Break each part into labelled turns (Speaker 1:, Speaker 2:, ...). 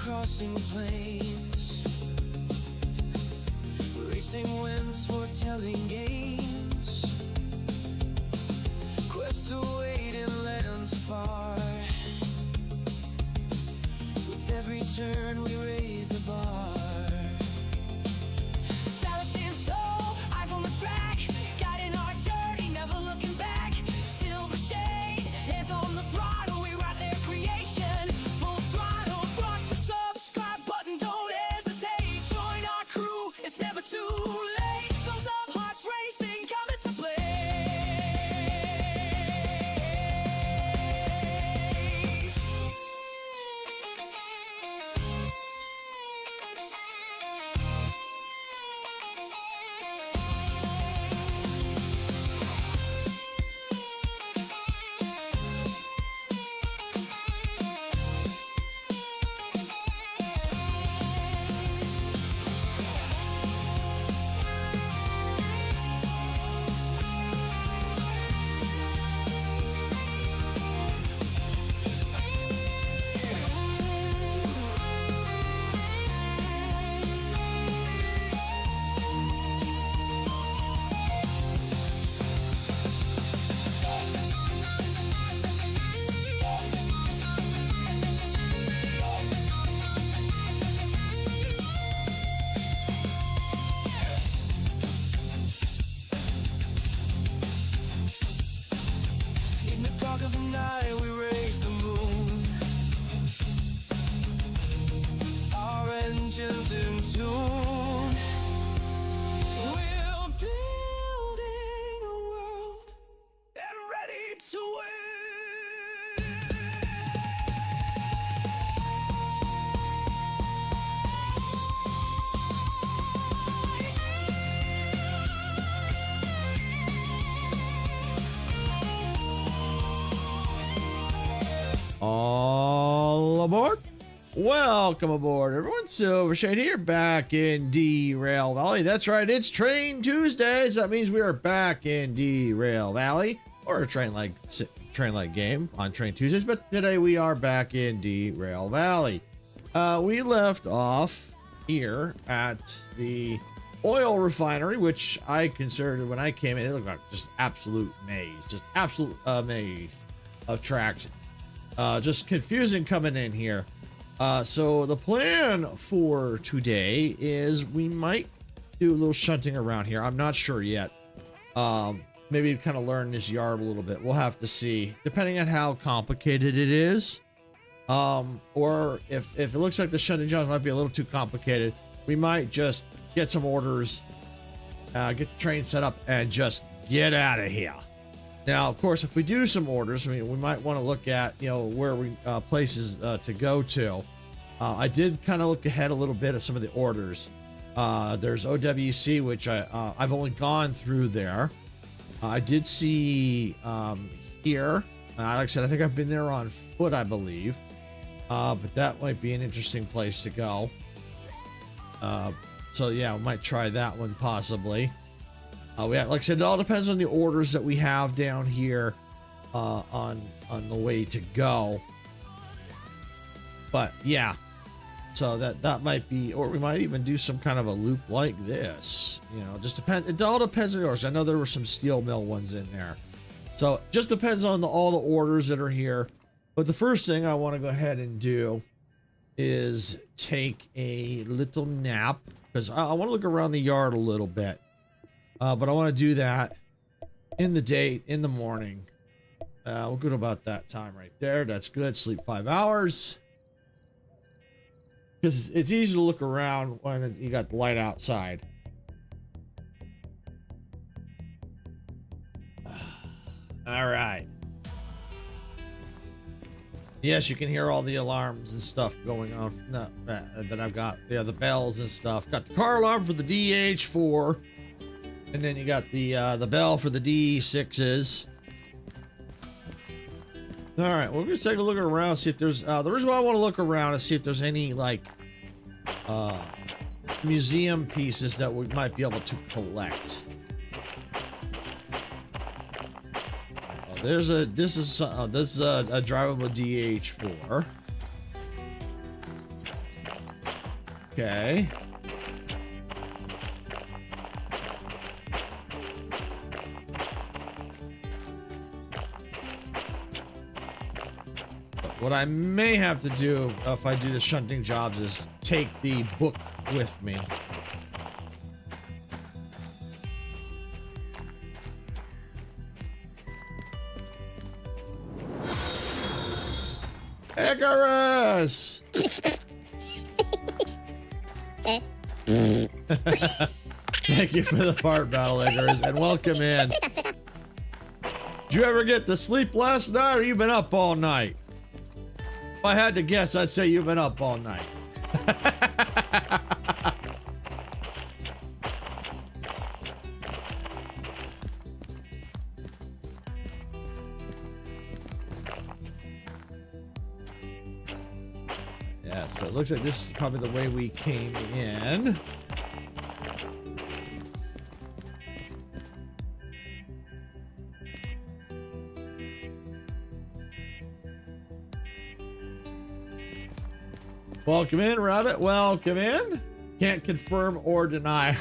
Speaker 1: crossing plains, racing winds, foretelling games, quest to wait in lands far. With every turn we raise the bar. Silence stands tall, eyes on the track, guiding our journey, never looking back. Silver shade, hands on the throttle, we ride their creation. Full throttle, rock the subscribe button, don't hesitate. Join our crew, it's never too late. Thumbs up, hearts racing, coming to play. In the dark of the night, we raise the moon. Our engines in tune. We're building a world and ready to win.
Speaker 2: All aboard. Welcome aboard, everyone. Silvershade here, back in Derail Valley. That's right, it's Train Tuesdays. That means we are back in Derail Valley, or a train-like game on Train Tuesdays. But today we are back in Derail Valley. We left off here at the oil refinery, which I considered when I came in, it looked like just absolute maze, just absolute maze of tracks. Just confusing coming in here. So the plan for today is we might do a little shunting around here. I'm not sure yet. Maybe kind of learn this yard a little bit. We'll have to see, depending on how complicated it is. Or if it looks like the shunting jobs might be a little too complicated, we might just get some orders, get the train set up, and just get out of here. Now, of course, if we do some orders, we might want to look at, where we places to go to. I did kind of look ahead a little bit at some of the orders. There's OWC, which I've only gone through there. I did see here. Like I said, I think I've been there on foot, I believe. But that might be an interesting place to go. So yeah, we might try that one possibly. Like I said, it all depends on the orders that we have down here on the way to go. But yeah, so that might be, or we might even do some kind of a loop like this. Just depend. It all depends on the orders. I know there were some steel mill ones in there, so just depends on all the orders that are here. But the first thing I want to go ahead and do is take a little nap, because I want to look around the yard a little bit. But I want to do that in the morning. We'll go to about that time right there. That's good. Sleep 5 hours. Because it's easy to look around when you got the light outside. All right. Yes, you can hear all the alarms and stuff going on. That I've got. Yeah, the bells and stuff. Got the car alarm for the DH4. And then you got the bell for the D6s. All right, we're gonna take a look around, see if there's the reason why I want to look around is see if there's any like museum pieces that we might be able to collect. This is a drivable DH4. Okay. What I may have to do if I do the shunting jobs is take the book with me. Icarus! Thank you for the fart battle, Icarus, and welcome in. Did you ever get to sleep last night, or you been up all night? If I had to guess, I'd say you've been up all night. Yeah, so it looks like this is probably the way we came in. Welcome in, Rabbit. Welcome in. Can't confirm or deny.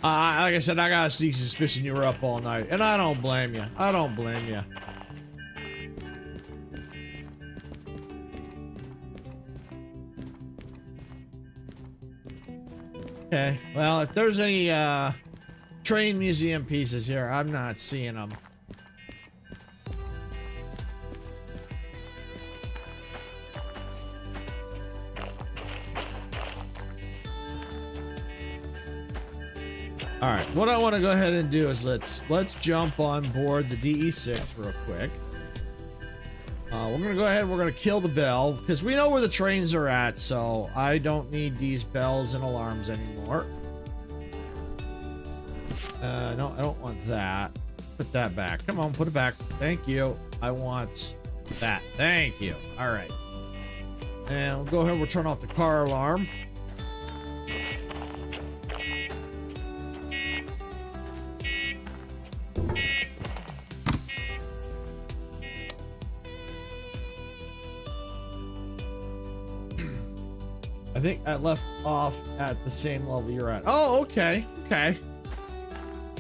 Speaker 2: Like I said, I got a sneaky suspicion you were up all night, and I don't blame you. I don't blame you. Okay, well, if there's any train museum pieces here, I'm not seeing them. All right, what I want to go ahead and do is let's jump on board the DE6 real quick. We're gonna go ahead and we're gonna kill the bell because we know where the trains are at, so I don't need these bells and alarms anymore. No, I don't want that. Put that back. Come on, put it back. Thank you. I want that. Thank you. All right. And we'll go ahead and we'll turn off the car alarm. I think I left off at the same level you're at. Oh, okay. Okay.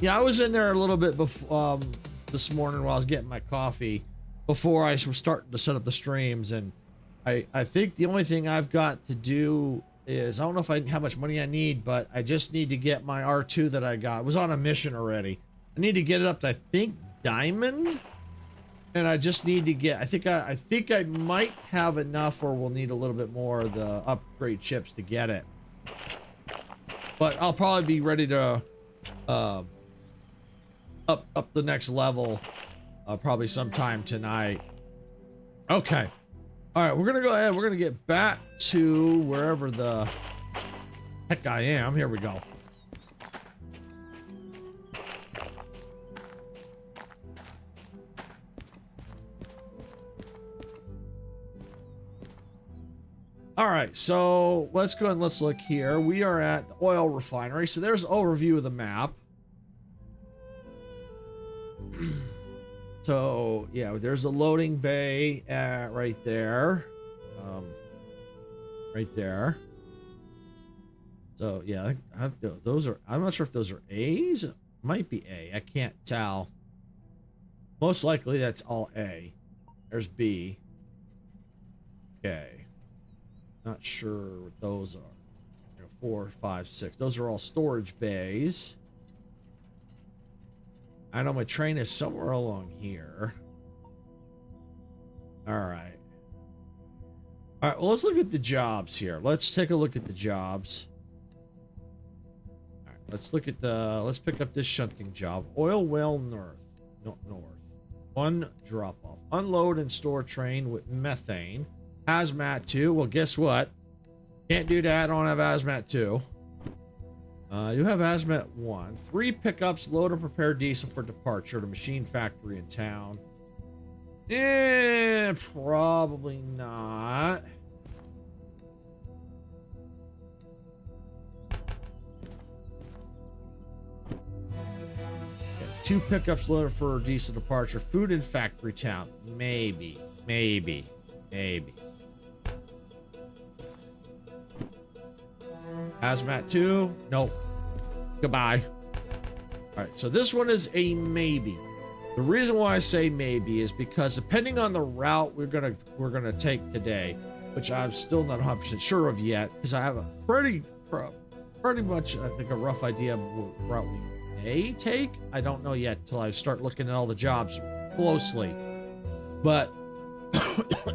Speaker 2: Yeah, I was in there a little bit before this morning while I was getting my coffee before I was starting to set up the streams, and I think the only thing I've got to do is I don't know if how much money I need, but I just need to get my R2 that I got. It was on a mission already. I need to get it up to, I think, Diamond, and I just need to get. I think I might have enough, or we'll need a little bit more of the upgrade chips to get it. But I'll probably be ready to up the next level probably sometime tonight. Okay. All right, we're gonna go ahead. We're gonna get back to wherever the heck I am. Here we go. All right, so let's go and let's look here. We are at the oil refinery. So there's an overview of the map. So yeah, there's a loading bay right there. Right there. So yeah, those are, I'm not sure if those are A's. Might be A. I can't tell. Most likely that's all A. There's B. Okay. Not sure what those are. 4, 5, 6. Those are all storage bays. I know my train is somewhere along here. All right. All right, well, let's look at the jobs here. Let's take a look at the jobs. All right, let's look at let's pick up this shunting job. Oil well north. North. 1 drop-off. Unload and store train with methane. Hazmat 2. Well, guess what? Can't do that. I don't have Hazmat 2. You have Hazmat 1. 3 pickups. Load and prepare diesel for departure to machine factory in town. Probably not. 2 pickups loaded for diesel departure. Food in factory town. Maybe. Hazmat 2. Nope. Goodbye. All right, so this one is a maybe. The reason why I say maybe is because depending on the route we're gonna take today, which I'm still not 100% sure of yet, because I have a pretty much, I think, a rough idea of what route we may take. I don't know yet till I start looking at all the jobs closely. But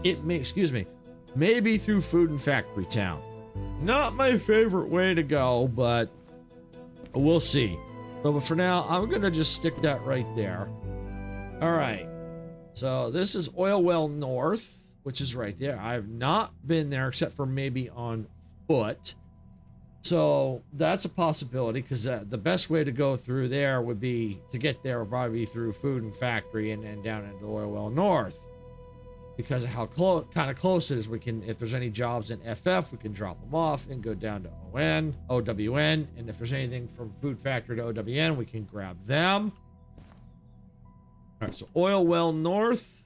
Speaker 2: it may, excuse me, maybe through Food and Factory Town. Not my favorite way to go, but we'll see. So, but for now, I'm gonna just stick that right there. All right. So this is Oil Well North, which is right there. I've not been there except for maybe on foot. So that's a possibility, because the best way to go through there would be to get there would probably be through Food and Factory and then down into Oil Well North. Because of how kind of close it is, we can, if there's any jobs in FF, we can drop them off and go down to OWN. And if there's anything from Food Factory to OWN, we can grab them. All right, so Oil Well North.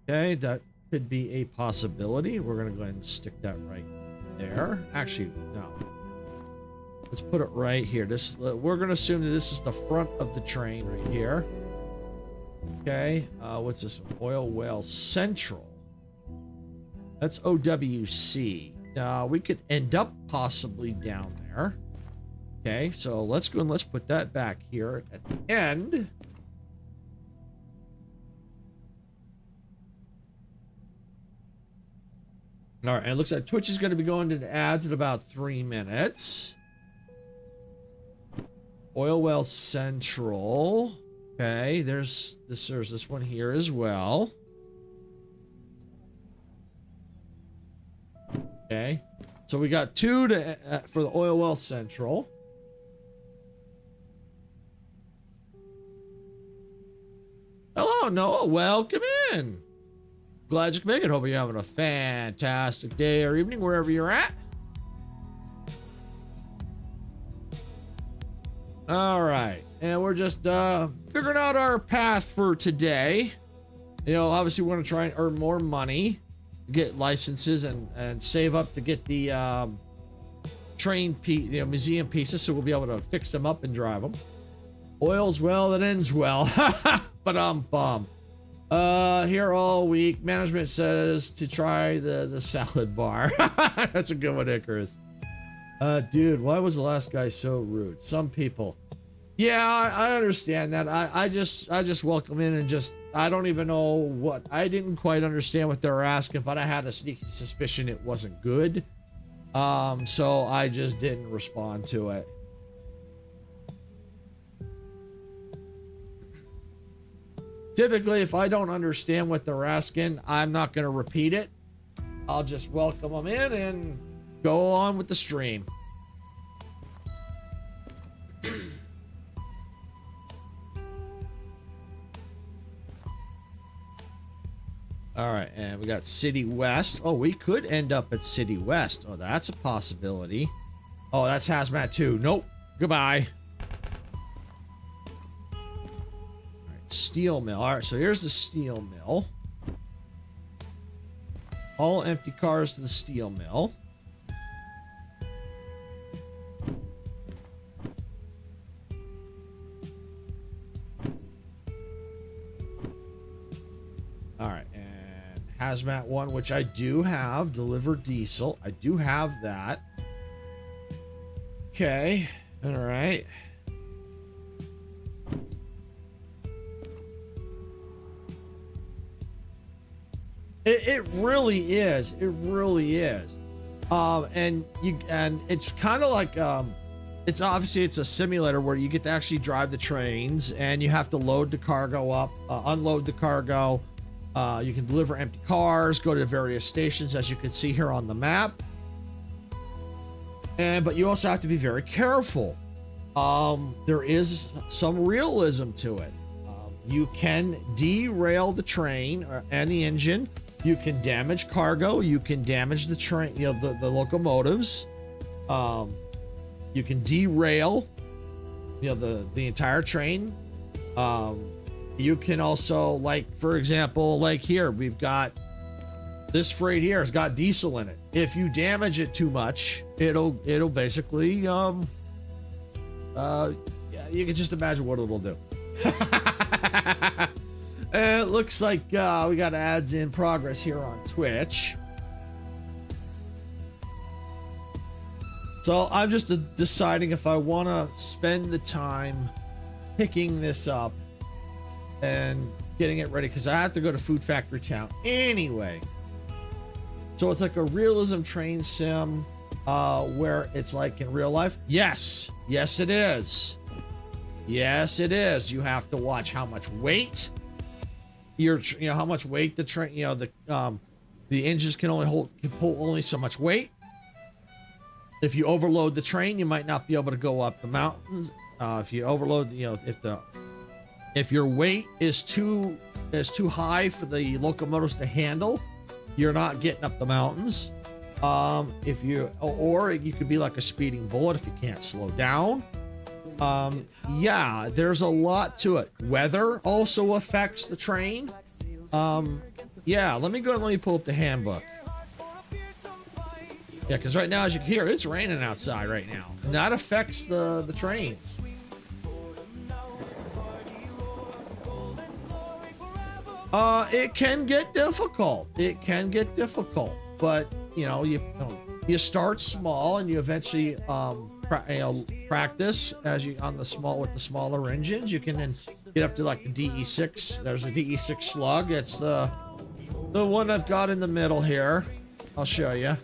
Speaker 2: Okay, that could be a possibility. We're going to go ahead and stick that right there. Actually, no. Let's put it right here. We're going to assume that this is the front of the train right here. Okay, what's this one? Oil Well Central. That's OWC. Now, we could end up possibly down there. Okay, so let's go and let's put that back here at the end. All right, and it looks like Twitch is going to be going into ads in about 3 minutes. Oil Well Central. Okay, there's this one here as well. Okay, so we got 2 to for the Oil Well Central. Hello, Noah. Welcome in. Glad you can make it. Hope you're having a fantastic day or evening wherever you're at. All right, and we're just figuring out our path for today. You know, obviously we want to try and earn more money, get licenses, and save up to get the museum pieces, so we'll be able to fix them up and drive them. Oil's well that ends well. But bum. Here all week. Management says to try the salad bar. That's a good one, Icarus. Dude, why was the last guy so rude? Some people. Yeah, I understand that. I just welcome in and just, I don't even know what, I didn't quite understand what they were asking, but I had a sneaky suspicion it wasn't good. So I just didn't respond to it. Typically, if I don't understand what they're asking, I'm not going to repeat it. I'll just welcome them in and go on with the stream. All right, and we got City West. Oh, we could end up at City West. Oh, that's a possibility. Oh, that's Hazmat 2. Nope. Goodbye. Steel mill. All right, so here's the steel mill. All empty cars to the steel mill. All right, and Hazmat 1, which I do have, deliver diesel. I do have that. Okay, all right. It really is. It really is. And it's kind of like it's obviously it's a simulator where you get to actually drive the trains and you have to load the cargo up, unload the cargo. You can deliver empty cars, go to various stations, as you can see here on the map. But you also have to be very careful. There is some realism to it. You can derail the train and the engine. You can damage cargo. You can damage the train, the locomotives. You can derail, the entire train. You can also, like, for example, like here, we've got this freight here has got diesel in it. If you damage it too much, it'll basically, yeah, you can just imagine what it'll do. And it looks like we got ads in progress here on Twitch. So I'm just deciding if I want to spend the time picking this up and getting it ready, because I have to go to Food Factory Town anyway. So it's like a realism train sim where it's like in real life. Yes it is. Yes it is. You have to watch how much weight how much weight the train, the engines can pull only so much weight. If you overload the train, you might not be able to go up the mountains. If you overload, if your weight is too high for the locomotives to handle, you're not getting up the mountains. If you could be like a speeding bullet if you can't slow down. Yeah, there's a lot to it. Weather also affects the train. Yeah, let me pull up the handbook. Yeah, because right now, as you can hear, it's raining outside right now. And that affects the train. It can get difficult. But you start small and you eventually practice as you with the smaller engines. You can then get up to like the DE6. There's a DE6 slug. It's the one I've got in the middle here. I'll show you.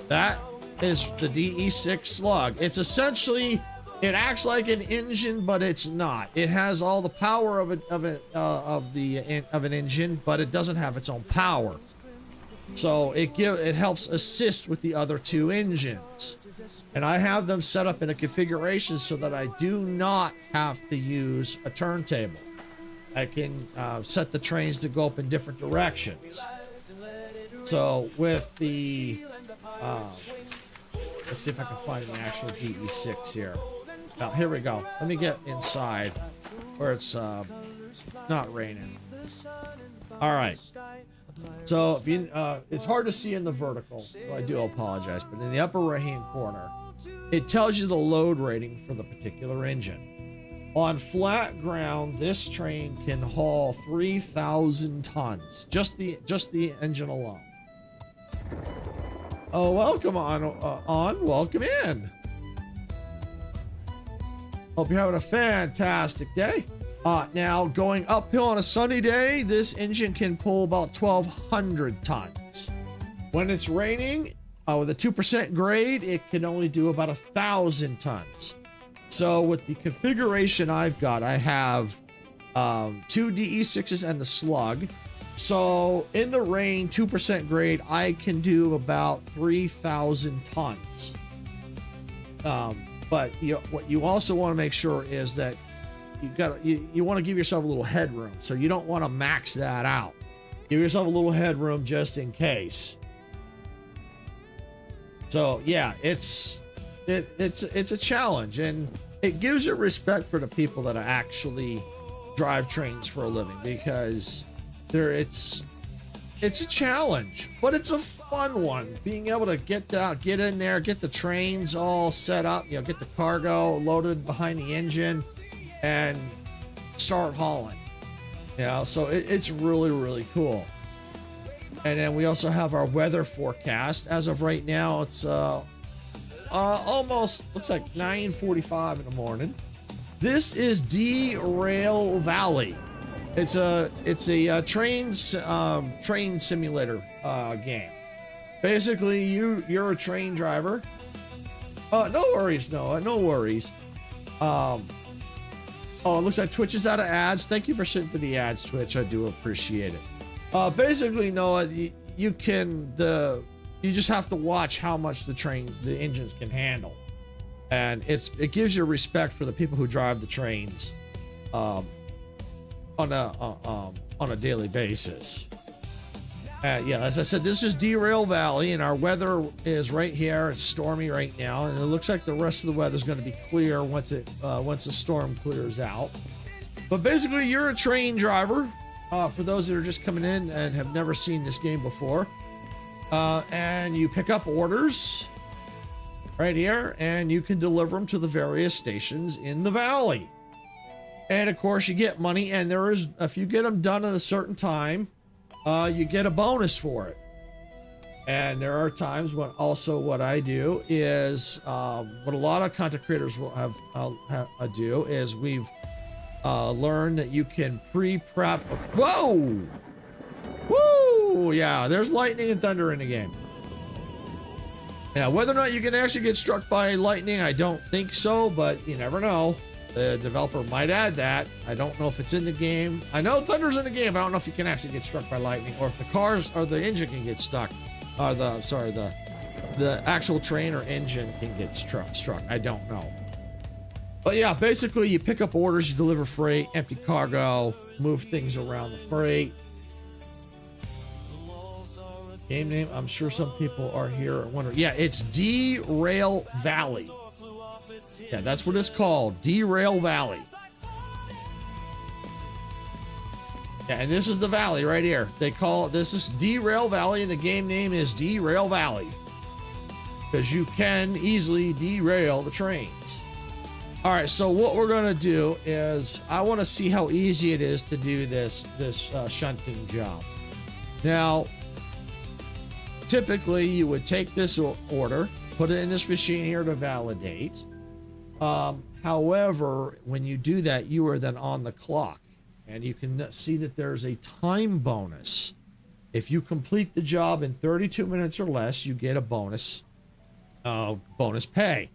Speaker 2: That is the DE6 slug. It's essentially, it acts like an engine, but it's not. It has all the power of an engine, but it doesn't have its own power. So it helps assist with the other two engines. And I have them set up in a configuration so that I do not have to use a turntable. I can set the trains to go up in different directions. So with the let's see if I can find the actual DE6 here. Now here we go. Let me get inside where it's not raining. All right. So if you it's hard to see in the vertical, so I do apologize, but in the upper right hand corner, it tells you the load rating for the particular engine. On flat ground, this train can haul 3,000 tons, just the engine alone. Oh, welcome welcome in. Hope you're having a fantastic day. Now, going uphill on a sunny day, this engine can pull about 1,200 tons. When it's raining, with a 2% grade, it can only do about 1,000 tons. So with the configuration I've got, I have 2 DE6s and the slug. So in the rain, 2% grade, I can do about 3,000 tons. But what you also want to make sure is that you want to give yourself a little headroom. So you don't want to max that out. Give yourself a little headroom just in case. So yeah, it's a challenge, and it gives you respect for the people that actually drive trains for a living, because it's a challenge, but it's a fun one. Being able to get in there, get the trains all set up, get the cargo loaded behind the engine and start hauling. So it's really, really cool. And then we also have our weather forecast. As of right now, it's almost looks like 9:45 in the morning. This is Derail Valley. It's a train simulator game. Basically, you're a train driver. No worries, Noah. No worries. Oh, it looks like Twitch is out of ads. Thank you for sitting through the ads, Twitch. I do appreciate it. Basically, Noah, you just have to watch how much the engines can handle, and it gives you respect for the people who drive the trains, on a daily basis. Yeah, as I said, this is Derail Valley, and our weather is right here. It's stormy right now, and it looks like the rest of the weather is going to be clear once the storm clears out. But basically, you're a train driver. For those that are just coming in and have never seen this game before, and you pick up orders right here, and you can deliver them to the various stations in the valley. And of course, you get money, and there is, if you get them done at a certain time, you get a bonus for it. And there are times when also what I do is what a lot of content creators will have do is we've learned that you can pre-prep. Whoa! Woo! Yeah, there's lightning and thunder in the game. Yeah, whether or not you can actually get struck by lightning, I don't think so, but you never know. The developer might add that. I don't know if it's in the game. I know thunder's in the game, but I don't know if you can actually get struck by lightning, or if the cars or the engine can get stuck. Or the actual train or engine can get struck. I don't know. But yeah, basically you pick up orders, you deliver freight, empty cargo, move things around the freight. Game name, I'm sure some people are here wondering. Yeah, it's Derail Valley. Yeah, that's what it's called, Derail Valley. Yeah, and this is the valley right here. This is Derail Valley, and the game name is Derail Valley, because you can easily derail the trains. All right, so what we're gonna do is I want to see how easy it is to do this shunting job. Now, typically you would take this order, put it in this machine here to validate. However, when you do that, you are then on the clock, and you can see that there's a time bonus. If you complete the job in 32 minutes or less, you get a bonus pay.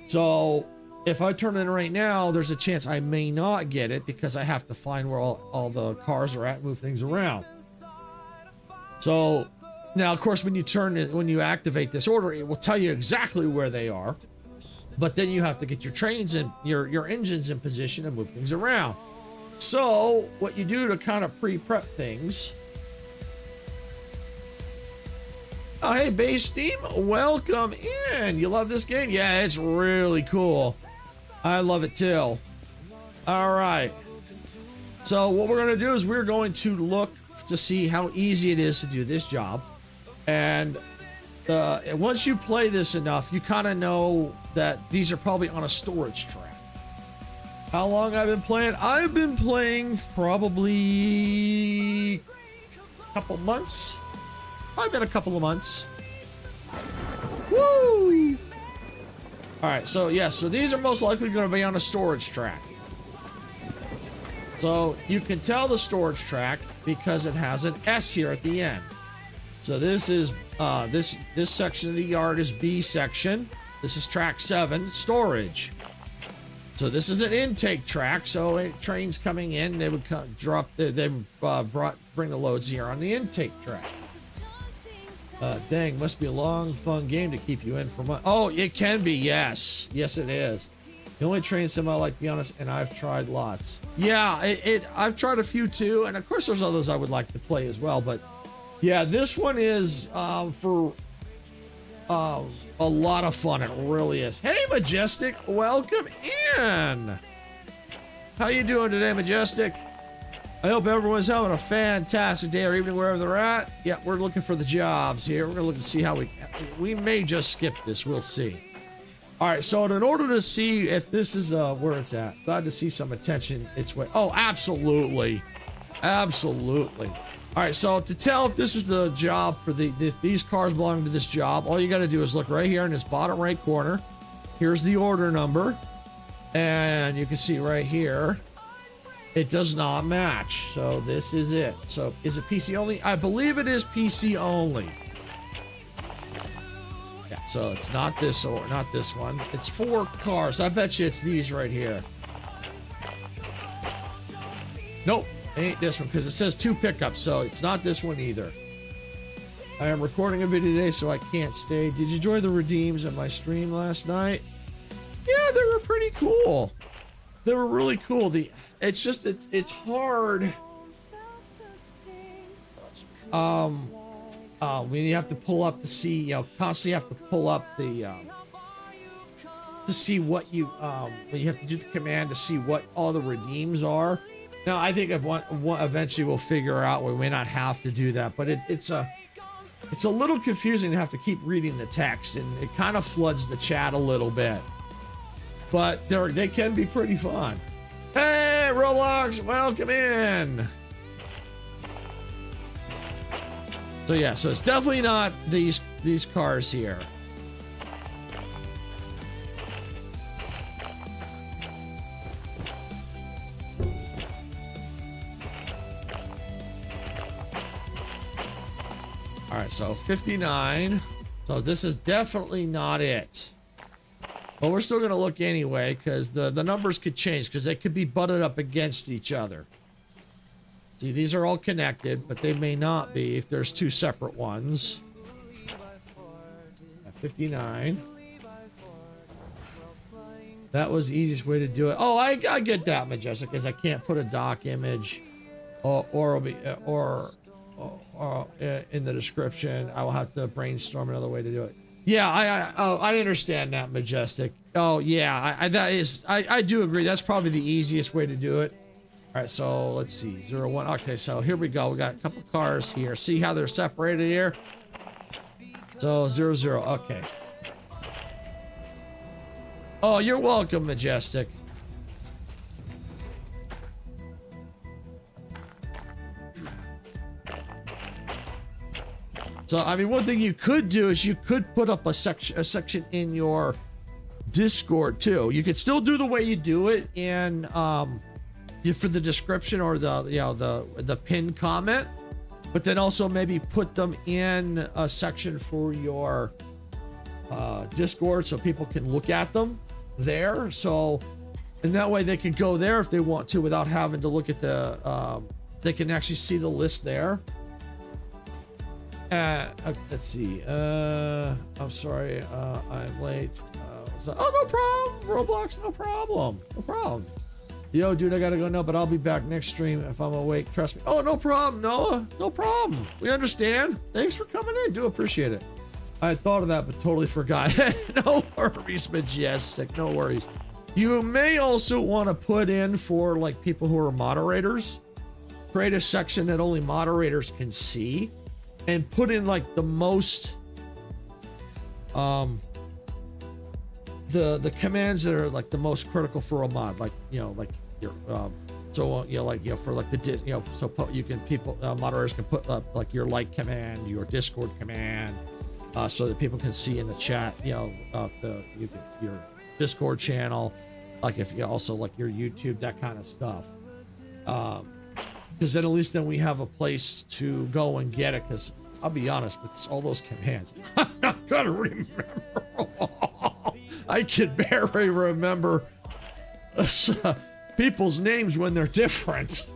Speaker 2: So if I turn it in right now, there's a chance I may not get it because I have to find where all the cars are at, move things around. So now, of course, when you activate this order, it will tell you exactly where they are. But then you have to get your trains and your engines in position and move things around. So what you do to kind of pre-prep things. Oh, hey, Base Steam, welcome in. You love this game? Yeah, it's really cool. I love it too. All right. So what we're going to do is we're going to look to see how easy it is to do this job. And once you play this enough, you kind of know that these are probably on a storage track. How long I've been playing? I've been playing probably a couple months. Probably been a couple of months. Woo! All right, so yeah, so these are most likely going to be on a storage track. So you can tell the storage track because it has an S here at the end. So this is this section of the yard is B section. This is track 7, storage. So this is an intake track. So trains coming in, they would bring the loads here on the intake track. Dang, must be a long, fun game to keep you in for months. Oh, it can be, yes. Yes, it is. The only train sim I like, to be honest, and I've tried lots. Yeah, I've tried a few too, and of course there's others I would like to play as well, but yeah, this one is for a lot of fun. It really is. Hey, Majestic, welcome in. How you doing today, Majestic? I hope everyone's having a fantastic day or evening wherever they're at. Yeah, we're looking for the jobs here. We're gonna look to see how we may just skip this. We'll see. All right, so in order to see if this is where it's at, glad to see some attention its way. Oh, absolutely, absolutely. All right, so to tell if this is the job for these cars belong to this job, all you got to do is look right here in this bottom right corner. Here's the order number, and you can see right here, it does not match. So this is it. So is it PC only? I believe it is PC only. Yeah, so it's not this or not this one. It's 4 cars. I bet you it's these right here. Nope. Ain't this one, because it says 2 pickups, so it's not this one either. I am recording a video today, so I can't stay. Did you enjoy the redeems on my stream last night? Yeah, they were pretty cool. They were really cool. It's just it's hard. when you have to pull up to see, you know, constantly have to pull up the, to see what you, when you have to do the command to see what all the redeems are. Now, I think if one eventually we'll figure out we may not have to do that, but it's a little confusing to have to keep reading the text, and it kind of floods the chat a little bit. But they can be pretty fun. Hey, Roblox, welcome in. So yeah, so it's definitely not these cars here. All right, so 59. So this is definitely not it. But we're still going to look anyway, because the numbers could change, because they could be butted up against each other. See, these are all connected, but they may not be if there's two separate ones. 59. That was the easiest way to do it. Oh, I get that, Majestic, because I can't put a dock image or in the description. I will have to brainstorm another way to do it. Yeah, I understand that, Majestic. Oh yeah, I do agree. That's probably the easiest way to do it. All right, so let's see, 0, 1. Okay, so here we go. We got a couple cars here. See how they're separated here? So 0, 0. Okay. Oh, you're welcome, Majestic. So, I mean, one thing you could do is you could put up a section in your Discord too. You could still do the way you do it in for the description or the pinned comment, but then also maybe put them in a section for your Discord so people can look at them there. So, and that way they can go there if they want to without having to look at the. They can actually see the list there. Let's see. I'm sorry. I'm late. Oh, no problem. Roblox, no problem. No problem. Yo, dude, I gotta go now, but I'll be back next stream if I'm awake. Trust me. Oh, no problem, Noah. No problem. We understand. Thanks for coming in. Do appreciate it. I had thought of that, but totally forgot. No worries, Majestic. No worries. You may also want to put in for like people who are moderators. Create a section that only moderators can see. And put in like the most the commands that are like the most critical for a mod, like, you know, like your you know, like, you know, for like the, you know, so you can, people moderators can put up like your like command, your Discord command, so that people can see in the chat, you know, your Discord channel, like if you also like your YouTube, that kind of stuff. Because then at least then we have a place to go and get it. Because I'll be honest, with all those commands, I'm not gonna remember. I can barely remember people's names when they're different.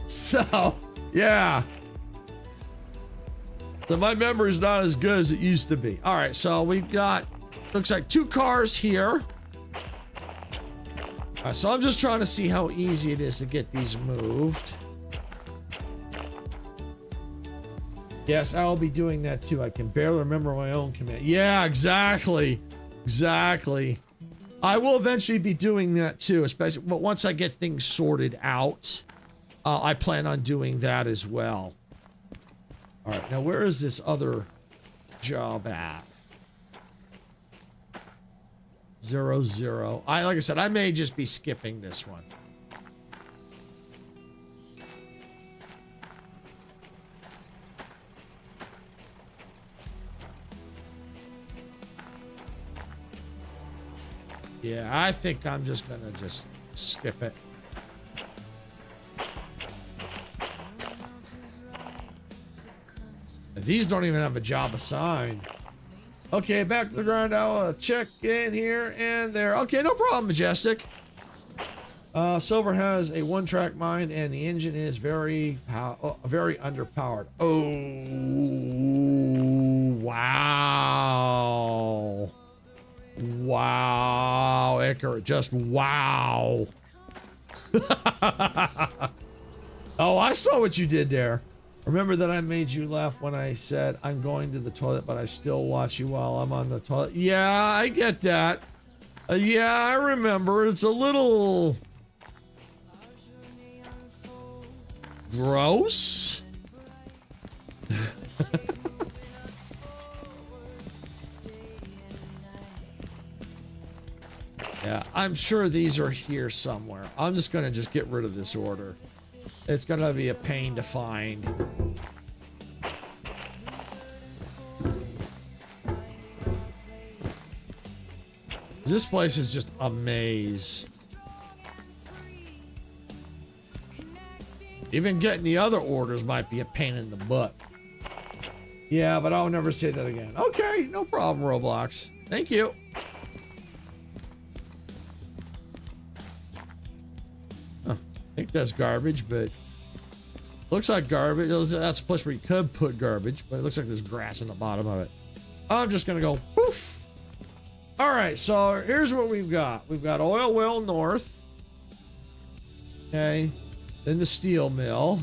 Speaker 2: So yeah, so my memory is not as good as it used to be. All right, so we've got, looks like 2 cars here. So I'm just trying to see how easy it is to get these moved. Yes, I'll be doing that too. I can barely remember my own command. Yeah, exactly. Exactly. I will eventually be doing that too, especially, but once I get things sorted out, I plan on doing that as well. All right, now where is this other job at? 0, 0. Like I said, I may just be skipping this one. Yeah, I think I'm just gonna just skip it. These don't even have a job assigned. Okay, back to the grind. I'll check in here and there. Okay, no problem, Majestic. Silver has a 1-track mind and the engine is very underpowered. Oh, wow. Wow, Icar, just wow. Oh, I saw what you did there. Remember that I made you laugh when I said I'm going to the toilet, but I still watch you while I'm on the toilet. Yeah, I get that. Yeah, I remember. It's a little gross. Yeah, I'm sure these are here somewhere. I'm just gonna get rid of this order. It's gonna be a pain to find. This place is just a maze. Even getting the other orders might be a pain in the butt. Yeah, but I'll never say that again. Okay, no problem, Roblox. Thank you. Huh, I think that's garbage, but looks like garbage. That's a place where you could put garbage, but it looks like there's grass in the bottom of it. I'm just gonna go poof. All right, so here's what we've got. We've got Oil Well North. Okay. Then the steel mill.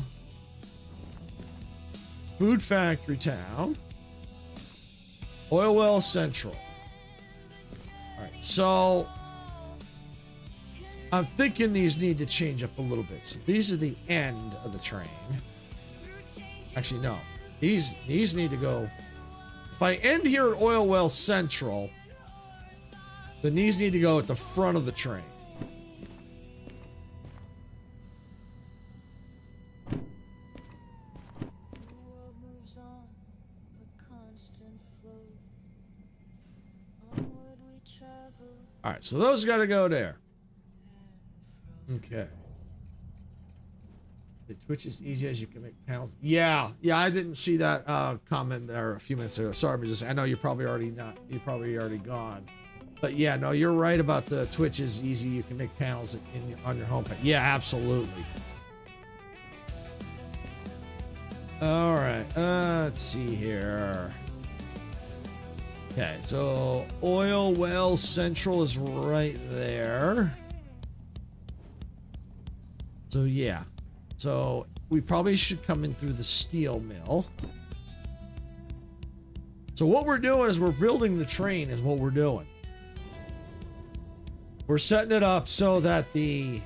Speaker 2: Food Factory Town. Oil Well Central. All right, so I'm thinking these need to change up a little bit. So these are the end of the train. Actually, no. These need to go. If I end here at Oil Well Central, then these need to go at the front of the train. All right, so those got to go there. Okay. The Twitch is easy as you can make panels. Yeah, I didn't see that comment there a few minutes ago. Sorry, but I know you're probably already gone. But yeah, no, you're right about the Twitch is easy. You can make panels on your home page. Yeah, absolutely. All right, let's see here. Okay, so Oil Well Central is right there. So yeah, so we probably should come in through the steel mill. So what we're doing is we're building the train is what we're doing. We're setting it up so that the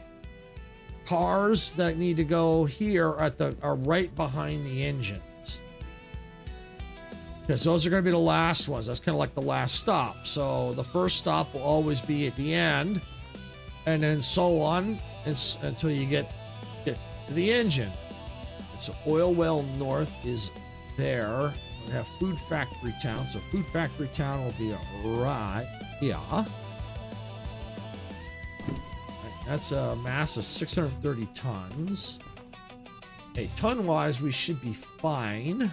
Speaker 2: cars that need to go here are right behind the engines. Because those are going to be the last ones. That's kind of like the last stop. So the first stop will always be at the end, and then so on until you get to the engine. And so Oil Well North is there. We have Food Factory Town. So Food Factory Town will be right here. That's a mass of 630 tons. Okay, ton-wise, we should be fine.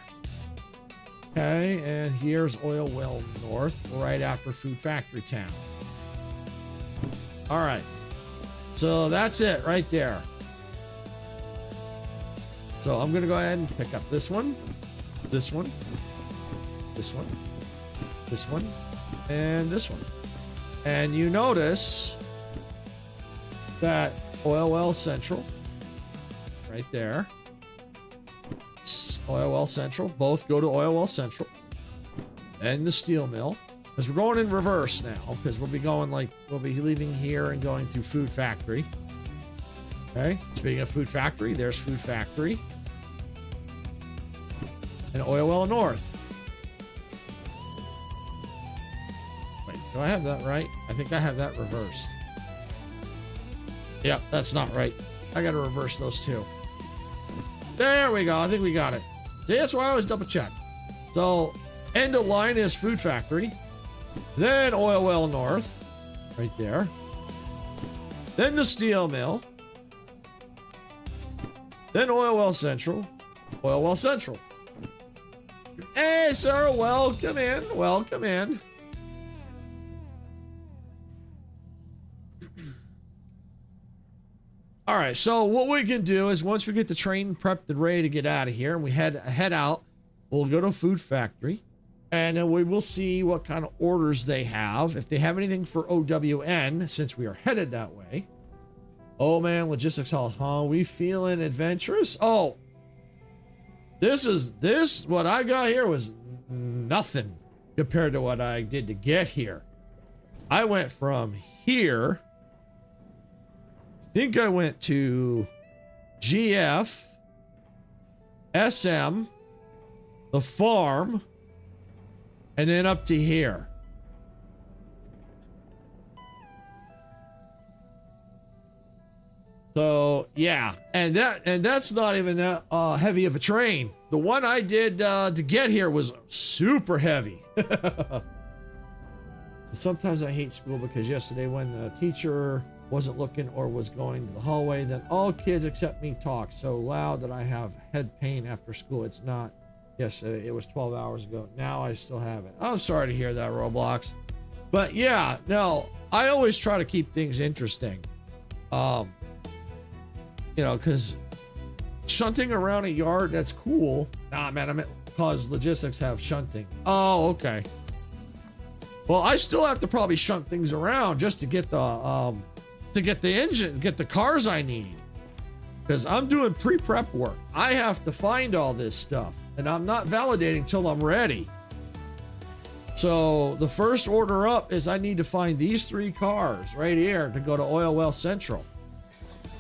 Speaker 2: Okay, and here's Oil Well North, right after Food Factory Town. All right, so that's it right there. So I'm gonna go ahead and pick up this one, this one, this one, this one, and this one. And you notice that Oil Well Central, right there. Oil Well Central, both go to Oil Well Central. And the steel mill. Because we're going in reverse now, because we'll be leaving here and going through Food Factory. Okay, speaking of Food Factory, there's Food Factory. And Oil Well North. Wait, do I have that right? I think I have that reversed. Yep, that's not right. I gotta reverse those two. There we go. I think we got it. See, that's why I always double check. So, end of line is Food Factory. Then Oil Well North. Right there. Then the steel mill. Then Oil Well Central. Oil Well Central. Hey, sir. Welcome in. Welcome in. All right, so what we can do is once we get the train prepped and ready to get out of here and we head out, we'll go to Food Factory and then we will see what kind of orders they have. If they have anything for OWN, since we are headed that way. Oh man, logistics hall, huh? We feeling adventurous? Oh, What I got here was nothing compared to what I did to get here. I went from here, I think I went to GF, SM, the farm, and then up to here. So yeah, and that's not even that heavy of a train. The one I did to get here was super heavy. Sometimes I hate school because yesterday when the teacher wasn't looking or was going to the hallway, then all kids except me talked so loud that I have head pain after school. It's not yesterday, it was 12 hours ago. Now I still have it. I'm sorry to hear that, Roblox. But yeah, no, I always try to keep things interesting. You know, because shunting around a yard, that's cool. Nah, man, I meant cause logistics have shunting. Oh, okay. Well, I still have to probably shunt things around just to get the engine, get the cars I need. Because I'm doing pre-prep work. I have to find all this stuff, and I'm not validating till I'm ready. So the first order up is I need to find these 3 cars right here to go to Oil Well Central.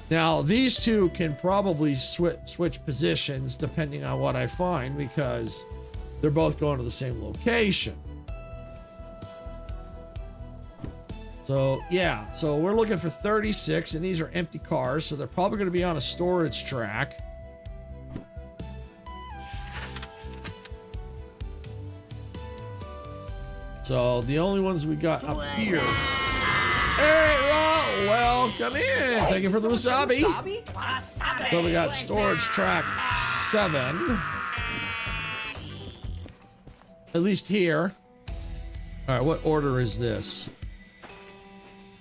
Speaker 2: Now, these 2 can probably switch positions depending on what I find because they're both going to the same location. So, yeah. So, we're looking for 36, and these are empty cars, so they're probably going to be on a storage track. So, the only ones we got up here... Hey, welcome in. Thank you for the wasabi. So we got storage track 7. At least here. All right, what order is this?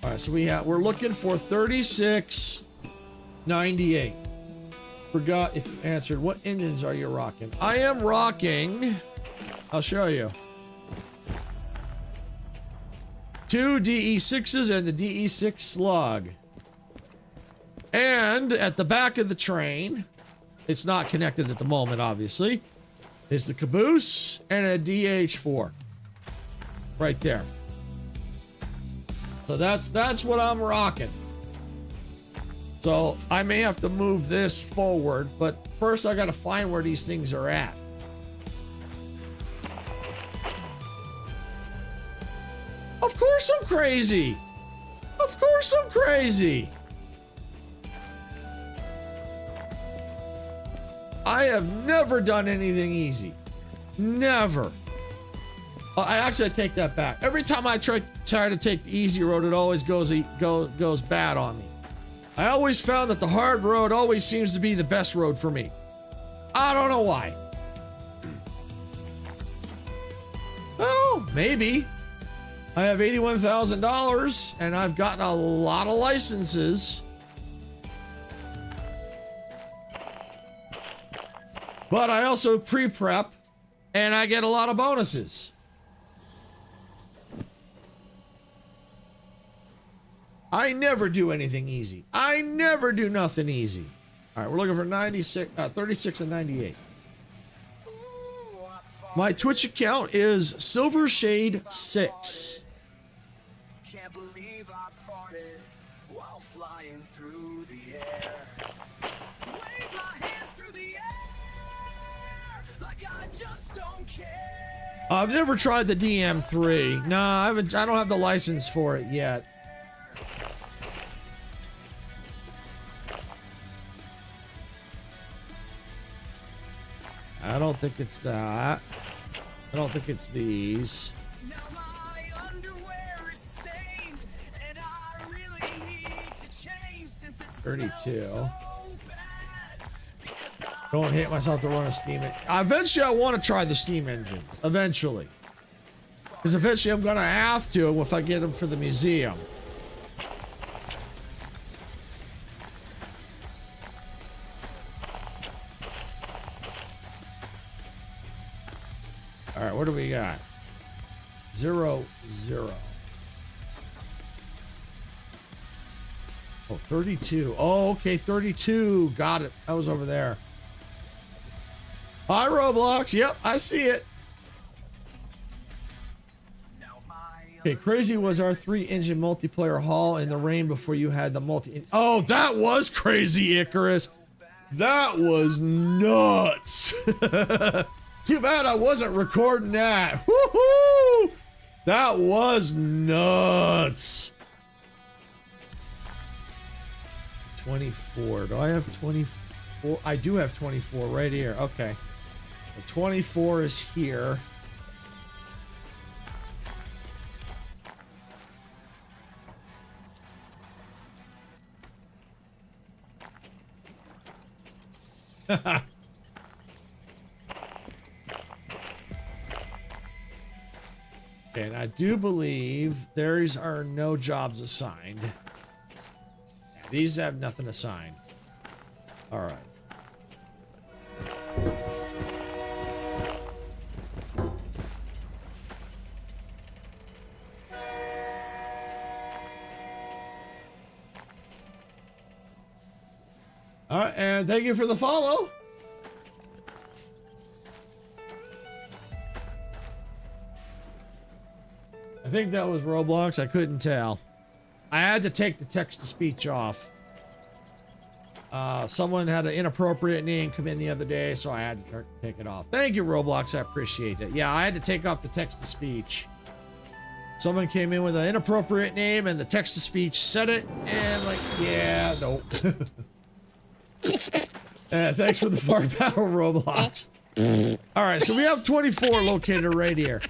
Speaker 2: All right, so we're looking for 3698. Forgot if you answered. What engines are you rocking? I am rocking. I'll show you. 2 DE6s and the DE6 Slug. And at the back of the train, it's not connected at the moment, obviously, is the caboose and a DH4. Right there. So that's what I'm rocking. So I may have to move this forward, but first I got to find where these things are at. Of course I'm crazy. Of course I'm crazy. I have never done anything easy. Never. I take that back. Every time I try to take the easy road, it always goes bad on me. I always found that the hard road always seems to be the best road for me. I don't know why. Oh, maybe. I have $81,000 and I've gotten a lot of licenses. But I also pre-prep and I get a lot of bonuses. I never do anything easy. I never do nothing easy. All right, we're looking for 36 and 98. My Twitch account is Silvershade6.
Speaker 3: Can't believe I farted while flying through the air. Wave my hands through the air like I just don't care.
Speaker 2: I've never tried the DM3. No, I don't have the license for it yet. I don't think it's that. I don't think it's these.
Speaker 3: Now my underwear is stained, and I really need to change since it
Speaker 2: 32.
Speaker 3: smells so bad. Because I
Speaker 2: Don't hit myself to run a steam engine. Eventually, I want to try the steam engines. Eventually. Because eventually, I'm going to have to if I get them for the museum. All right, what do we got? 0, 0. Oh, 32. Oh, okay, 32. Got it. That was over there. Hi, Roblox. Yep, I see it.
Speaker 3: Now my
Speaker 2: Okay, crazy was our 3-engine multiplayer haul in the rain before you had the multi. Oh, that was crazy, Icarus. That was nuts. Too bad I wasn't recording that. Woohoo! That was nuts. 24. Do I have 24? I do have 24 right here. Okay. The 24 is here. And I do believe these are no jobs assigned. Yeah, these have nothing assigned. All right. All right, and thank you for the follow. I think that was Roblox. I couldn't tell. I had to take the text-to-speech off. Someone had an inappropriate name come in the other day, so I had to take it off. Thank you, Roblox. I appreciate it. Yeah, I had to take off the text-to-speech. Someone came in with an inappropriate name, and the text-to-speech said it, and like, yeah, nope. Thanks for the fart battle, Roblox. All right, so we have 24 located right here.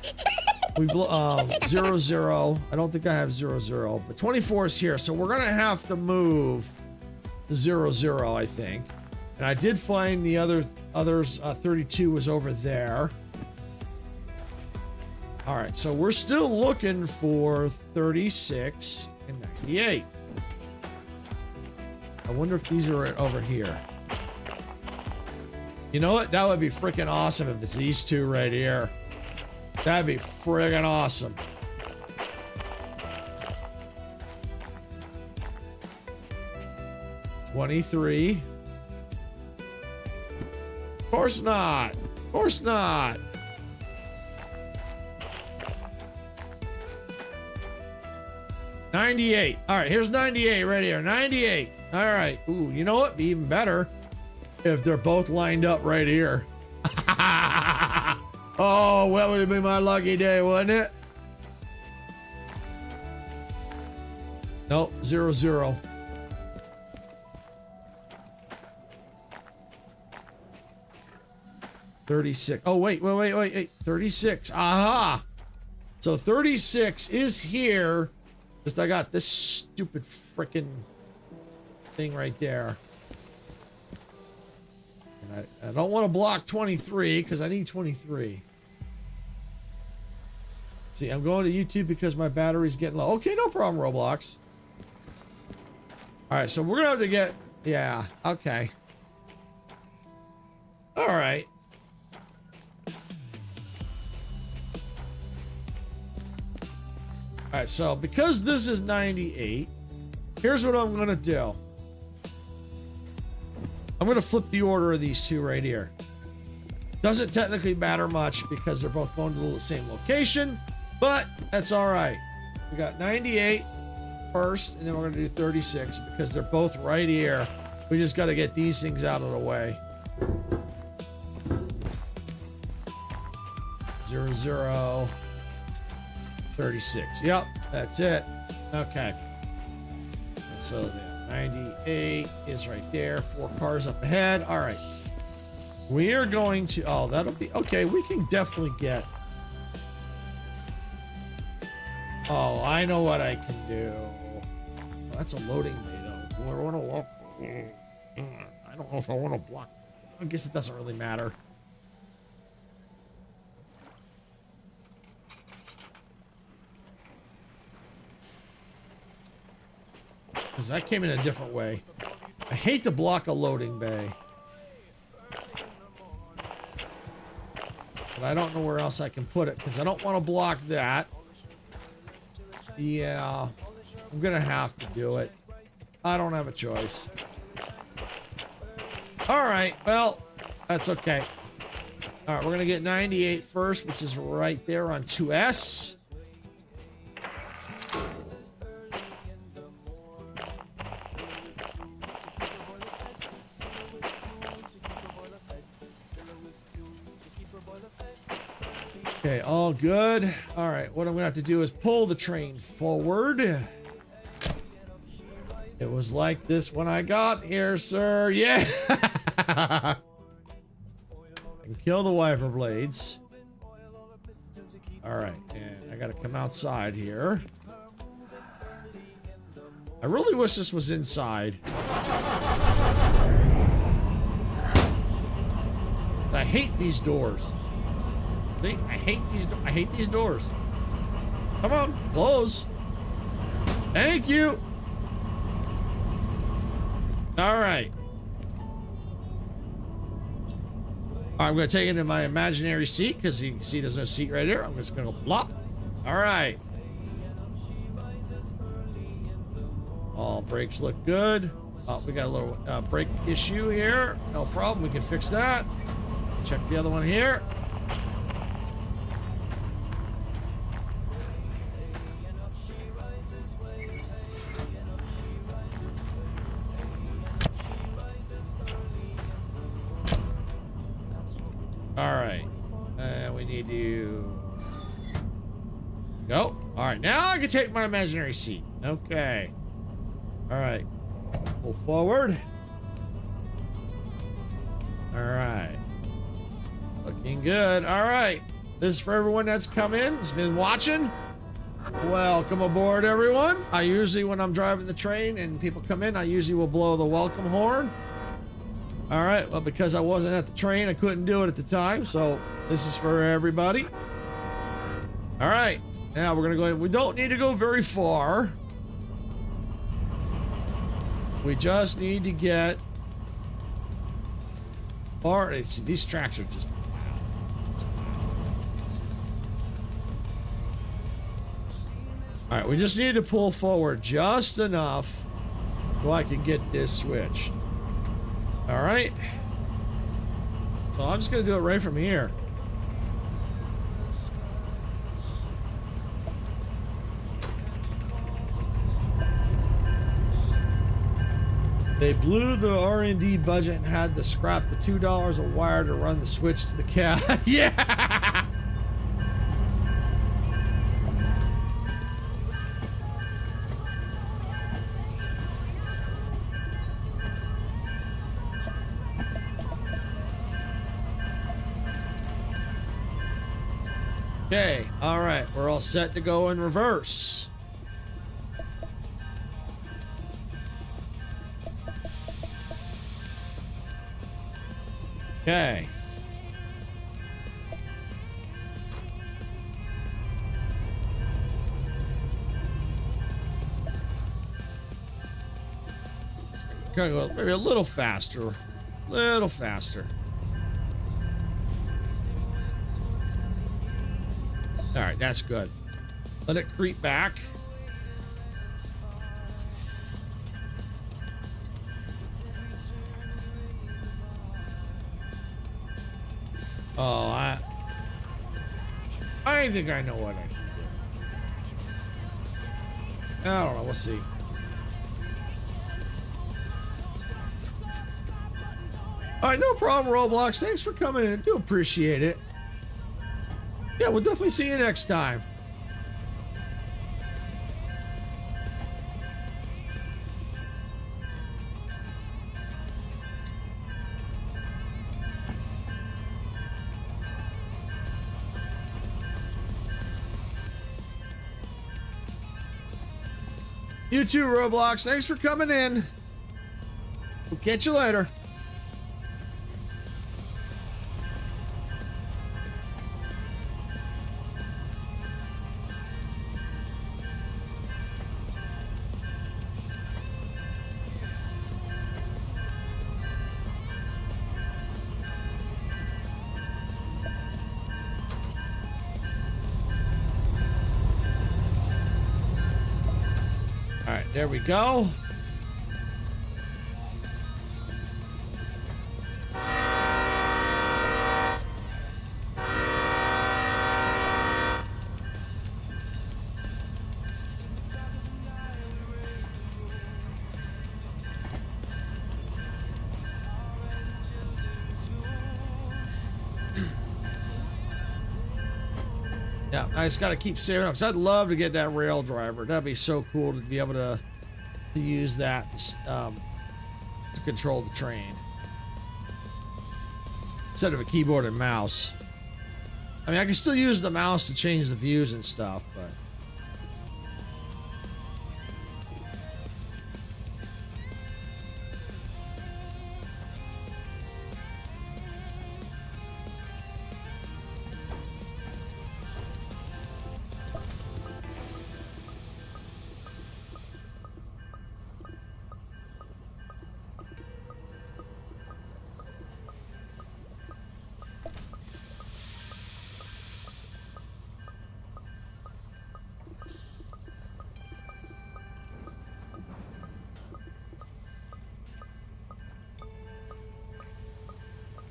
Speaker 2: We've 0, 0. I don't think I have 0, 0, but 24 is here. So we're gonna have to move the 0, 0, I think. And I did find the others. 32 was over there. All right, so we're still looking for 36 and 98. I wonder if these are over here. You know what? That would be freaking awesome if it's these two right here. That'd be friggin' awesome. $23. Of course not. Of course not. $98. All right, here's 98 right here. 98. All right. Ooh, you know what? Be even better if they're both lined up right here. Oh, well, it would be my lucky day, wouldn't it? Nope, 0, 0. $36. Oh, wait. 36. Aha! So 36 is here. Just I got this stupid freaking thing right there. And I don't want to block 23 because I need 23. See, I'm going to YouTube because my battery's getting low. Okay, no problem, Roblox. All right, so we're going to have to get... Yeah, okay. All right. All right, so because this is 98, here's what I'm going to do. I'm going to flip the order of these two right here. Doesn't technically matter much because they're both going to the same location, but that's all right. We got 98 first, and then we're going to do 36 because they're both right here. We just got to get these things out of the way. 0, 0, 36. Yep, that's it. Okay. So the 98 is right there. 4 cars up ahead. All right. We are going to... Oh, that'll be... Okay, we can definitely get... Oh, I know what I can do. Oh, that's a loading bay, though. Do I want to walk? I don't know if I want to block. I guess it doesn't really matter. Because I came in a different way. I hate to block a loading bay. But I don't know where else I can put it because I don't want to block that. Yeah, I'm going to have to do it. I don't have a choice. All right, well, that's okay. All right, we're gonna get 98 first, which is right there on 2S. Okay, all good. All right, what I'm gonna have to do is pull the train forward. It was like this when I got here, sir. Yeah. And kill the wiper blades. All right, and I gotta come outside here. I really wish this was inside. I hate these doors. See, I hate these doors. Come on, close. Thank you. All right. I'm going to take it in my imaginary seat because you can see there's no seat right here. I'm just going to go plop. All right. All brakes look good. Oh, we got a little brake issue here. No problem. We can fix that. Check the other one here. All right. We need to go. All right. Now I can take my imaginary seat. Okay. All right. Pull forward. All right. Looking good. All right. This is for everyone that's come in, has been watching. Welcome aboard, everyone. I usually, when I'm driving the train and people come in, I usually will blow the welcome horn. All right, well, because I wasn't at the train, I couldn't do it at the time, so this is for everybody. All right, now we're gonna go. We don't need to go very far. We just need to get far. These tracks are just wow. All right, we just need to pull forward just enough so I can get this switched. All right. So I'm just going to do it right from here. They blew the R&D budget and had to scrap the $2 a wire to run the switch to the cab. Yeah. Okay, all right, we're all set to go in reverse. Okay. Gotta go maybe a little faster. Little faster. All right, that's good. Let it creep back. Oh, I think I know what I can do. I don't know. We'll see. All right, no problem, Roblox. Thanks for coming in. I do appreciate it. Yeah, we'll definitely see you next time. You too, Roblox. Thanks for coming in. We'll catch you later. There we go. Yeah, I just got to keep saving up because I'd love to get that rail driver. That'd be so cool to be able to use that to control the train instead of a keyboard and mouse. I mean, I can still use the mouse to change the views and stuff, but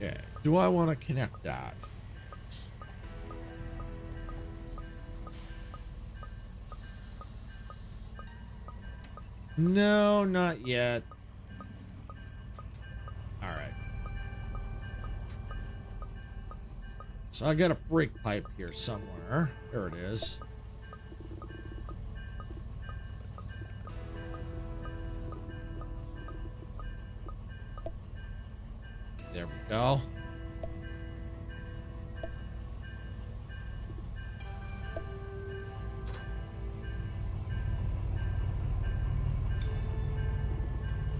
Speaker 2: okay. Do I want to connect that? No, not yet. All right. So I got a brake pipe here somewhere. There it is. There we go.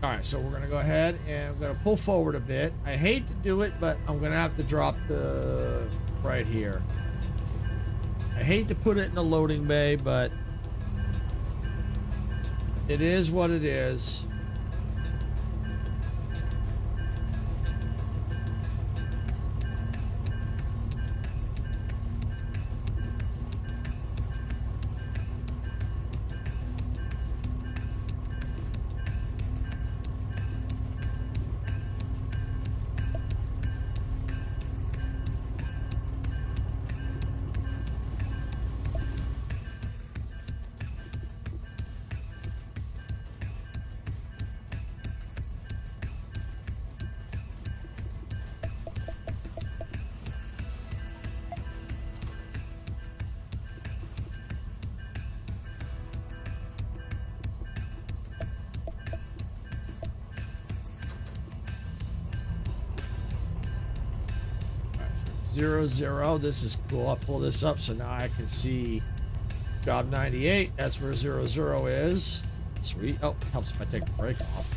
Speaker 2: All right, so we're gonna go ahead and I'm gonna pull forward a bit. I hate to do it, but I'm gonna have to drop the right here. I hate to put it in the loading bay, but it is what it is. Zero, zero. This is cool. I'll pull this up so now I can see job 98. That's where 00 is. Sweet. Oh, helps if I take the brake off.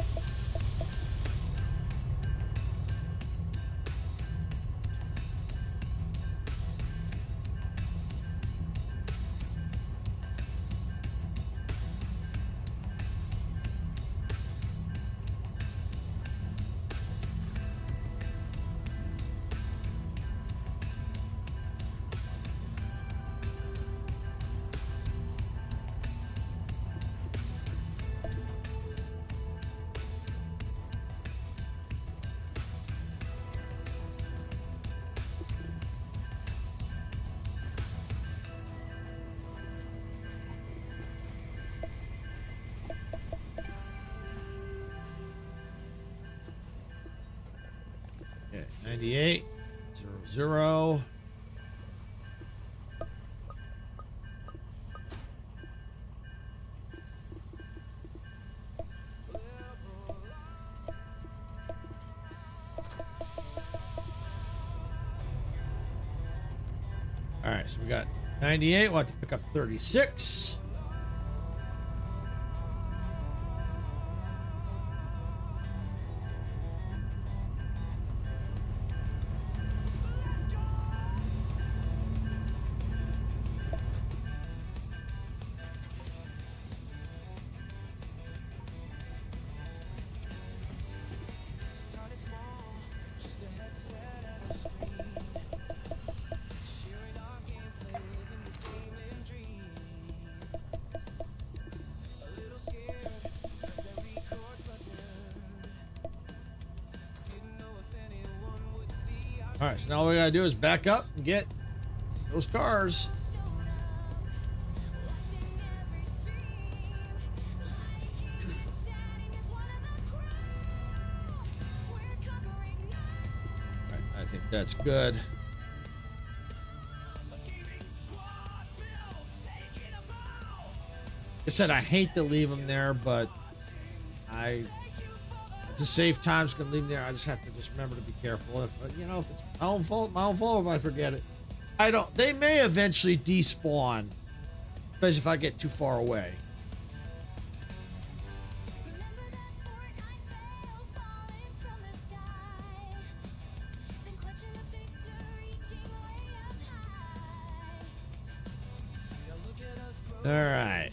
Speaker 2: Okay, 98, 00. All right, so we got 98. We'll have to pick up 36. All right, so now all we gotta do is back up and get those cars. All right, I think that's good.
Speaker 3: A gaming squad
Speaker 2: I said, I hate to leave them there, but to save time, it's gonna leave them there. I just have to just remember to be careful. If if it's my own fault if I forget it. They may eventually despawn, especially if I get too far away. All right.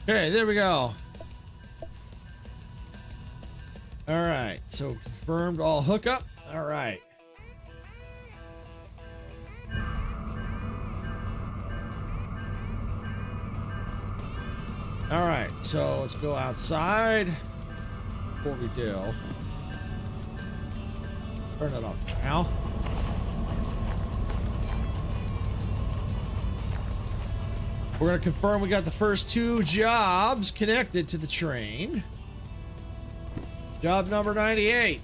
Speaker 2: Okay, there we go. All right, so confirmed all hookup. All right. All right, so let's go outside. Before we do, turn it off now. We're going to confirm we got the first 2 jobs connected to the train. Job number 98.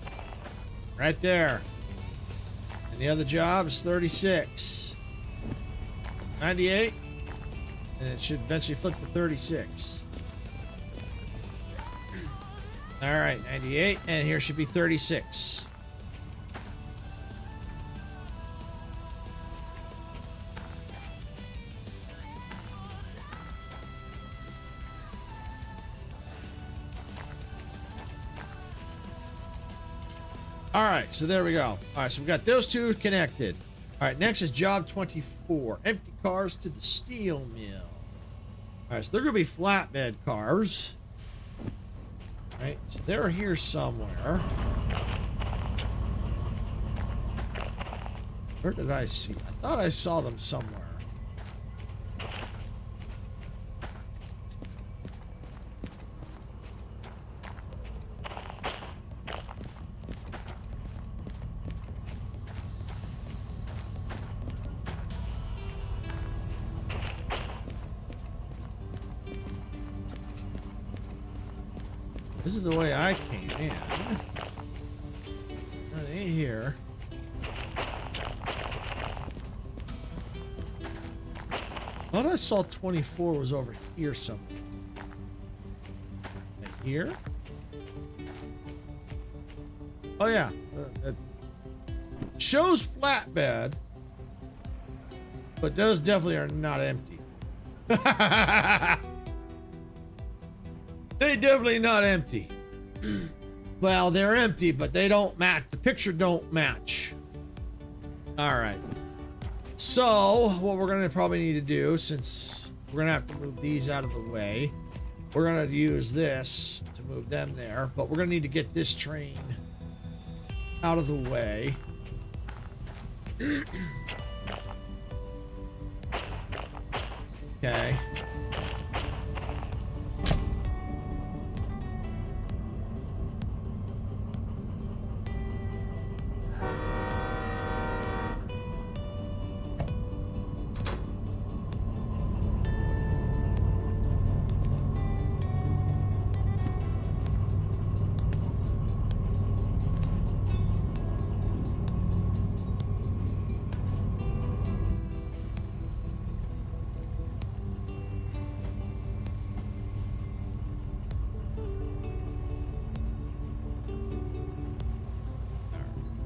Speaker 2: Right there. And the other job is 36. 98. And it should eventually flip to 36. All right, 98. And here should be 36. All right, so there we go. All right, so we got those 2 connected. All right, next is job 24. Empty cars to the steel mill. All right, so they're going to be flatbed cars. All right, so they're here somewhere. Where did I see? I thought I saw them somewhere. This is the way I came in. Oh, they ain't here. I thought I saw 24 was over here somewhere. Here? Oh yeah. It shows flatbed, but those definitely are not empty. They definitely not empty. Well, they're empty, but they don't match. The picture don't match. All right. So what we're going to probably need to do, since we're going to have to move these out of the way, we're going to use this to move them there, but we're going to need to get this train out of the way. Okay.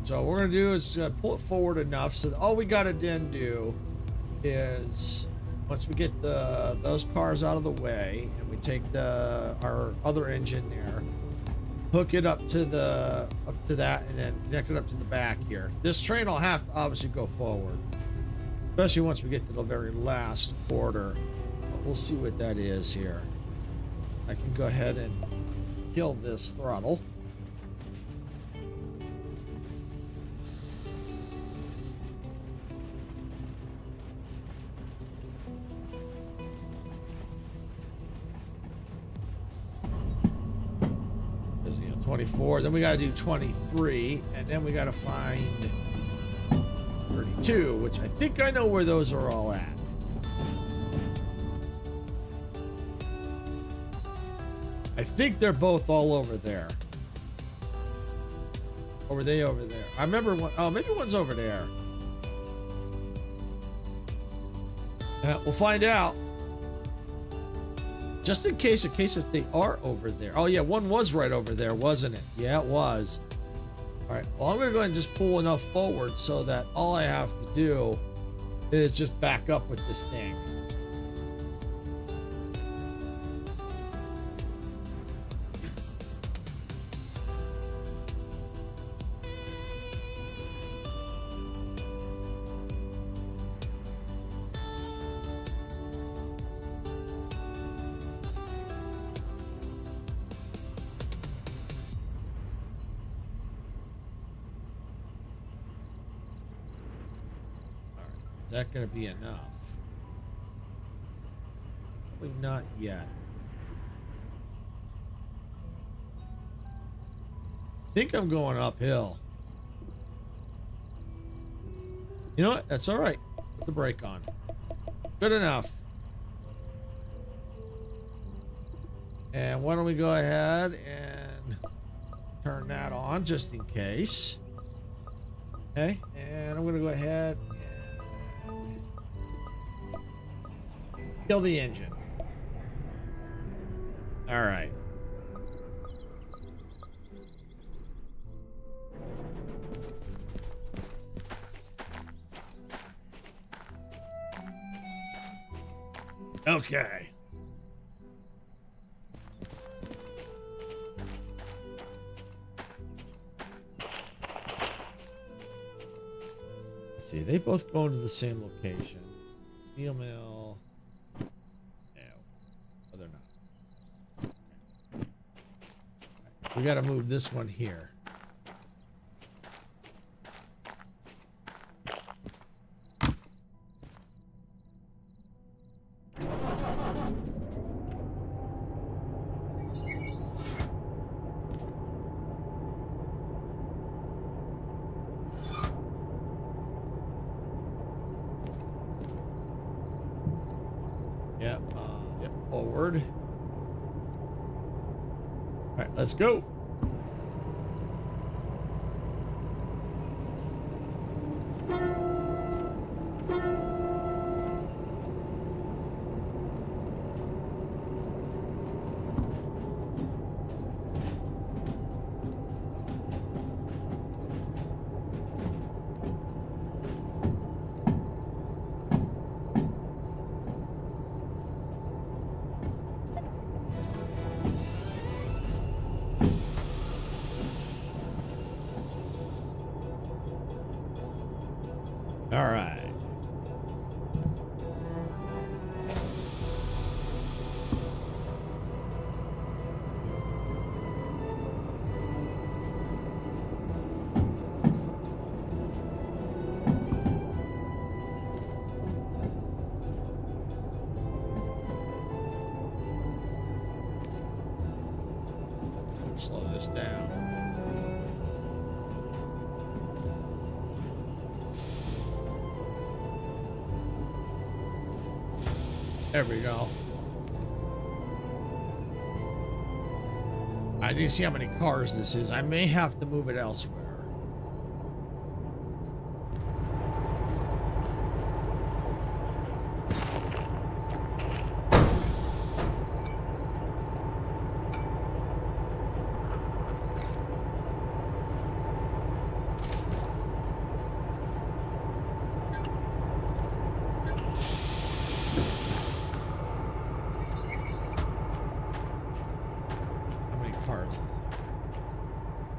Speaker 2: So what we're going to do is pull it forward enough so that all we got to then do is, once we get those cars out of the way and we take our other engine there, hook it up to that and then connect it up to the back here. This train will have to obviously go forward, especially once we get to the very last quarter. But we'll see what that is here. I can go ahead and kill this throttle. 24. Then we got to do 23. And then we got to find 32, which I think I know where those are all at. I think they're both all over there. Or were they over there? I remember one. Oh, maybe one's over there. We'll find out. Just in case if they are over there. Oh, yeah, one was right over there, wasn't it? Yeah, it was. All right, well, I'm going to go ahead and just pull enough forward so that all I have to do is just back up with this thing. Is that going to be enough? Probably not yet. I think I'm going uphill. You know what? That's all right. Put the brake on. Good enough. And why don't we go ahead and turn that on just in case. Okay. And I'm going to go ahead and kill the engine. All right. Okay. Let's see, they both go into the same location. Steel mill. No, they're not. We got to move this one here. Yep, forward. All right, let's go. All right. Slow this down. There we go. I need to see how many cars this is. I may have to move it elsewhere.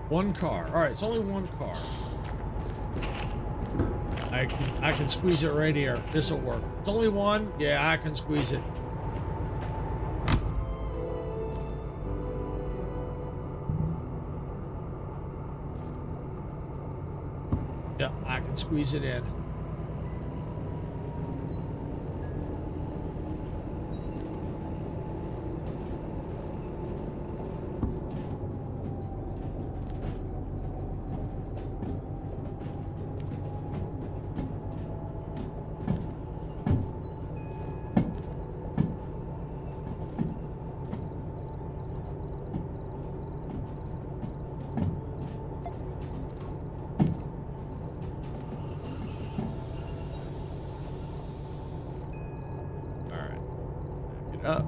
Speaker 2: One car. All right, it's only one car. I can squeeze it right here. This will work. It's only one. Yeah, I can squeeze it. Yeah, I can squeeze it in. up.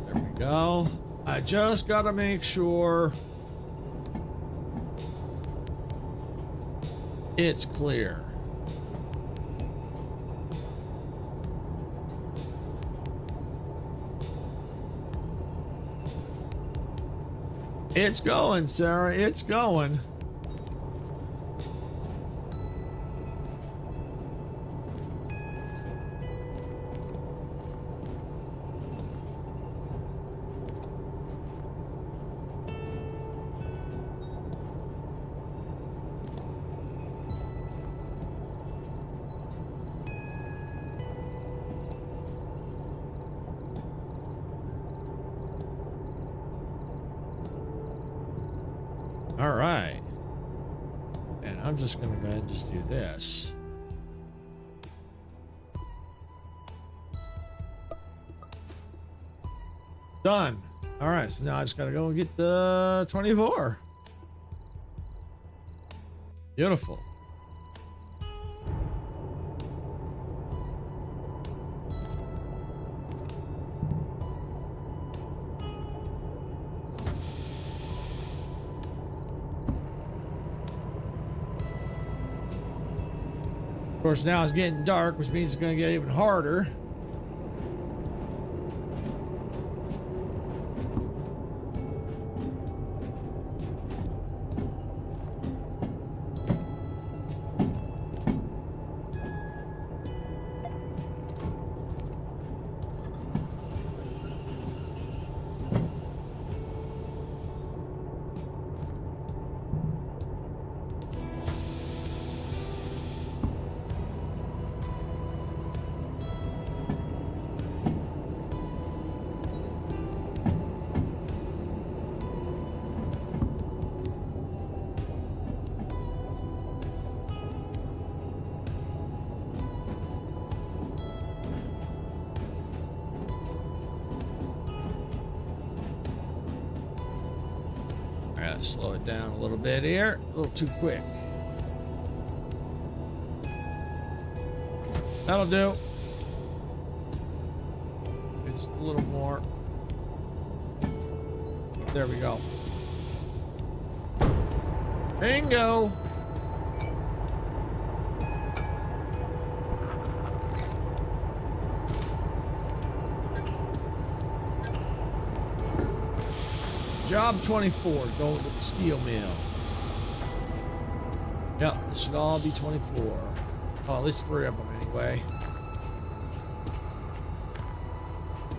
Speaker 2: There we go. I just gotta make sure it's clear. It's going, Sarah. It's going. All right. And I'm just going to go ahead and just do this. Done. All right. So now I just got to go and get the 24. Beautiful. Of course, now it's getting dark, which means it's going to get even harder. Slow it down a little bit here. A little too quick. That'll do. Just a little more. There we go. Bingo. Job 24, going to the steel mill. Yep, it should all be 24. Oh, at least 3 of them anyway.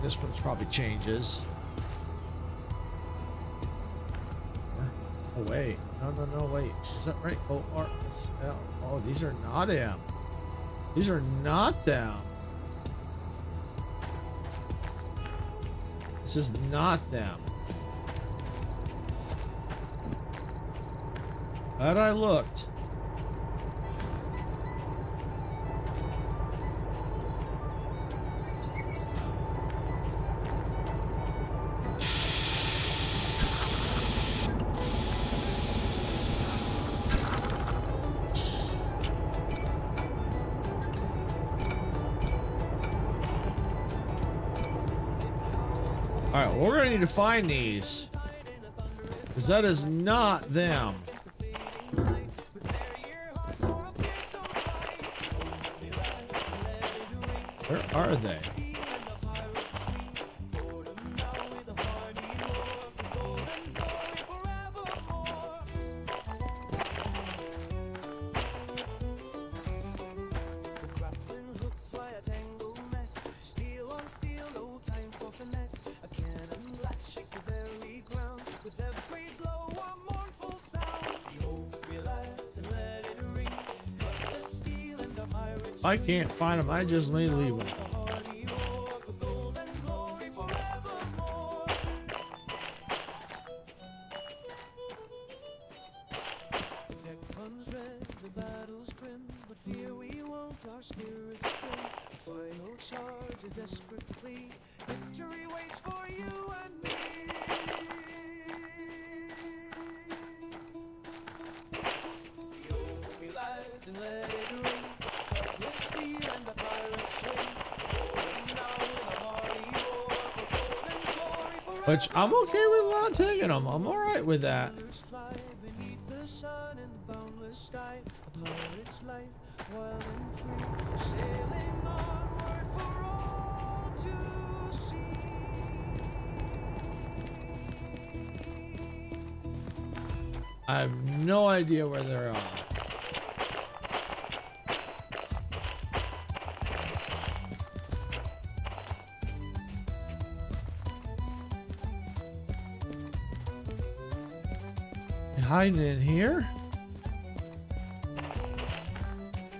Speaker 2: This one's probably changes. Oh, wait. No, wait. Is that right? Oh, oh, these are not them. These are not them. This is not them. Glad I looked. All right, we're gonna need to find these, because that is not them. Where are they? I can't find them. I just need to leave them.
Speaker 3: The battle's grim, but fear we won't. our spirits trim. A final charge, a desperate plea. Victory waits for you and me. The only light and let it ring. Cutlass steel and a pirate swing. Rolling now with a hearty roar for gold and glory forever.
Speaker 2: Which I'm okay with not taking them. I'm all right with that.
Speaker 3: Fly beneath the sun and the boundless sky. A pirate's life, wild and free, sailing onward for all to see.
Speaker 2: I have no idea where they are. Hiding in here?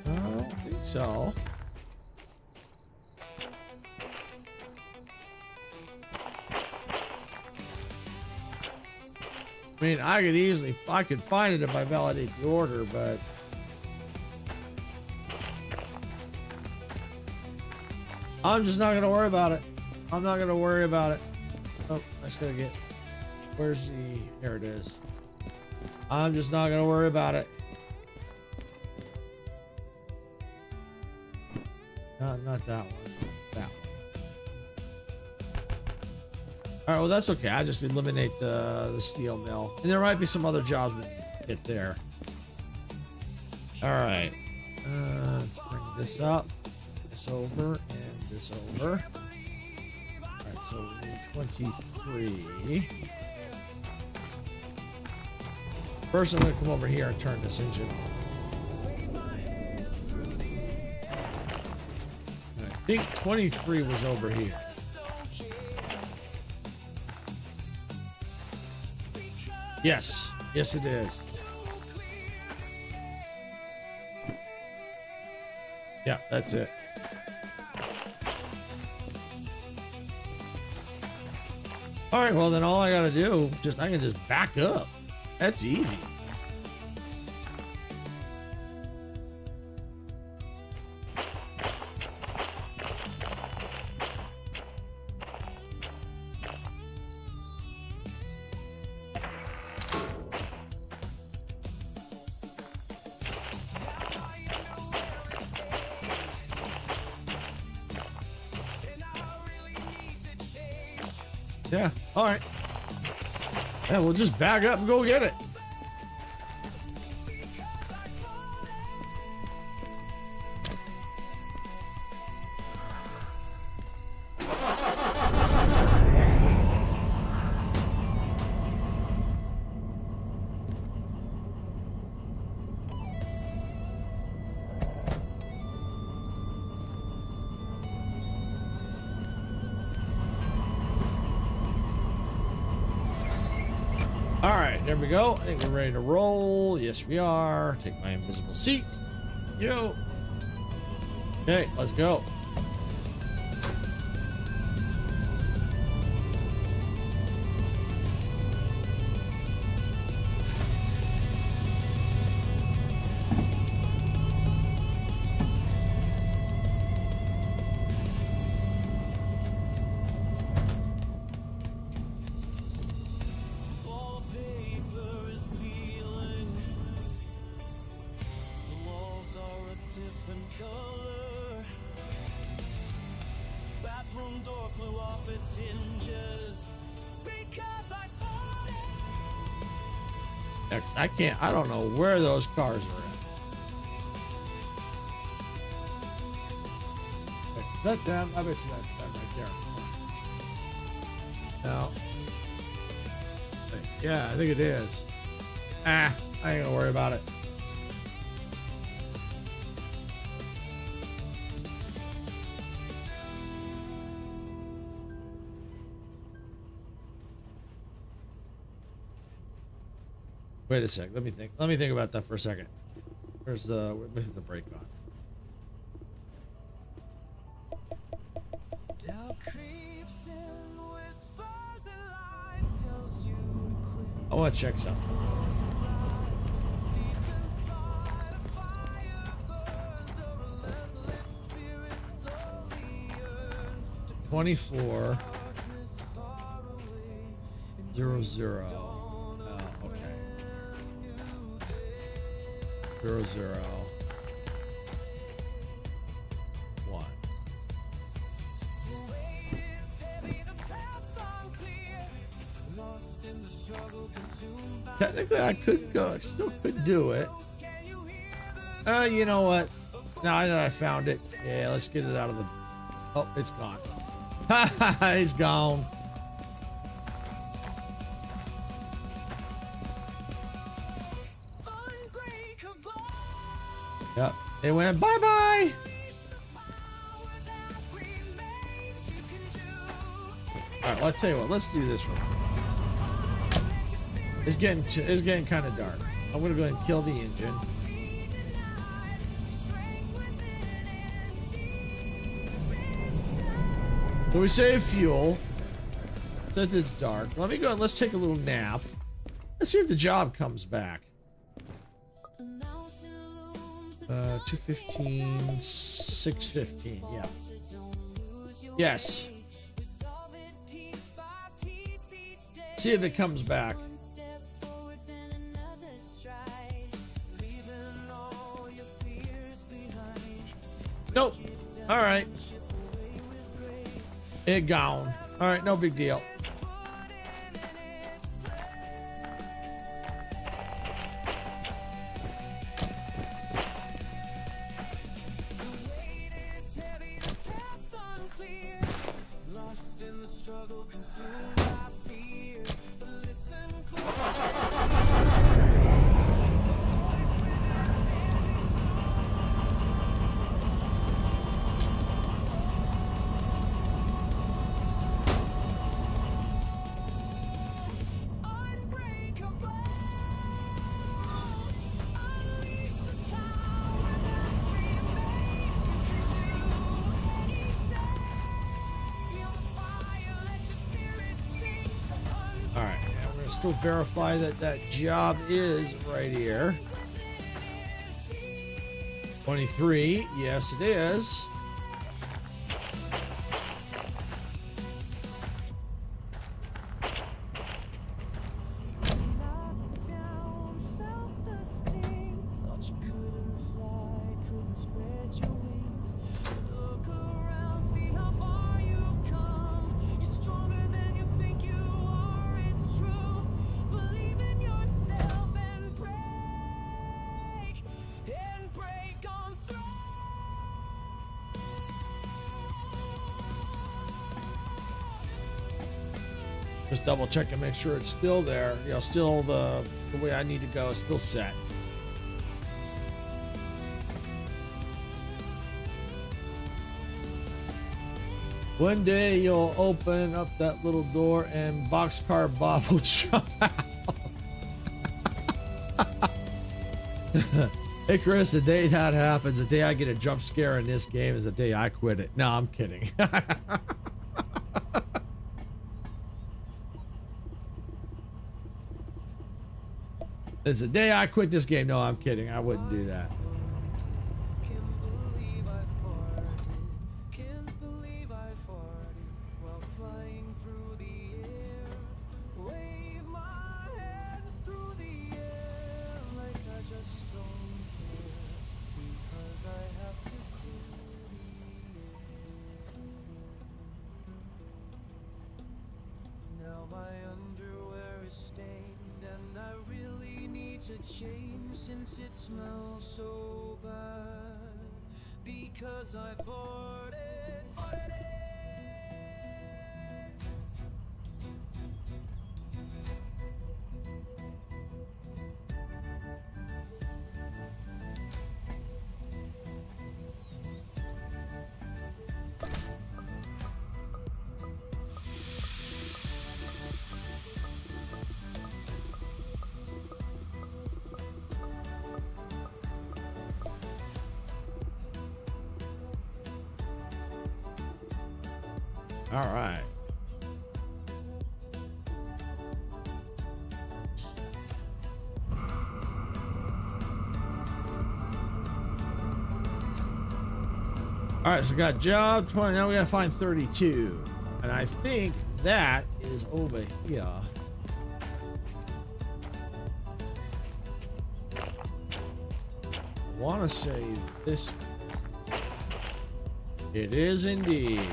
Speaker 2: I don't think so. I mean, I could find it if I validate the order, but I'm just not gonna worry about it. I'm not gonna worry about it. Oh, I just gotta get, where's the, here it is. I'm just not gonna worry about it. Not that one. That one. All right, well that's okay. I just eliminate the steel mill, and there might be some other jobs we can get there. All right, let's bring this up, this over, and this over. All right, so we need 23. First, I'm going to come over here and turn this engine on. And I think 23 was over here. Yes. Yes, it is. Yeah, that's it. All right, well, then all I got to do, I can just back up. That's easy. Yeah, all right. Yeah, we'll just back up and go get it. All right, there we go. I think we're ready to roll. Yes, we are. Take my invisible seat. Yo. Okay, let's go.
Speaker 3: Wallpaper is peeling. The walls are a different color. Bathroom door flew off its hinges because I fought it.
Speaker 2: I don't know where those cars are at. Is that them? I bet you that's them right there. No. Yeah, I think it is. I ain't gonna worry about it. Wait a sec. Let me think about that for a second. Where's the brake on?
Speaker 3: Doubt creeps in, whispers and lies, tells you to quit.
Speaker 2: I want to check something.
Speaker 3: Deep inside, a fire burns a relentless
Speaker 2: 24 00. Oh, okay. 00 1. Technically, I could go. I still could do it. You know what? Now I know I found it. Yeah, let's get it out of the. Oh, it's gone. It's gone. Yep. It went bye bye. All right. Well, I'll tell you what. Let's do this one. It's getting kind of dark. I'm gonna go ahead and kill the engine. So we save fuel since it's dark. Let me go and let's take a little nap. Let's see if the job comes back. 2:15, 6:15. Yeah. Yes. See if it comes back. Nope. All right. It gone. All right, no big deal. Still verify that that job is right here. 23. Yes, it is. Just double check and make sure it's still there. You know, still the way I need to go is still set. One day you'll open up that little door and Boxcar Bob will jump out. Hey Chris, the day that happens, the day I get a jump scare in this game is the day I quit it. No, I'm kidding. It's the day I quit this game. No, I'm kidding. I wouldn't do that.
Speaker 3: Now my underwear is stained and I really need to change since it smells so bad because I farted.
Speaker 2: All right. All right, so we got job 20. Now we gotta find 32. And I think that is over here. I want to say this. It is indeed.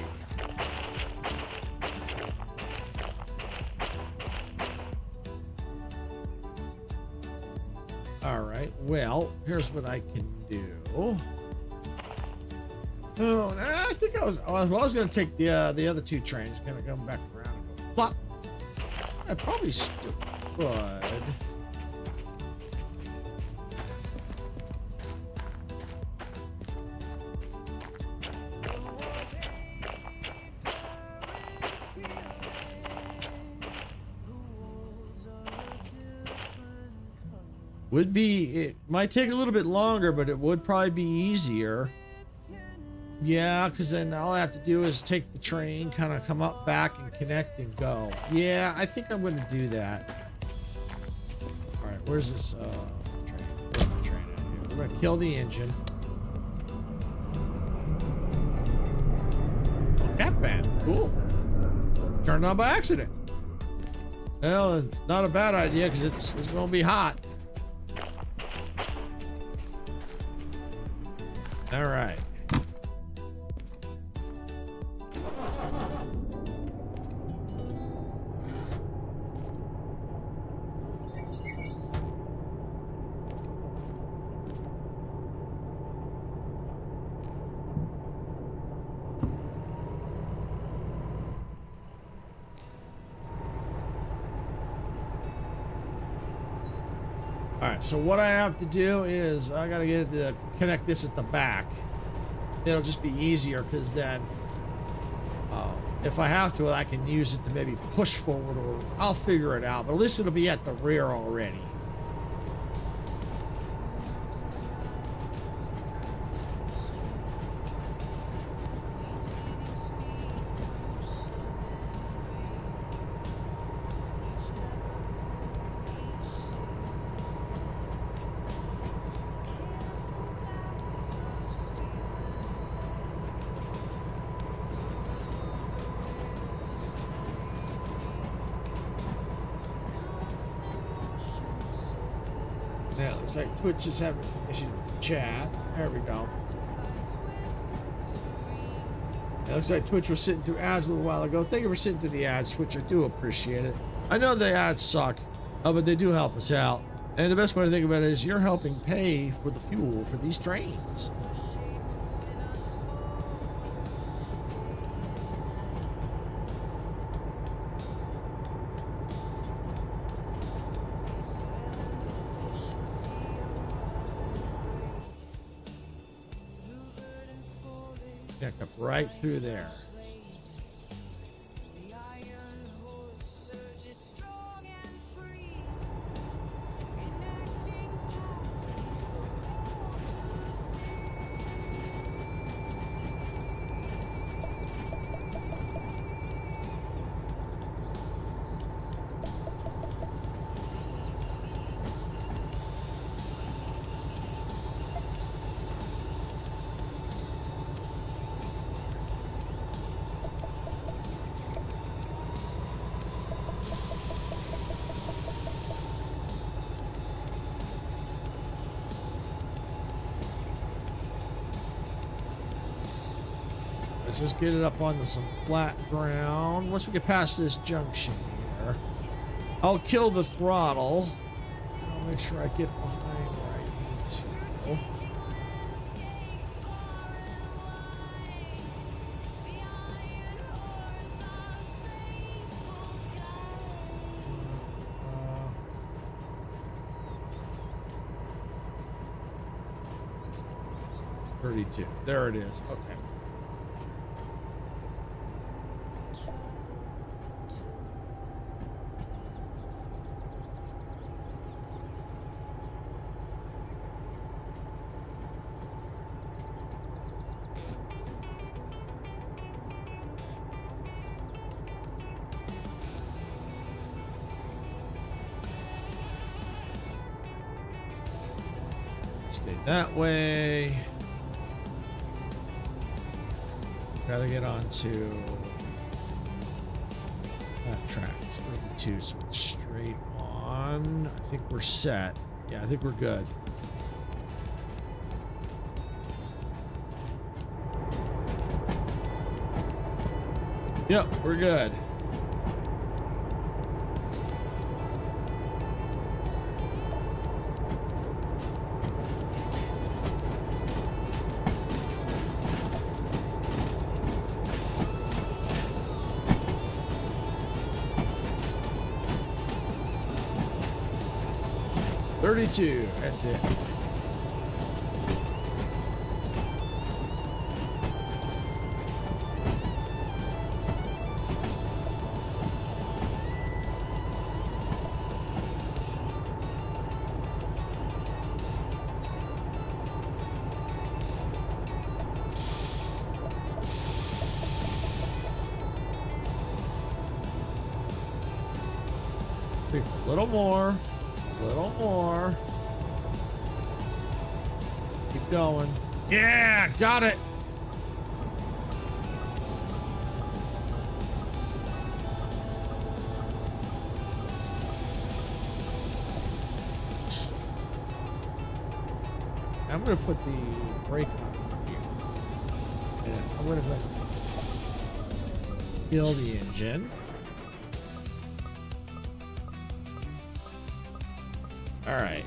Speaker 2: All right, well, here's what I can do. Oh, I think I was going to take the other two trains, going to come back around and go flop. I probably still could. Would be, it might take a little bit longer, but it would probably be easier. Yeah, because then all I have to do is take the train, kind of come up, back, and connect and go. Yeah, I think I'm going to do that. All right, where's this train? Where's the train at here? We're going to kill the engine. Oh, cat fan. Cool. Turned on by accident. Well, it's not a bad idea because it's going to be hot. All right. All right, so what I have to do is I gotta get it to connect this at the back. It'll just be easier because then if I have to, I can use it to maybe push forward, or I'll figure it out, but at least it'll be at the rear already. Yeah, it looks like Twitch is having some issues with the chat. There we go. It looks like Twitch was sitting through ads a little while ago. Thank you for sitting through the ads, Twitch. I do appreciate it. I know the ads suck, but they do help us out. And the best way to think about it is you're helping pay for the fuel for these trains. Up right through there. Let's just get it up onto some flat ground. Once we get past this junction here, I'll kill the throttle. I'll make sure I get behind where I need to. There it is. Okay. Stay that way. Gotta get onto that track. It's 32, so it's straight on. I think we're set. Yeah, I think we're good. Yep, we're good. $32. That's it. A little more. A little more. Keep going. Yeah, got it. I'm going to put the brake on here. And I'm going to kill the engine. All right.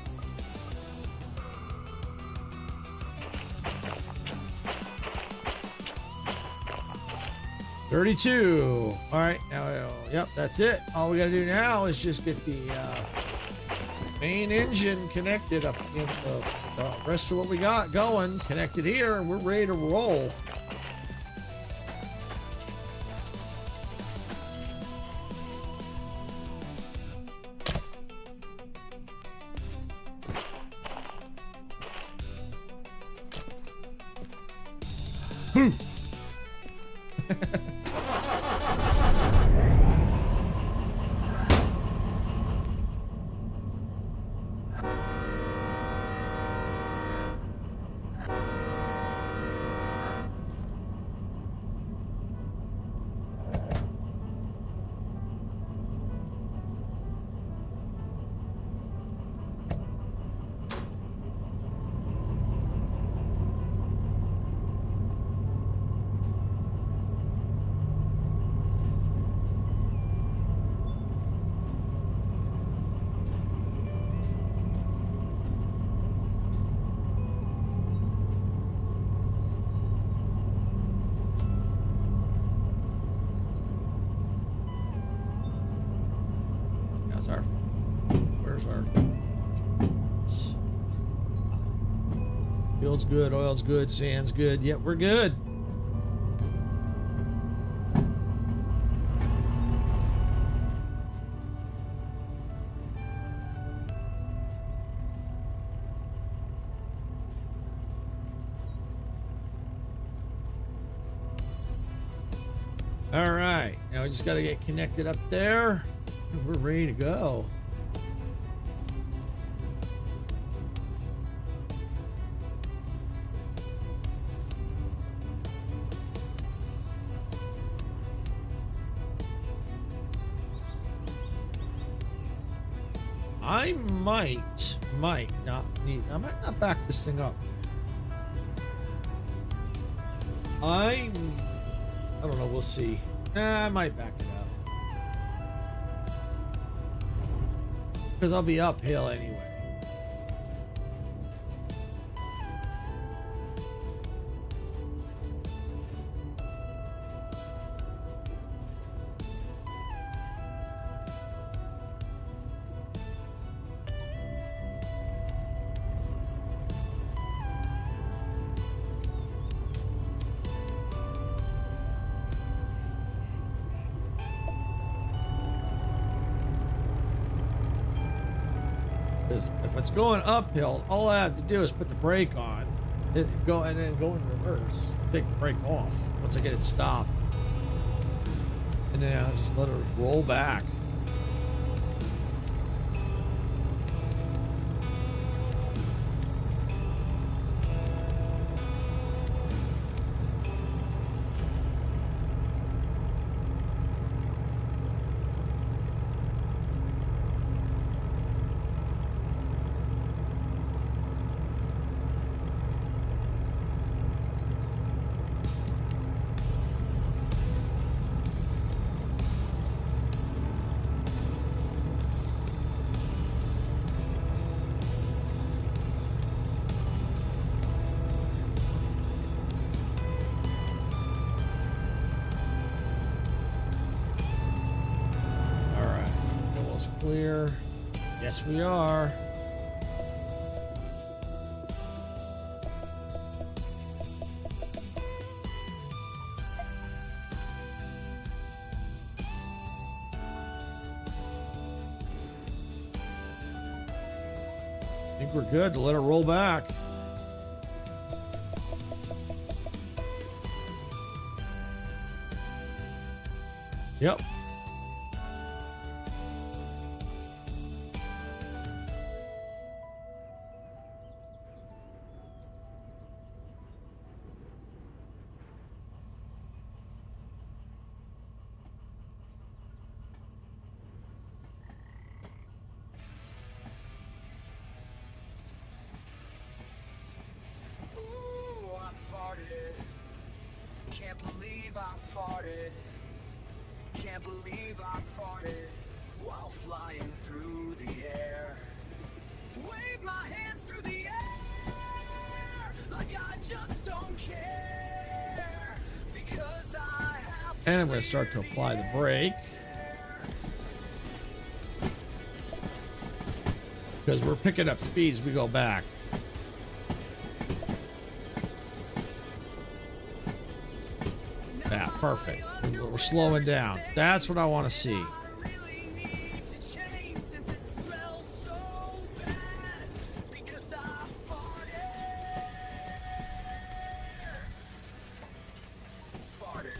Speaker 2: $32. All right. Now, yep, that's it. All we got to do now is just get the main engine connected up against the rest of what we got going. Connected here, and we're ready to roll. Where's our fuel's good, oil's good, sand's good. Yep, we're good. All right, now we just got to get connected up there. We're ready to go. I might not need, I might not back this thing up. I don't know, we'll see. Nah, I might back it up. Because I'll be uphill anyway. If it's going uphill, all I have to do is put the brake on, and then go in reverse. Take the brake off once I get it stopped, and then I'll just let it roll back. clear. Yes, we are. I think we're good to let it roll back. Yep.
Speaker 3: Ooh, I farted. Can't believe I farted. Can't believe I farted while flying through the air. Wave my hands through the air like I just don't care because I have to.
Speaker 2: And I'm going to start to apply the brake. Because we're picking up speed as we go back. Yeah, perfect. We're slowing down. That's what I want to see.
Speaker 3: I really need to change since it smells so bad because I farted. Farted.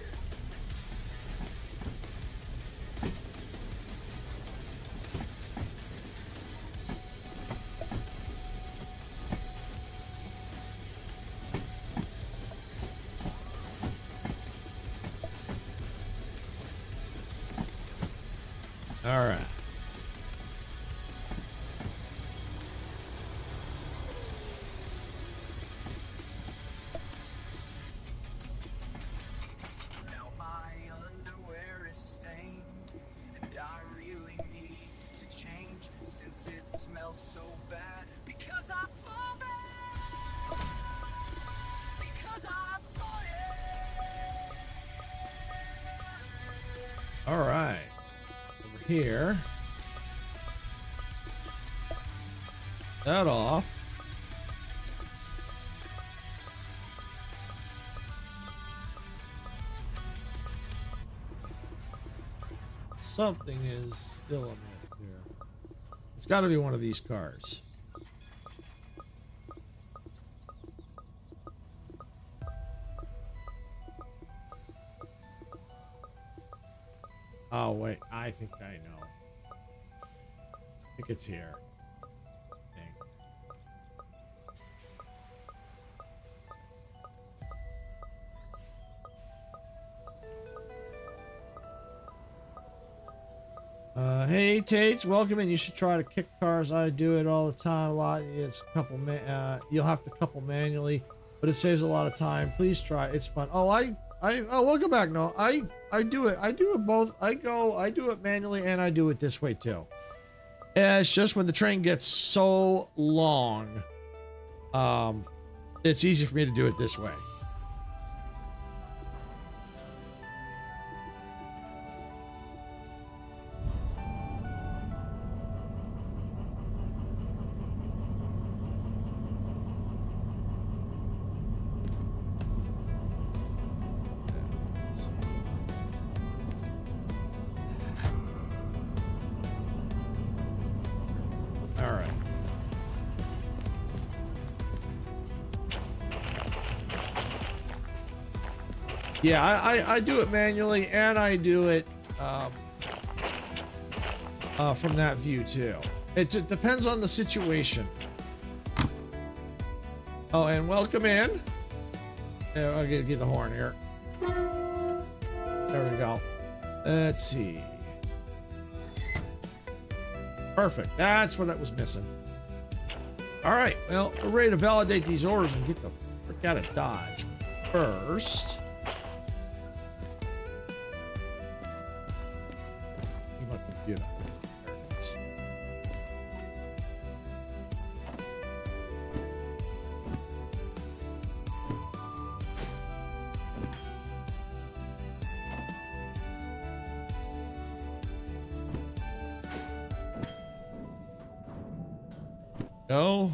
Speaker 2: All right.
Speaker 3: Now my underwear is stained, and I really need to change since it smells so bad. Because I fall bad. Because I farted.
Speaker 2: All right. Over here. That off. Something is still amiss here. It's got to be one of these cars. Oh, wait. I think I know. I think it's here. I think. Hey Tates, welcome in. You should try to kick cars. I do it all the time. A lot. It's a couple. You'll have to couple manually, but it saves a lot of time. Please try. It's fun. Oh, oh, welcome back. No, I do it. I do it both. I do it manually and I do it this way too. And it's just when the train gets so long, it's easy for me to do it this way. All right. Yeah, I do it manually and I do it from that view too. It just depends on the situation. Oh, and welcome in. Yeah, I'll get the horn here. There we go. Let's see. Perfect. That's what I was missing. All right. Well, we're ready to validate these orders and get the frick out of Dodge. First. My computer. There it is. Go.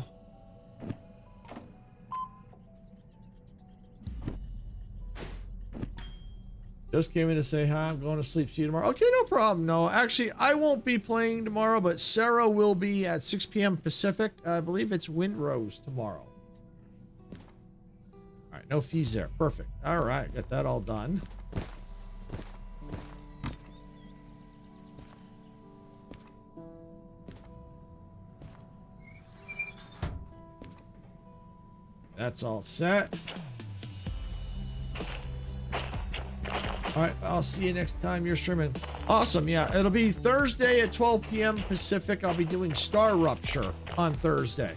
Speaker 2: Just came in to say hi. I'm going to sleep. See you tomorrow. Okay, no problem. No, actually, I won't be playing tomorrow, but Sarah will be at 6 p.m. Pacific. I believe it's Windrose tomorrow. All right, no fees there. Perfect. All right, got that all done. That's all set. All right, I'll see you next time you're streaming. Awesome, yeah. It'll be Thursday at 12 p.m. Pacific. I'll be doing Star Rupture on Thursday.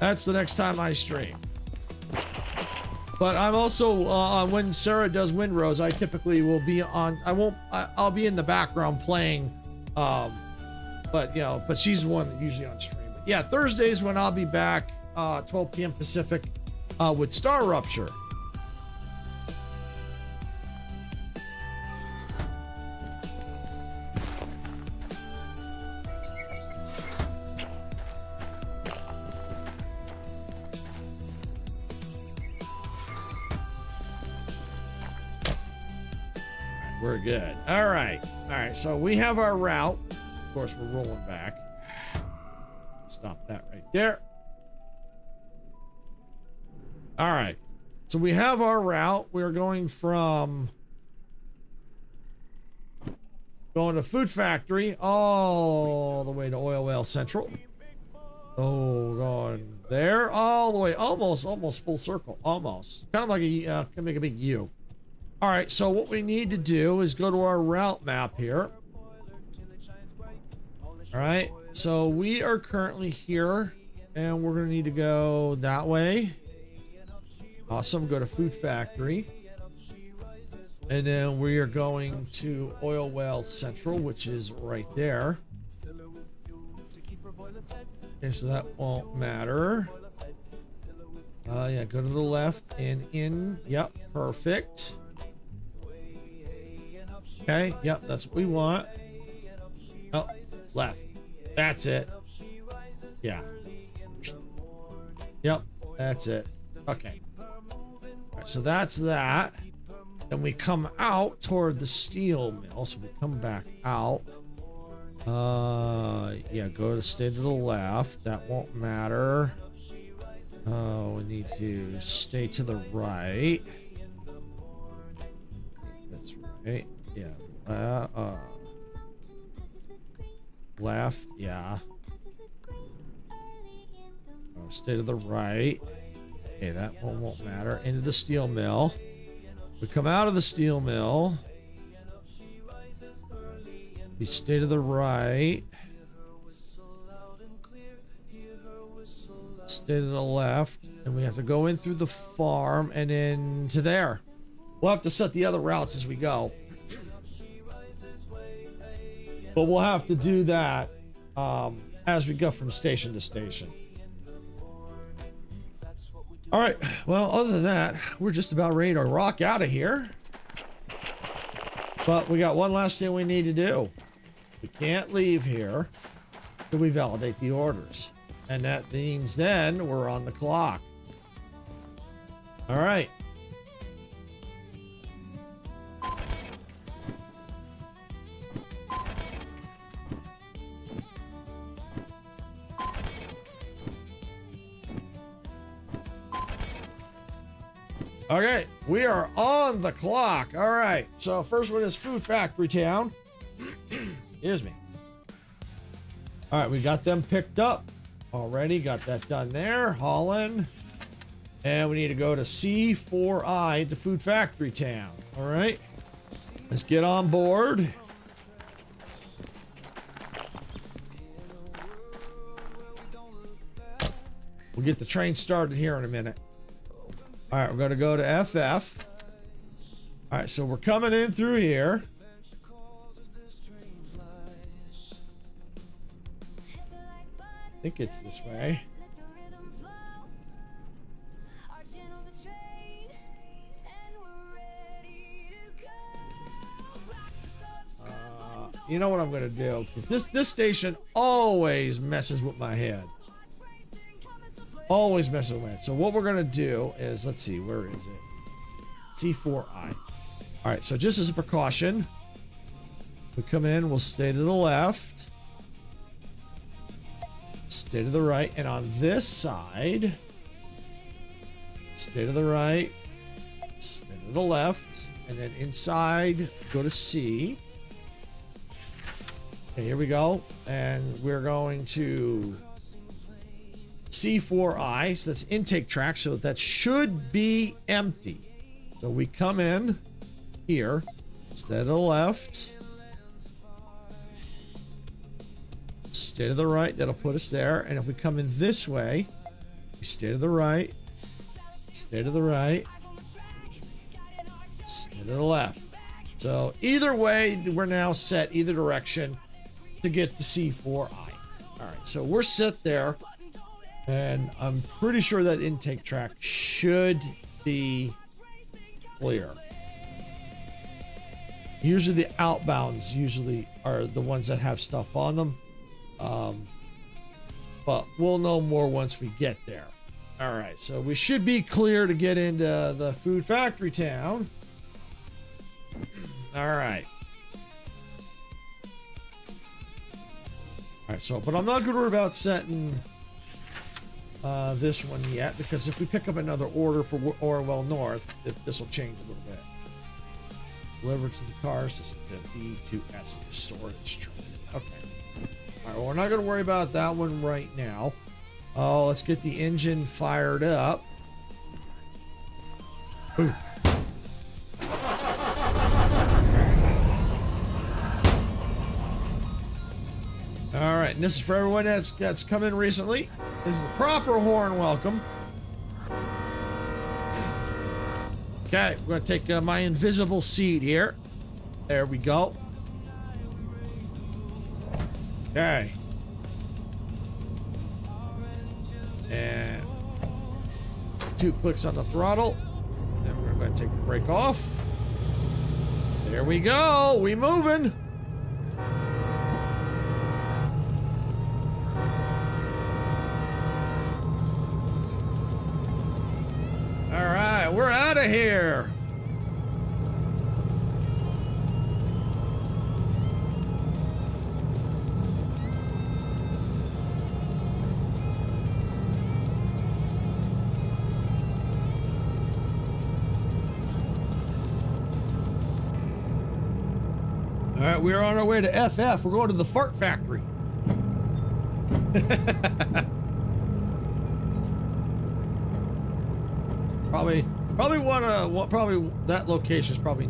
Speaker 2: That's the next time I stream. But I'm also, when Sarah does Windrose, I typically will be on, I'll be in the background playing, but, you know, but she's the one usually on stream. But yeah, Thursdays when I'll be back, 12 p.m. Pacific, with Star Rupture. We're good. All right. All right. So we have our route. Of course, we're rolling back. Stop that right there. All right. So we have our route. We're going to Food Factory all the way to Oil Well Central. Oh, going there all the way, almost full circle, almost. Kind of like a, can make a big U. All right, so what we need to do is go to our route map here. All right, so we are currently here, and we're gonna need to go that way. Awesome, go to Food Factory. And then we are going to Oil Well Central, which is right there. Okay, so that won't matter. Yeah, go to the left and in. Yep, perfect. Okay, yep, that's what we want. Oh, left. That's it. Yeah. Yep, that's it. Okay. All right, so that's that. Then we come out toward the steel mill. So we come back out. Yeah, stay to the left. That won't matter. We need to stay to the right. That's right. Yeah. Left. Yeah. Stay to the right. Okay, that one won't matter. Into the steel mill. We come out of the steel mill. We stay to the right. Stay to the left. And we have to go in through the farm and then to there. We'll have to set the other routes as we go. But we'll have to do that as we go from station to station. All right. Well, other than that, we're just about ready to rock out of here. But we got one last thing we need to do. We can't leave here till we validate the orders. And that means then we're on the clock. All right. Okay, we are on the clock. All right, so first one is Food Factory Town. Excuse me. All right, we got them picked up already. Got that done there. Holland. And we need to go to C4I to Food Factory Town. All right, let's get on board. We'll get the train started here in a minute. All right, we're going to go to FF. All right, so we're coming in through here. I think it's this way. You know what I'm going to do? This station always messes with my head. Always messing with it. So what we're going to do is, let's see, where is it? C4I. All right, so just as a precaution, we come in, we'll stay to the left, stay to the right, and on this side, stay to the right, stay to the left, and then inside, go to C. Okay, here we go. And we're going to C4I, so that's intake track, so that should be empty. So we come in here, stay to the left, stay to the right, that'll put us there. And if we come in this way, we stay to the right, stay to the right, stay to the left. So either way, we're now set either direction to get to C4I. All right, so we're set there, and I'm pretty sure that intake track should be clear. Usually the outbounds usually are the ones that have stuff on them. But we'll know more once we get there. All right, so we should be clear to get into the food factory town. All right. All right, so, but I'm not going to worry about setting this one yet, because if we pick up another order for Orwell North, this will change a little bit. Deliver to the car system, B2S to storage train. Okay. All right, well, we're not going to worry about that one right now. Oh, let's get the engine fired up. Ooh. All right, and this is for everyone that's come in recently. This is the proper horn welcome. Okay, we're going to take my invisible seat here. There we go. Okay. And 2 clicks on the throttle. Then we're going to take the brake off. There we go. We moving. All right, we're out of here. All right, we're on our way to FF. We're going to the fart factory. Probably that location is probably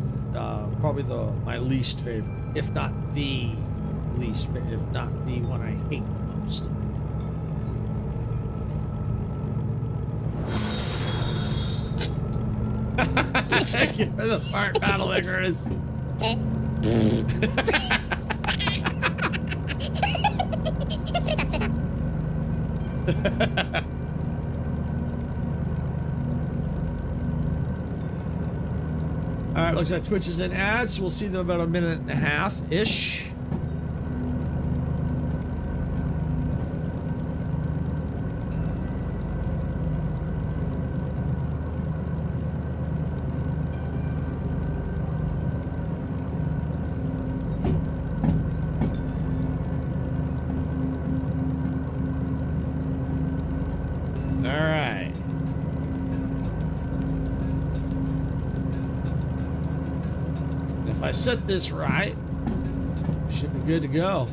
Speaker 2: my least favorite, if not the least favorite, if not the one I hate the most. Thank you for the fart battle, Icarus. All right, looks like Twitch is in ads. So we'll see them about a minute and a half-ish. If I set this right, should be good to go.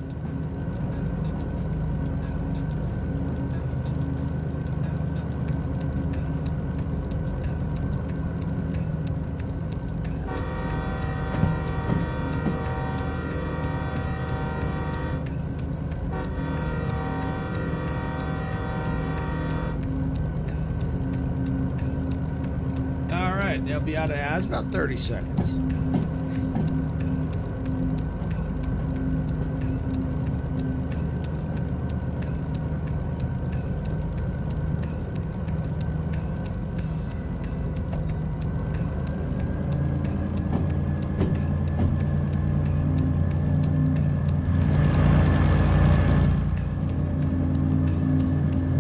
Speaker 2: All right, they'll be out of ads about 30 seconds.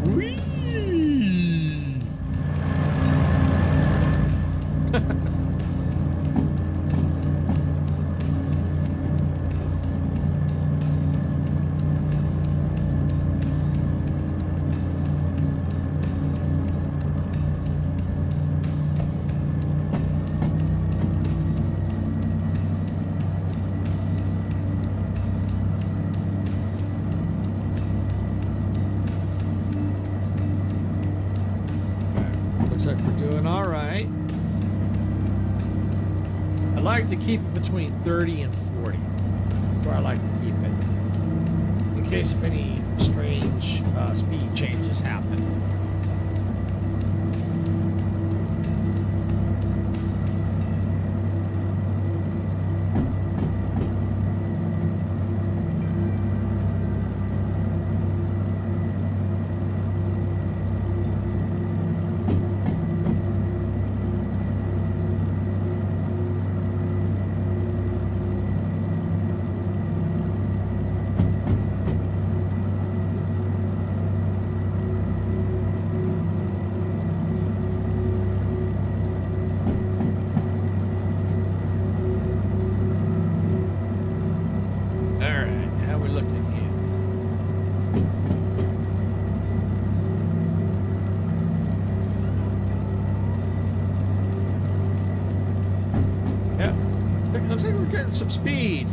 Speaker 2: Whee! like to keep it between 30 and 40. Where I like to keep it. In case if any strange speed changes happen. Looks like we're getting some speed.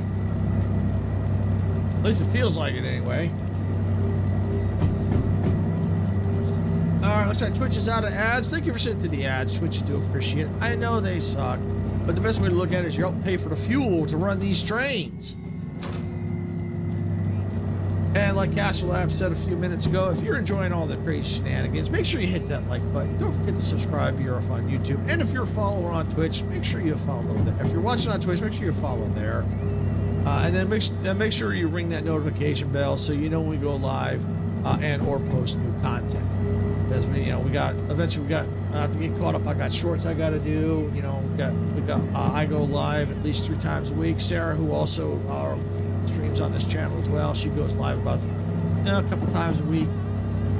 Speaker 2: At least it feels like it anyway. Alright, looks like Twitch is out of ads. Thank you for sitting through the ads. Twitch, you do appreciate it. I know they suck, but the best way to look at it is you help pay for the fuel to run these trains. And like Castle Lab said a few minutes ago, if you're enjoying all the crazy shenanigans, make sure you hit that like button. Don't forget to subscribe if you're on YouTube. And if you're a follower on Twitch, make sure you follow there. If you're watching on Twitch, make sure you follow there. And then make sure you ring that notification bell so you know when we go live and or post new content. Because we got I have to get caught up. I got shorts I got to do. We got I go live at least 3 times a week. Sarah, who also streams on this channel as well, she goes live about a couple times a week.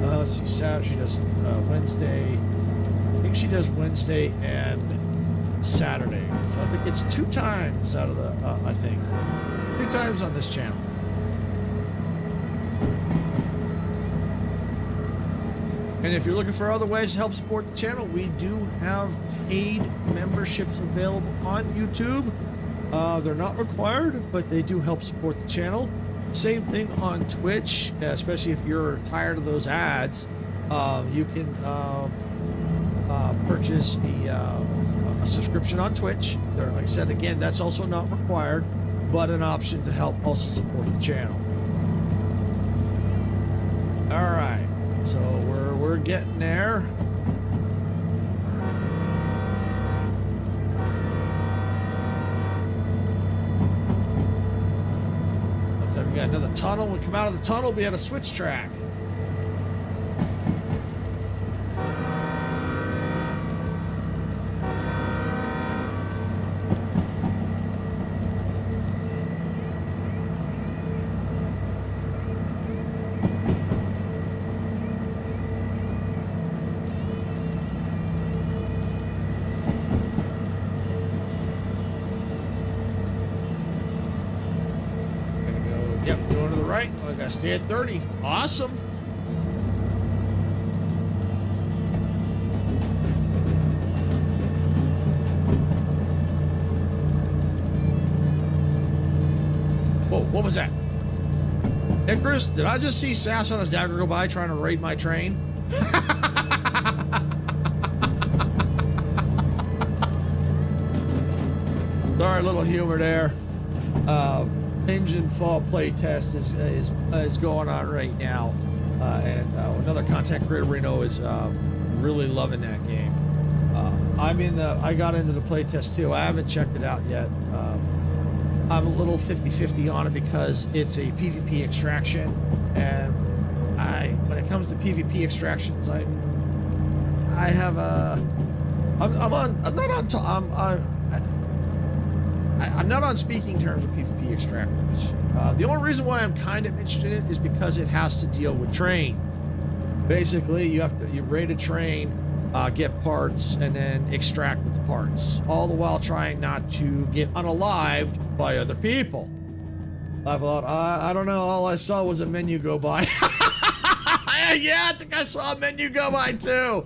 Speaker 2: Let's see, Saturday she does Wednesday. I think she does Wednesday and Saturday. So I think it's 2 times out of the I think 2 times on this channel. And if you're looking for other ways to help support the channel, we do have paid memberships available on YouTube. They're not required, but they do help support the channel. Same thing on Twitch, especially if you're tired of those ads. You can purchase a subscription on Twitch. Like I said, again, that's also not required, but an option to help also support the channel. All right, so we're getting there. We got another tunnel. When we come out of the tunnel, we had a switch track. I gotta stay at 30. Awesome. Whoa, what was that? Icarus, did I just see Sass on his dagger go by trying to raid my train? Sorry, a little humor there. Engine fall play test is going on right now, and another content creator we know is really loving that game. I got into the play test too. I haven't checked it out yet. I'm a little 50-50 on it because it's a PvP extraction, and when it comes to PvP extractions, I'm not on speaking terms with PvP extractors. The only reason why I'm kind of interested in it is because it has to deal with train. Basically, you raid a train, get parts, and then extract with the parts, all the while trying not to get unalived by other people. I thought, I don't know, all I saw was a menu go by. Yeah, I think I saw a menu go by too.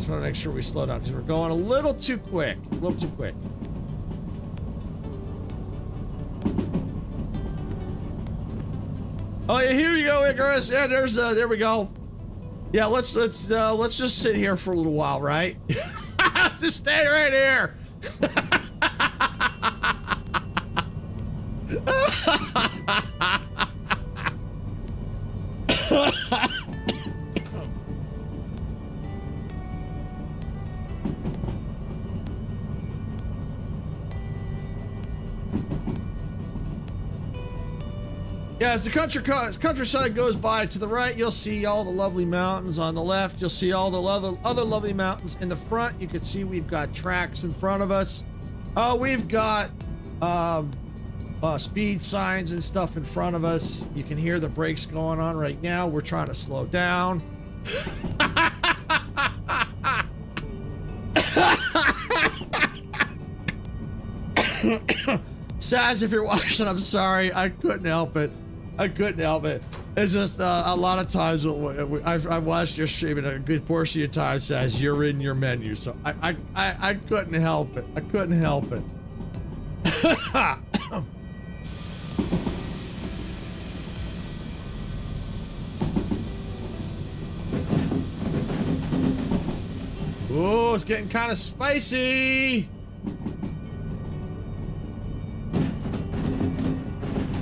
Speaker 2: Just want to make sure we slow down because we're going a little too quick. A little too quick. Oh yeah, here you go, Icarus. Yeah, there we go. Yeah, let's just sit here for a little while, right? Just stay right here. Yeah, as the countryside goes by, to the right, you'll see all the lovely mountains. On the left, you'll see all the other lovely mountains. In the front, you can see we've got tracks in front of us. We've got speed signs and stuff in front of us. You can hear the brakes going on right now. We're trying to slow down. Saz, if you're watching, I'm sorry. I couldn't help it. It's just a lot of times I've watched your stream, and a good portion of your time, Saz, you're in your menu, so I couldn't help it. I couldn't help it. Oh, it's getting kind of spicy.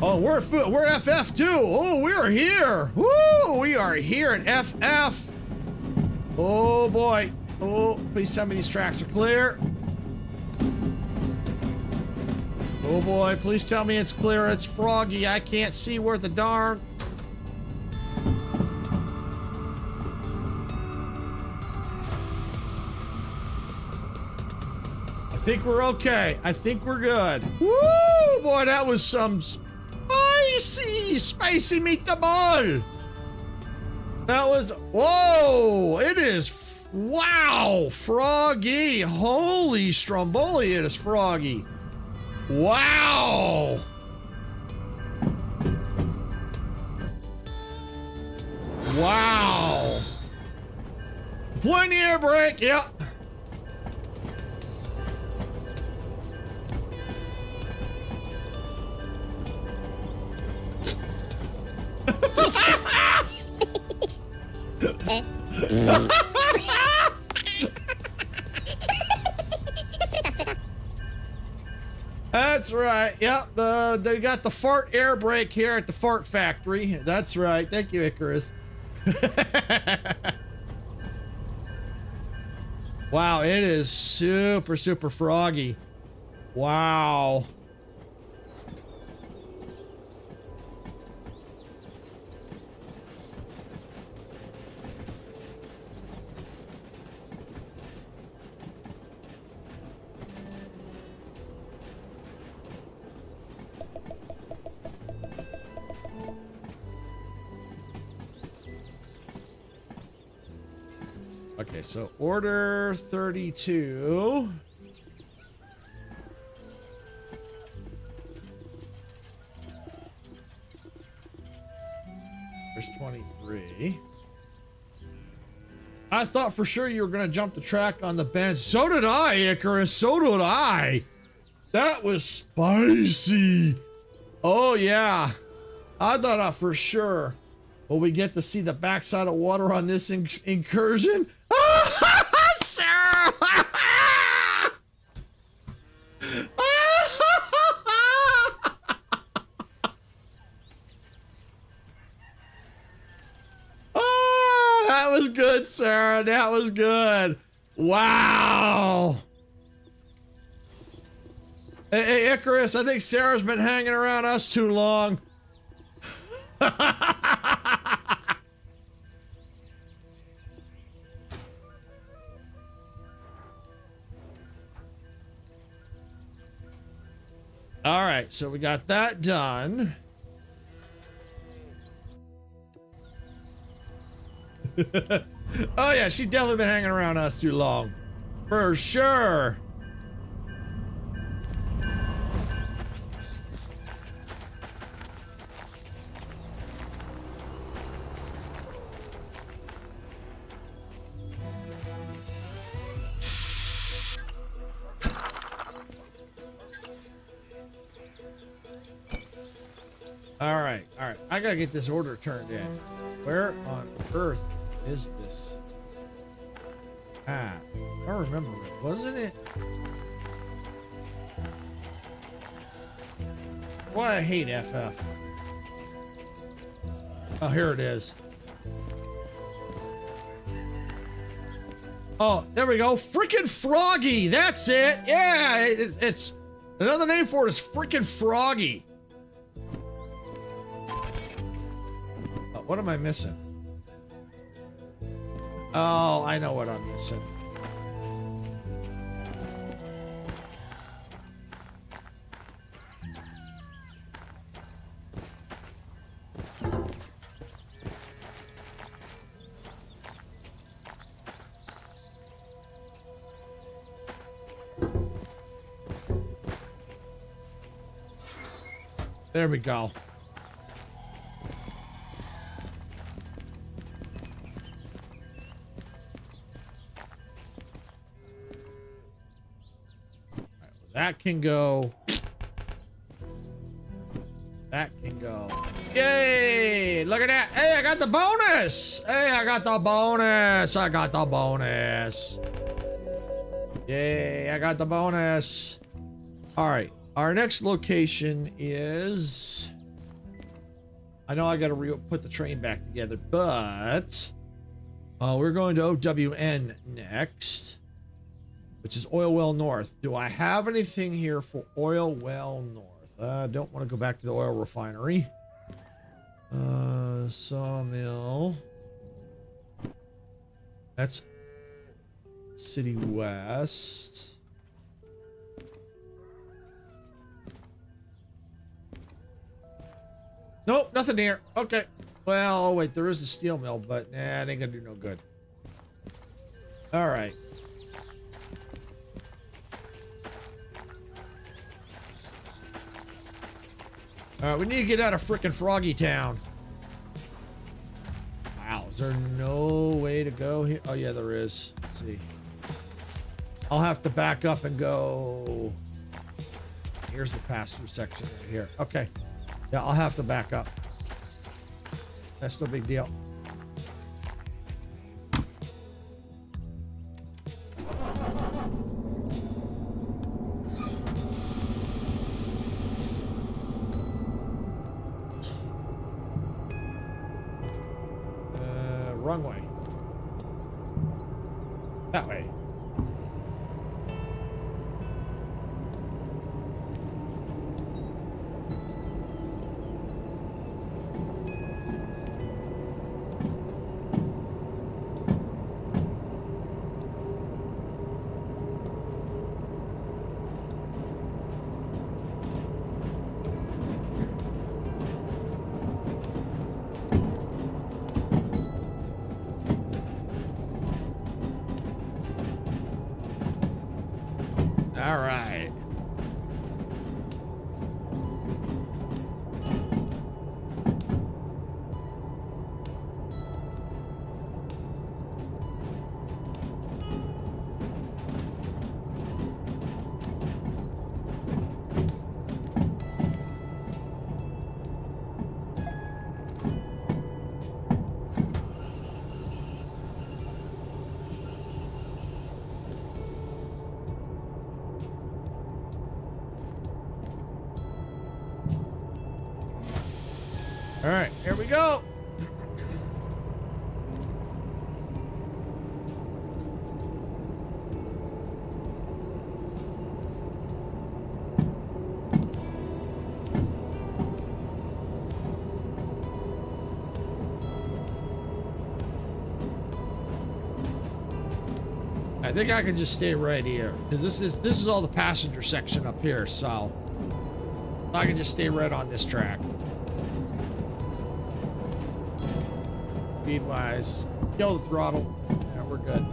Speaker 2: Oh, we're FF too. Oh, we are here. Woo, we are here at FF. Oh boy. Oh, please tell me these tracks are clear. Oh boy, please tell me it's clear. It's froggy. I can't see worth a darn. I think we're okay. I think we're good. Woo, boy, that was some spicy meatball. That was, whoa, it is, wow, froggy. Holy stromboli, it is froggy. Wow. Wow. Plenty of brake, yep. That's right. Yep. They got the fart air brake here at the fart factory. That's right. Thank you, Icarus. Wow, it is super, super froggy. Wow. Okay, so order 32. There's 23. I thought for sure you were going to jump the track on the bench. So did I, Icarus. So did I. That was spicy. Oh, yeah. I thought for sure. Will we get to see the backside of water on this incursion? Sarah! Oh, that was good, Sarah. That was good. Wow. Hey, Icarus, I think Sarah's been hanging around us too long. All right, so we got that done. Oh yeah, she's definitely been hanging around us too long. For sure. All right. I gotta get this order turned in. Where on earth is this? I don't remember it. Wasn't it? Why I hate FF. Oh, here it is. Oh, there we go. Freaking Froggy. That's it. Yeah, it's another name for it is freaking Froggy. Oh, what am I missing? Oh, I know what I'm missing. There we go. That can go. That can go. Yay! Look at that. Hey, I got the bonus. Hey, I got the bonus. I got the bonus. Yay, I got the bonus. All right. Our next location is... I know I got to put the train back together, but... we're going to OWN next, which is Oil Well North. Do I have anything here for Oil Well North? I don't want to go back to the oil refinery. Sawmill. That's City West. Nope, nothing here. Okay. Well, oh wait, there is a steel mill, but nah, it ain't gonna do no good. All right. All right, we need to get out of frickin' Froggy Town. Wow, is there no way to go here? Oh yeah, there is. Let's see. I'll have to back up and go. Here's the pass-through section right here. Okay. Yeah, I'll have to back up. That's no big deal. Wrong way. That way. All right. All right, here we go. I think I can just stay right here because this is all the passenger section up here, so I can just stay right on this track. Speed-wise, kill the throttle. Yeah, we're good.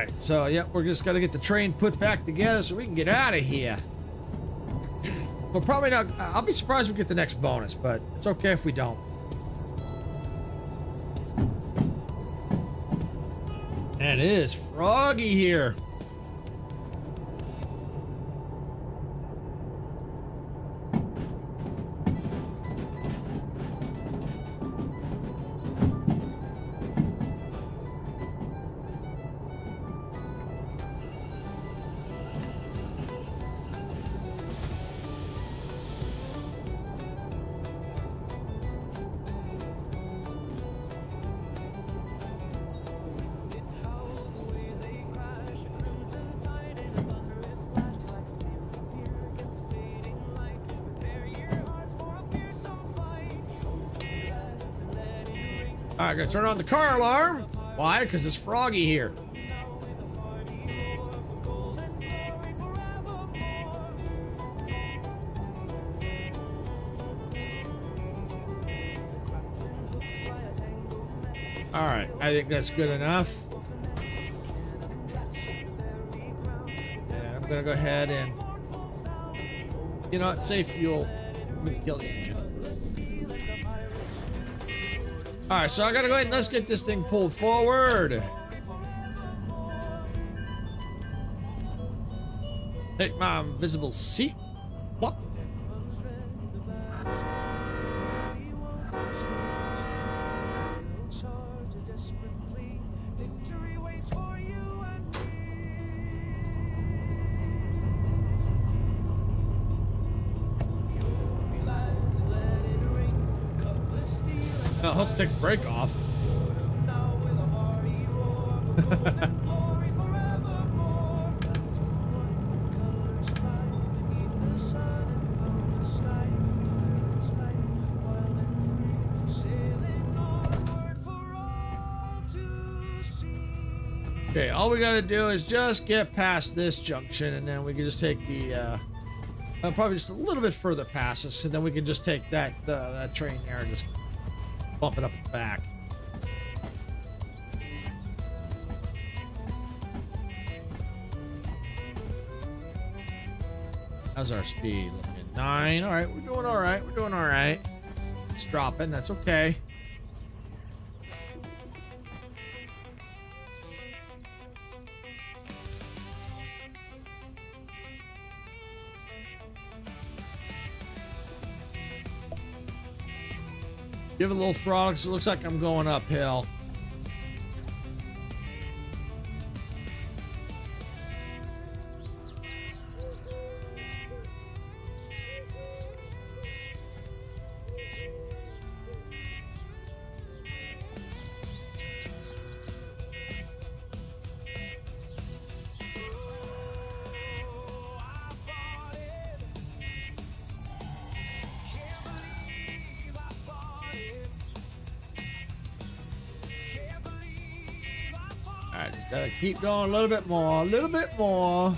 Speaker 2: right, so yep, we're just gonna get the train put back together so we can get out of here. We'll probably not. I'll be surprised if we get the next bonus, but it's okay if we don't. And it is froggy here. All right, gonna turn on the car alarm. Why? Because it's froggy here. All right, I think that's good enough. And I'm gonna go ahead and, you know what, save fuel. I'm gonna kill the engine. All right, so I gotta go ahead and let's get this thing pulled forward. Take my invisible seat. What? Oh, let's take a break off. Okay, all we gotta do is just get past this junction, and then we can just take the probably just a little bit further past us, and then we can just take that that train there and just bump it up the back. How's our speed looking? 9. All right, we're doing all right. We're doing all right. It's dropping. That's okay. Give it a little throttle because it looks like I'm going uphill. All right, just gotta keep going a little bit more, a little bit more.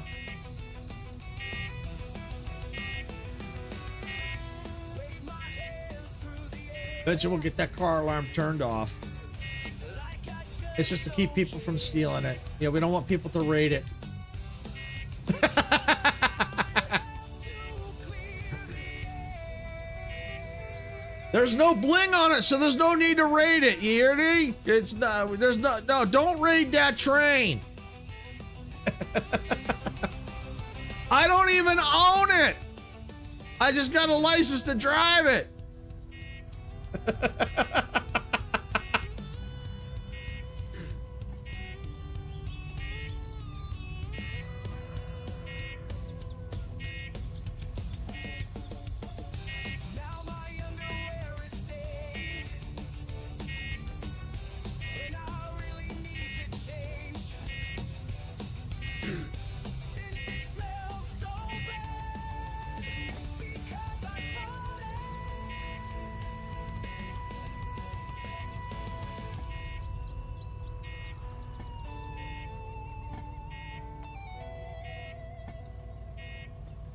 Speaker 2: Eventually we'll get that car alarm turned off. It's just to keep people from stealing it. Yeah, we don't want people to raid it. There's no bling on it, so there's no need to raid it. You hear me? It's not. There's no. Don't raid that train. I don't even own it. I just got a license to drive it.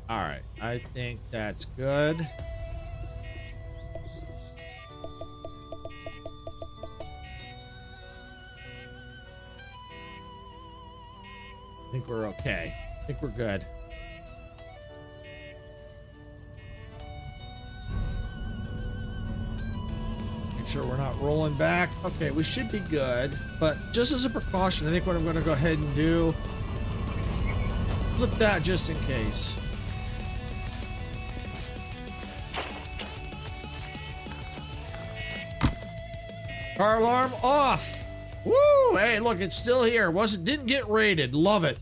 Speaker 2: All right, I think that's good. think we're okay. I think we're good. Make sure we're not rolling back. Okay, we should be good. But just as a precaution, I think what I'm going to go ahead and do, flip that just in case. Car alarm off. Woo! Hey, look, it's still here. Didn't get raided. Love it.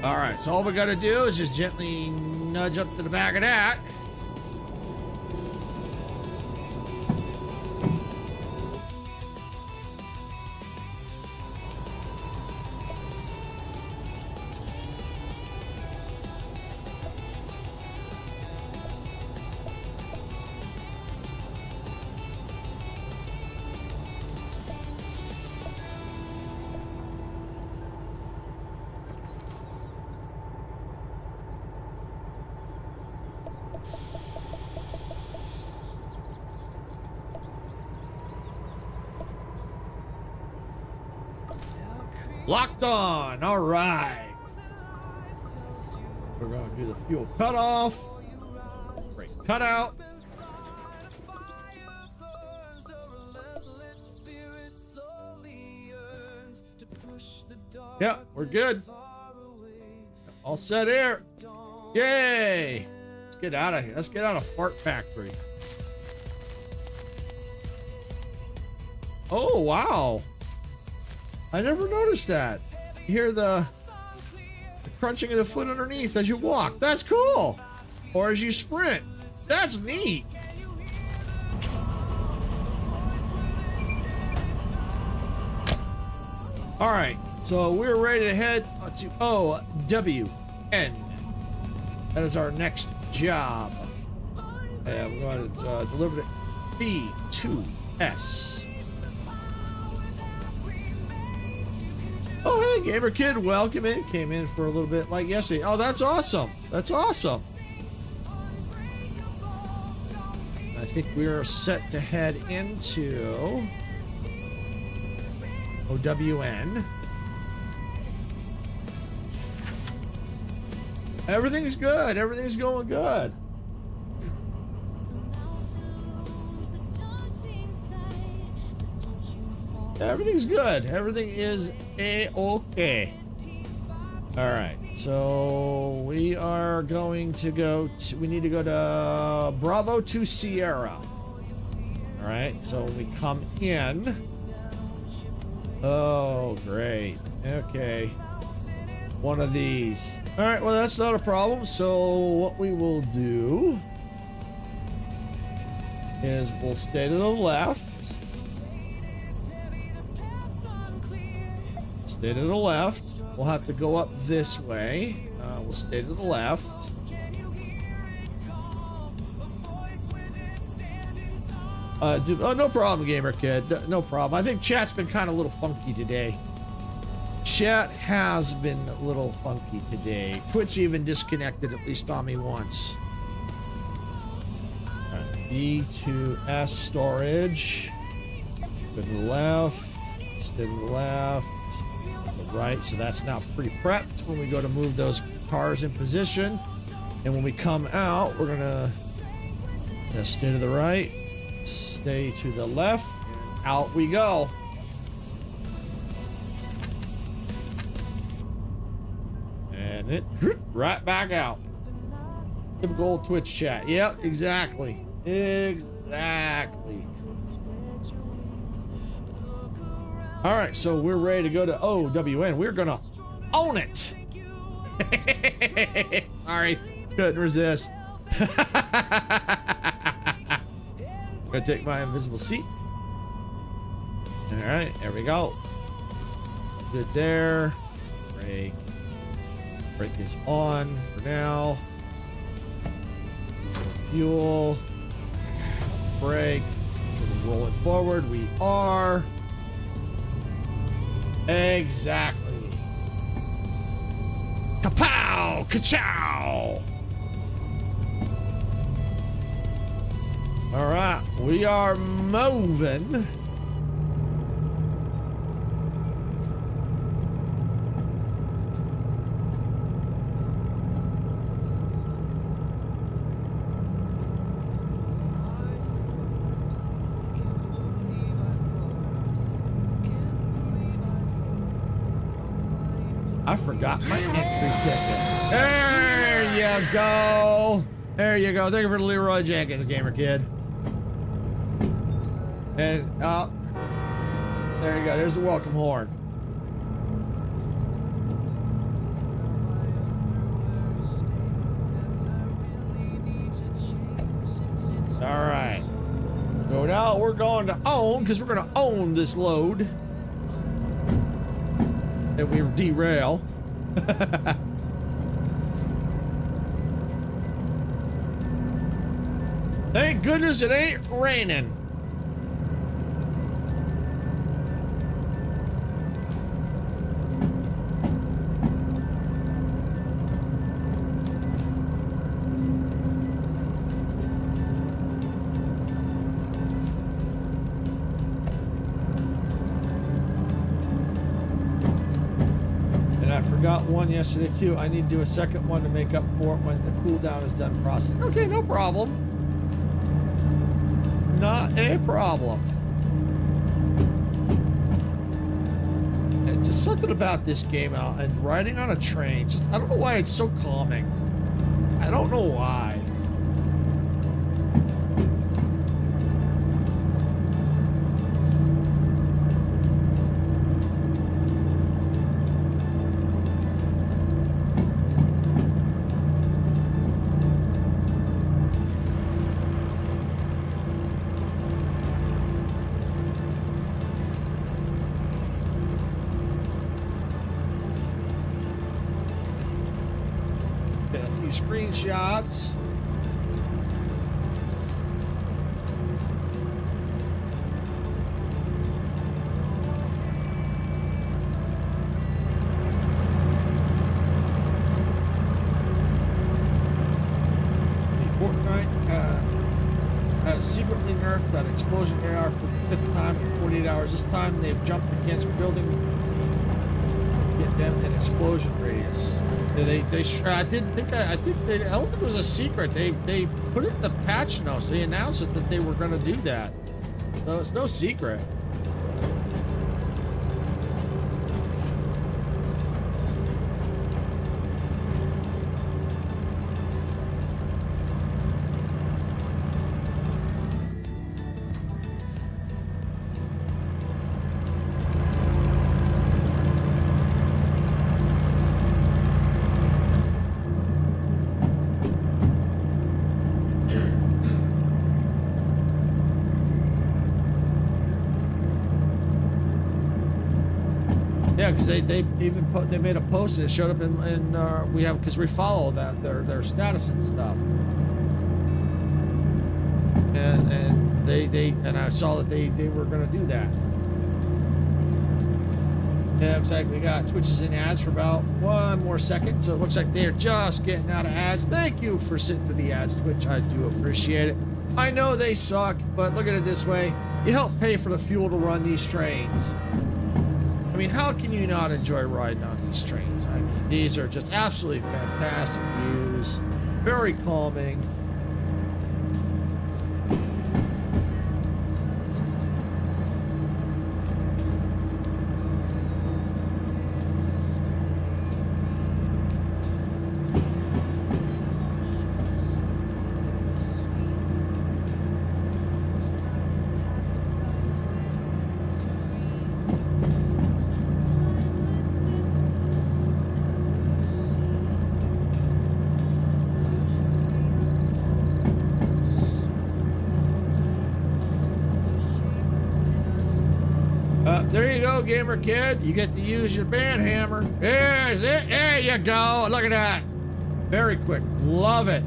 Speaker 2: All right, so all we got to do is just gently nudge up to the back of that. Locked on. All right. We're going to do the fuel cutoff. Brake cutout. Yeah, we're good. All set here. Yay. Let's get out of here. Let's get out of Fart Factory. Oh, wow. I never noticed that. You hear the crunching of the foot underneath as you walk. That's cool. Or as you sprint. That's neat. All right, so we're ready to head to OWN. That is our next job. And we're going to deliver to B2S. Oh, hey, Gamer Kid, welcome in. Came in for a little bit like yesterday. Oh, that's awesome. That's awesome. I think we are set to head into OWN. Everything's good. Everything's going good. Everything's good. Everything is A-okay. All right. So we are going to go to, we need to go to Bravo to Sierra. All right. So when we come in. Oh, great. Okay. One of these. All right. Well, that's not a problem. So what we will do is we'll stay to the left. Stay to the left. We'll have to go up this way. We'll stay to the left. Oh, no problem, Gamer Kid. No problem. I think chat's been kind of a little funky today. Chat has been a little funky today. Twitch even disconnected, at least on me once. All right, B2S storage. Go to the left. Stay to the left. Right, so that's now pre-prepped when we go to move those cars in position. And when we come out, we're gonna stay to the right, stay to the left, and out we go. And it right back out. Typical old Twitch chat. Yep, exactly. Exactly. All right, so we're ready to go to OWN. We're gonna own it. Sorry, couldn't resist. Gonna take my invisible seat. All right, there we go. Good there. Brake. Brake is on for now. Fuel. Brake. Rolling forward. We are. Exactly. Kapow! Ka-chow! Ka-chow! All right, we are moving. I forgot my entry ticket. There you go. There you go. Thank you for the Leroy Jenkins, gamer kid. And there you go. There's the welcome horn. All right. So now we're going to own, because we're going to own this load. If we derail. Thank goodness it ain't raining. Got one yesterday too. I need to do a second one to make up for it when the cooldown is done processing. Okay, no problem. Not a problem. It's just something about this game out and riding on a train. Just I don't know why it's so calming. I don't know why. Screenshots. The Fortnite secretly nerfed that explosion AR for the 5th time in 48 hours. This time they've jumped against building, get them an explosion radius. I didn't think I don't think it was a secret. They put it in the patch notes. They announced it that they were going to do that. So it's no secret. Yeah, because they even they made a post and it showed up in we have because we follow that their status and stuff, and they I saw that they were going to do that. Yeah, looks like we got Twitches in ads for about 1 more second, so it looks like they're just getting out of ads. Thank you for sitting through the ads, Twitch. I do appreciate it. I know they suck, but look at it this way: you help pay for the fuel to run these trains. I mean, how can you not enjoy riding on these trains? I mean, these are just absolutely fantastic views, very calming. There you go, gamer kid. You get to use your band hammer. There's it. There you go. Look at that. Very quick. Love it.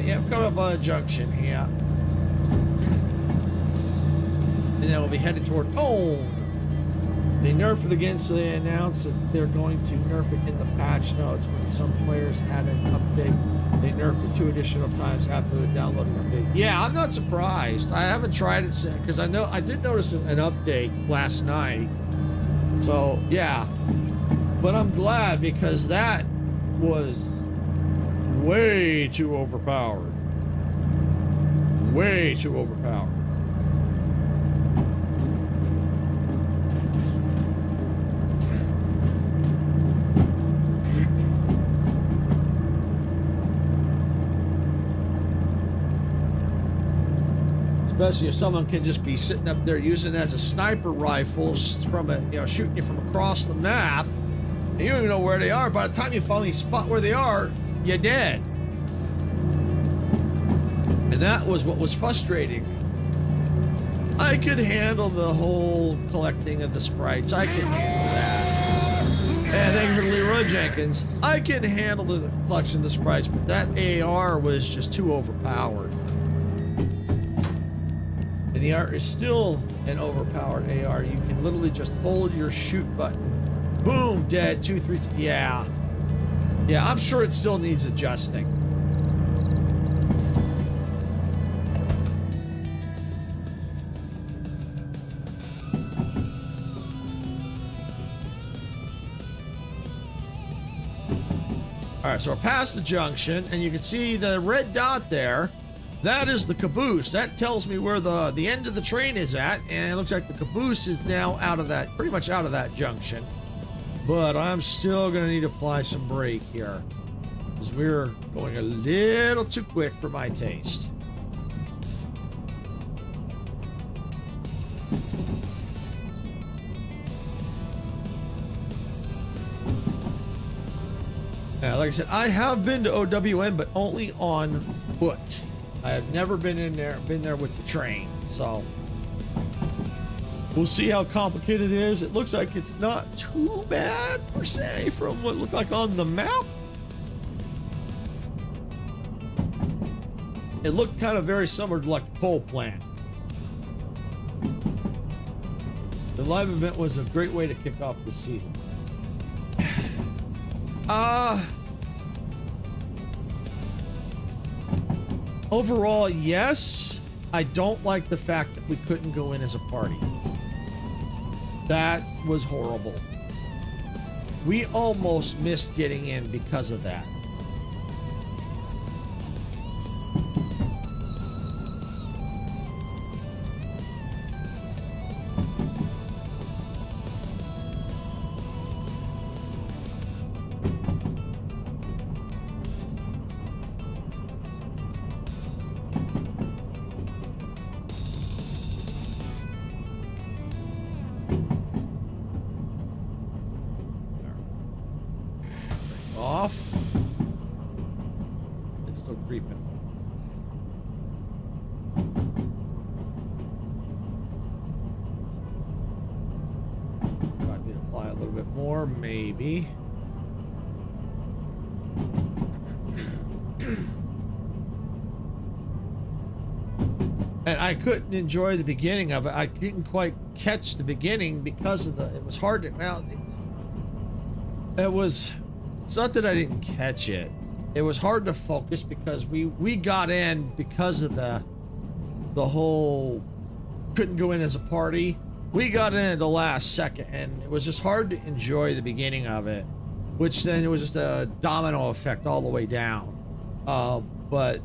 Speaker 2: Yeah, coming up on a junction here. And then we'll be headed toward home. They nerfed it again, so they announced that they're going to nerf it in the patch notes when some players had an update. They nerfed it 2 additional times after the downloading update. Yeah, I'm not surprised. I haven't tried it since, because I did notice an update last night. So, yeah. But I'm glad, because that was way too overpowered. Way too overpowered. Especially if someone can just be sitting up there using it as a sniper rifle from a, you know, shooting you from across the map. And you don't even know where they are. By the time you finally spot where they are, you're dead. And that was what was frustrating. I could handle the whole collecting of the sprites. I can handle that. And thank you for Leroy Jenkins. I can handle the collection of the sprites, but that AR was just too overpowered. And the AR is still an overpowered AR. You can literally just hold your shoot button. Boom, dead. 2, 3. Yeah. Yeah, I'm sure it still needs adjusting. All right, so we're past the junction, and you can see the red dot there. That is the caboose. That tells me where the end of the train is at, and it looks like the caboose is now out of that, pretty much out of that junction. But I'm still gonna need to apply some brake here, because we're going a little too quick for my taste. Like I said, I have been to OWN, but only on foot. I have never been there with the train, so we'll see how complicated it is. It looks like it's not too bad per se from what it looked like on the map. It looked kind of very similar to like the coal plant. The live event was a great way to kick off this season. Overall, yes. I don't like the fact that we couldn't go in as a party. That was horrible. We almost missed getting in because of that. Off. It's still creeping. Might need to apply a little bit more, maybe. And I couldn't enjoy the beginning of it. I didn't quite catch the beginning because of it was hard to, well, it's not that I didn't catch it. It was hard to focus because we got in because of the whole couldn't go in as a party. We got in at the last second, and it was just hard to enjoy the beginning of it, which then it was just a domino effect all the way down. But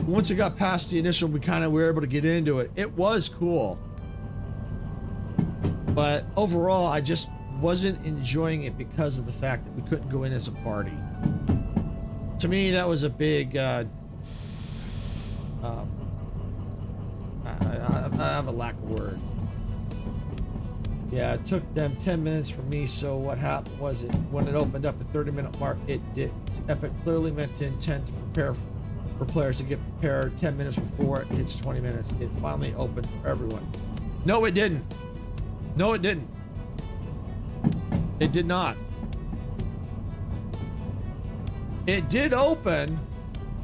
Speaker 2: once it got past the initial, we were able to get into it. It was cool. But overall, I just wasn't enjoying it because of the fact that we couldn't go in as a party. To me, that was a big I have a lack of word. Yeah, it took them 10 minutes for me, so what happened was when it opened up at 30-minute mark, it didn't. Epic clearly meant to intend to prepare for players to get prepared 10 minutes before it hits 20 minutes. It finally opened for everyone. No, it didn't. No, it didn't. It did not. It did open,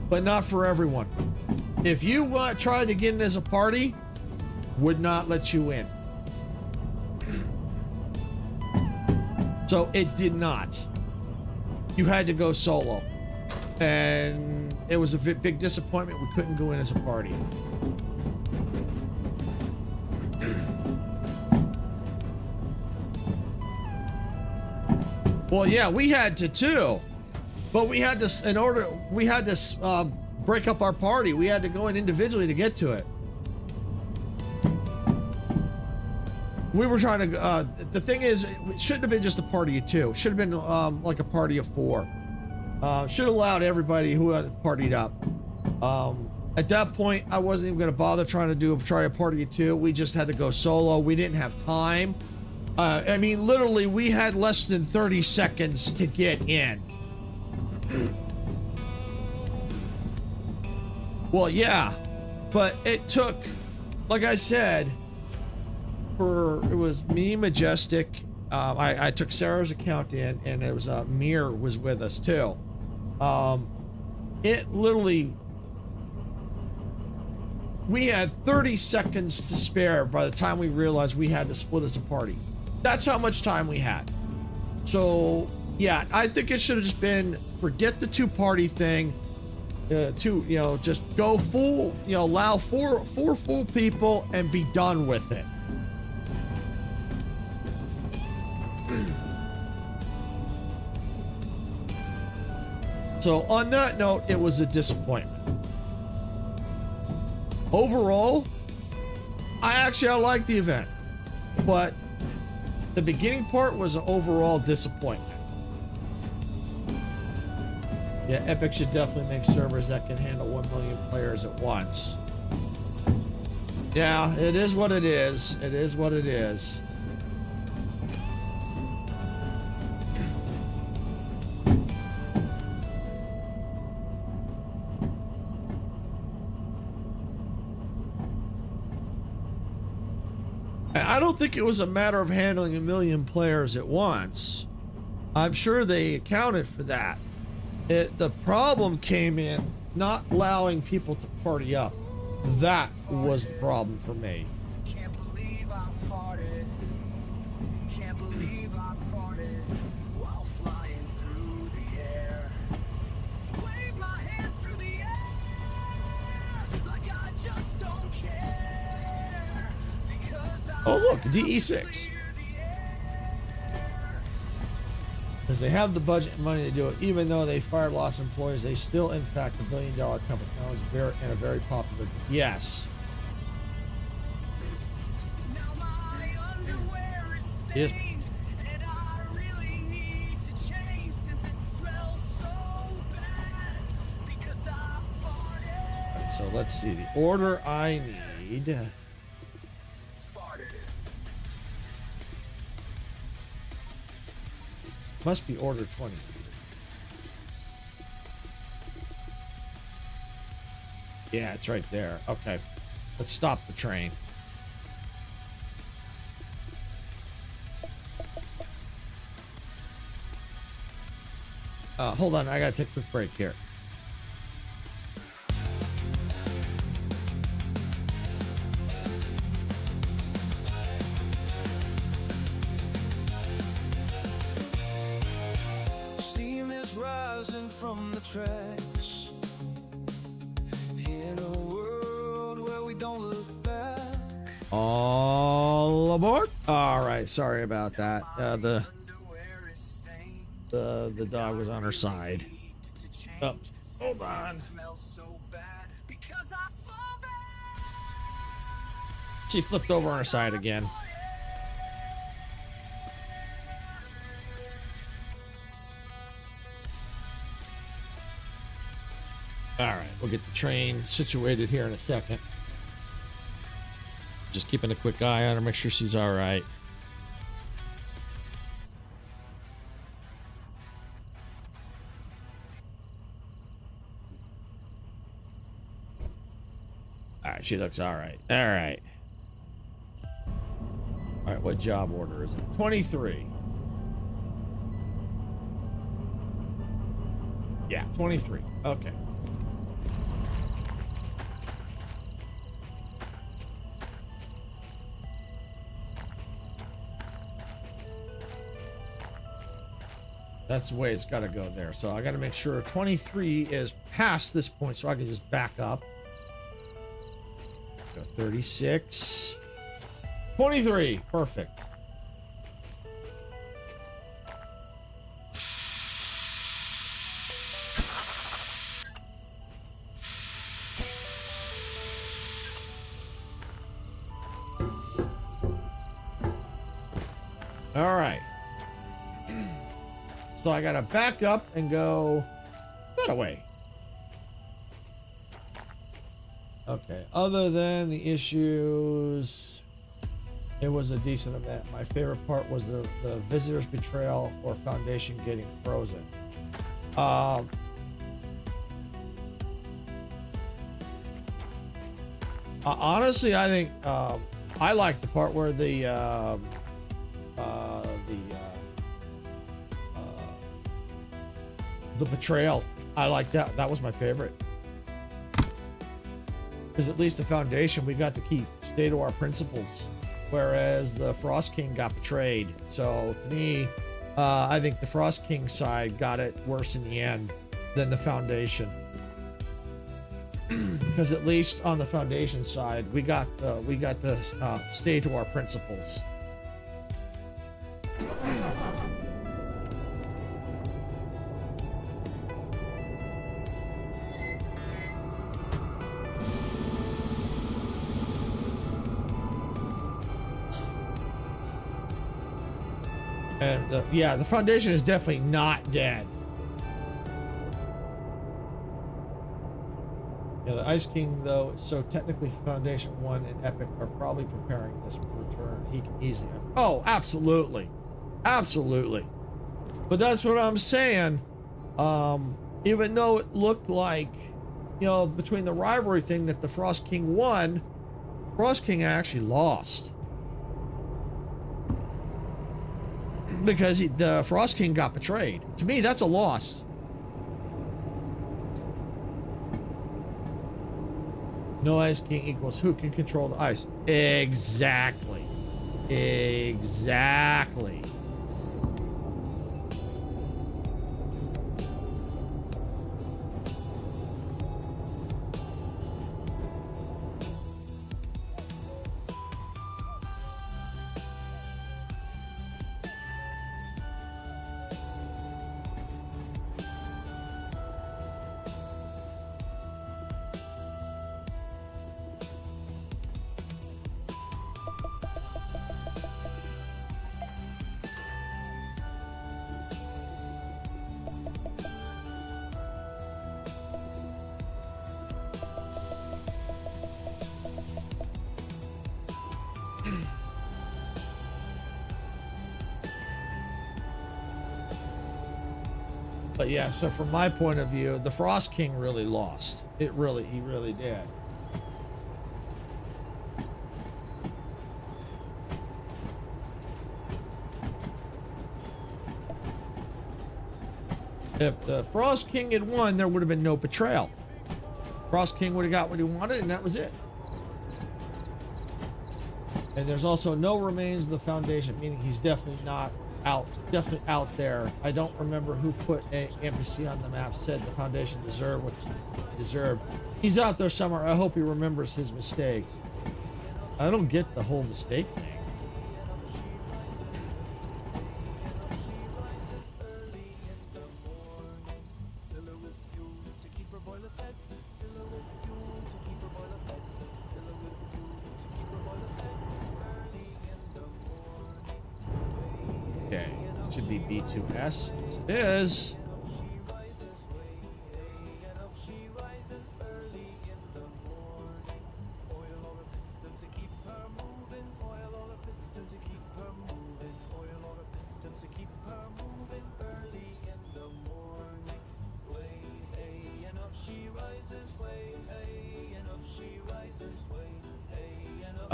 Speaker 2: but not for everyone. If you tried to get in as a party, would not let you in. So it did not. You had to go solo. And it was a big disappointment. We couldn't go in as a party. Well, yeah, we had to too, but we had to, we had to break up our party. We had to go in individually to get to it. We were trying to, the thing is, it shouldn't have been just a party of 2. It should have been like a party of 4. Should have allowed everybody who had partied up. At that point, I wasn't even going to bother trying a party of 2. We just had to go solo. We didn't have time. I mean, literally, we had less than 30 seconds to get in. Well, yeah, but it took, like I said, it was me, Majestic. I took Sarah's account in, and it was Mir was with us too. It literally, we had 30 seconds to spare by the time we realized we had to split as a party. That's how much time we had. So yeah, I think it should have just been, forget the 2-party thing. Just go full, allow four full people and be done with it. So on that note, it was a disappointment. Overall, I liked the event, but the beginning part was an overall disappointment. Yeah, Epic should definitely make servers that can handle 1 million players at once. Yeah, it is what it is. It is what it is. I don't think it was a matter of handling 1 million players at once. I'm sure they accounted for that. The problem came in not allowing people to party up. That was the problem for me.
Speaker 3: Can't believe I farted. Can't believe I farted while flying through the air. Wave my hands through the air like I just don't care. Because
Speaker 2: Oh look, DE6. Because they have the budget and money to do it, even though they fired lost employees, they still, in fact, $1 billion company. That was a very popular. Yes.
Speaker 3: now my underwear is stained,
Speaker 2: Yes.
Speaker 3: and I really need to change since it smells so bad. Because I farted.
Speaker 2: So let's see the order I need.
Speaker 3: Farted.
Speaker 2: Must be order 20. Yeah, it's right there. Okay. Let's stop the train. Hold on. I gotta take a quick break here.
Speaker 3: Steam is rising from the tracks in a world where we don't look back.
Speaker 2: All aboard. All right. Sorry about that.
Speaker 3: Underwear is stained.
Speaker 2: The dog was on her side. Oh, hold on.
Speaker 3: Smells so bad because I fall back.
Speaker 2: She flipped over on her side again. All right, we'll get the train situated here in a second. Just keeping a quick eye on her, make sure she's all right. All right, she looks all right. All right. All right, what job order is it? 23. Yeah, 23. Okay. That's the way it's got to go there. So I got to make sure 23 is past this point so I can just back up. Go 36. 23. Perfect. All right. So I gotta back up and go that away. Okay. Other than the issues, it was a decent event. My favorite part was the visitor's betrayal or foundation getting frozen. Honestly, I think I like the part where the betrayal. I like that. That was my favorite. Because at least the foundation we got to keep, stay to our principles, whereas the Frost King got betrayed. So to me, I think the Frost King side got it worse in the end than the foundation. Because at least on the foundation side, we got to stay to our principles. And yeah, the foundation is definitely not dead. Yeah, the Ice King, though, so technically Foundation 1 and Epic are probably preparing this return. He can easily... Oh, absolutely. Absolutely. But that's what I'm saying. Even though it looked like, you know, between the rivalry thing that the Frost King won, Frost King actually lost. Because the Frost King got betrayed. To me, that's a loss. No Ice King equals who can control the ice. Exactly. Exactly. But yeah, so from my point of view, the Frost King really lost. He really did. If the Frost King had won, there would have been no betrayal. Frost King would have got what he wanted, and that was it. And there's also no remains of the Foundation, meaning he's definitely not out, definitely out there. I don't remember who put a NPC on the map said the Foundation deserved what he deserved. He's out there somewhere. I hope he remembers his mistakes. I don't get the whole mistake thing. Should be B2S. Yes, it is.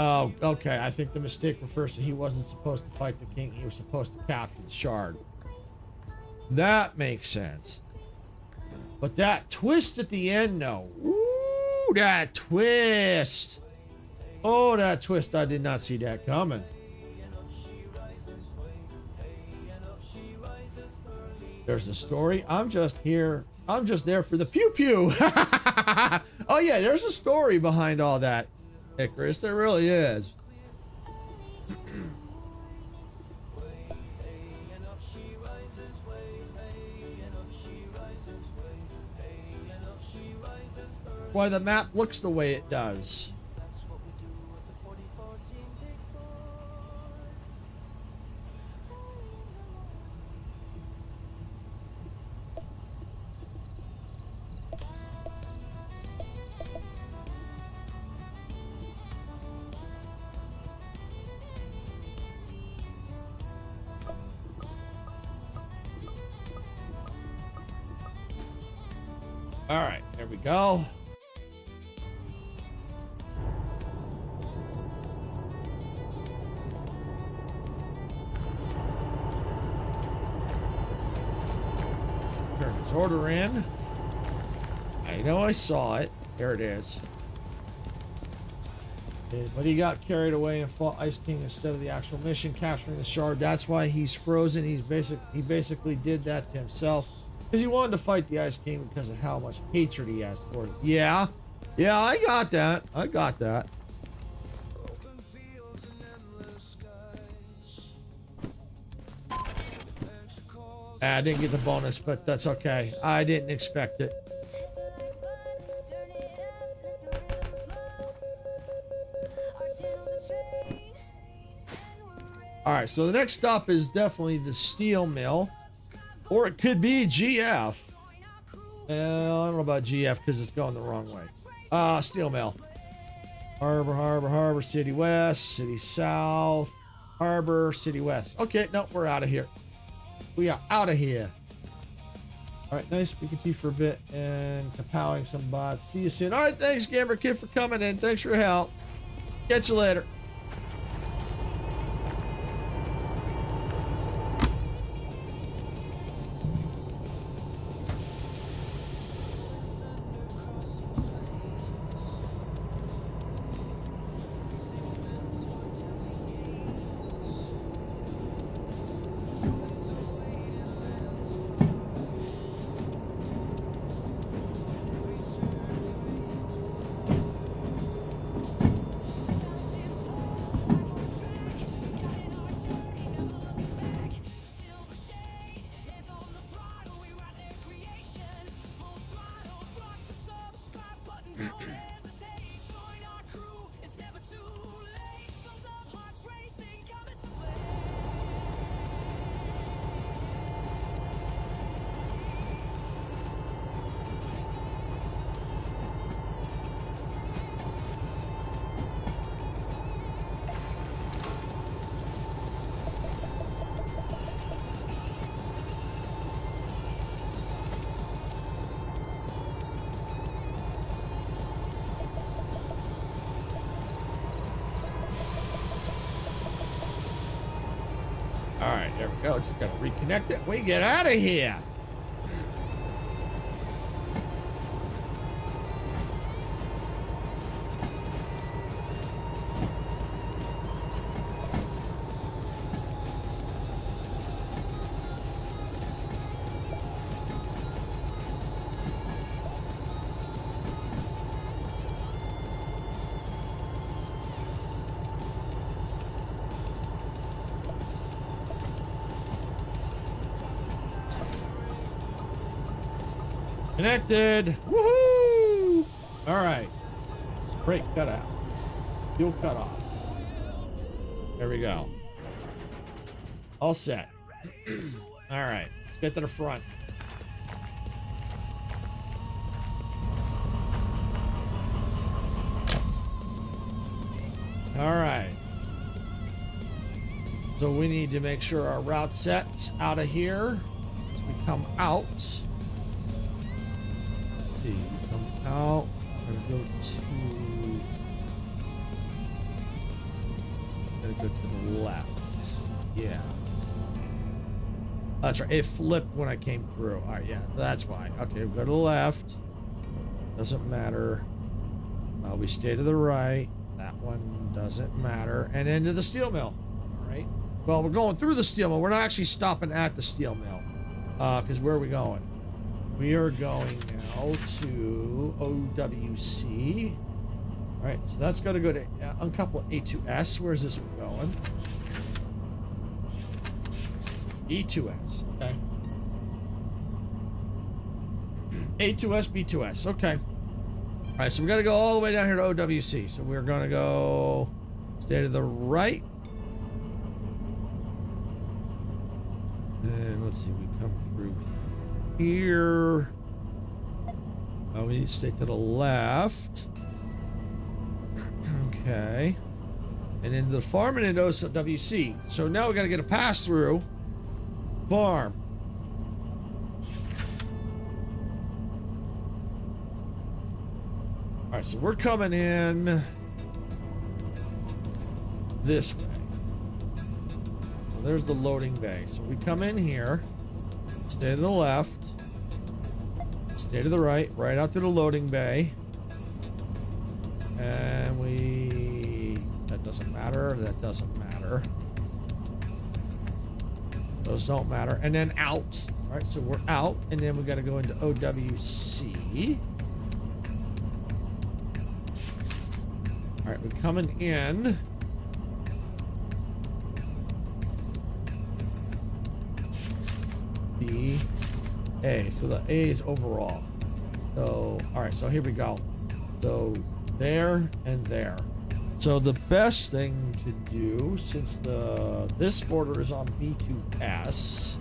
Speaker 2: Oh, okay. I think the mistake refers to he wasn't supposed to fight the king. He was supposed to capture the shard. That makes sense. But that twist at the end, though. Ooh, that twist. Oh, that twist. I did not see that coming. There's a story. I'm just here. I'm just there for the pew pew. Oh yeah, there's a story behind all that, Icarus. There really is. Why the map looks the way it does. All right, there we go. Turn his order in. I know I saw it. There it is. But he got carried away and fought Ice King instead of the actual mission, capturing the shard. That's why he's frozen. He basically did that to himself because he wanted to fight the Ice King because of how much hatred he has for it. Yeah, I got that. I got that. I didn't get the bonus, but that's okay. I didn't expect it. All right, so the next stop is definitely the steel mill, or it could be GF. I don't know about GF because it's going the wrong way. Steel mill. Harbor, City West, City South, Harbor, City West. Okay, no, we're out of here. We are out of here. All right, nice speaking to you for a bit and kapowing some bots. See you soon. All right, thanks, Gamer Kid, for coming in. Thanks for your help. Catch you later. All right, there we go. Just gotta reconnect it. We get out of here. Connected. Woohoo! All right. Brake cut out. Fuel cut off. There we go. All set. All right. Let's get to the front. All right. So we need to make sure our route set's out of here as we come out. See, come out. I'm gonna go to the left. Yeah. That's right. It flipped when I came through. All right, yeah, that's why. Okay, we go to the left. Doesn't matter. We stay to the right. That one doesn't matter. And into the steel mill. All right. Well, we're going through the steel mill. We're not actually stopping at the steel mill. Because where are we going? We are going now to OWC. All right, so that's got to go to uncouple A2S. Where's this one going? E2S. Okay. A2S, B2S. Okay. All right, so we got to go all the way down here to OWC. So we're going to go stay to the right. And let's see, we come through here. Oh, we need to stay to the left. Okay. And into the farm and into OWC. So now we got to get a pass through farm. All right, so we're coming in this way. So there's the loading bay. So we come in here, stay to the left, stay to the right, right out to the loading bay. And that doesn't matter, that doesn't matter. Those don't matter. And then out. All right, so we're out, and then we got to go into OWC. All right, we're coming in. B, A. So the A is overall. So, all right, so here we go. So there and there. So the best thing to do, since this border is on B2S,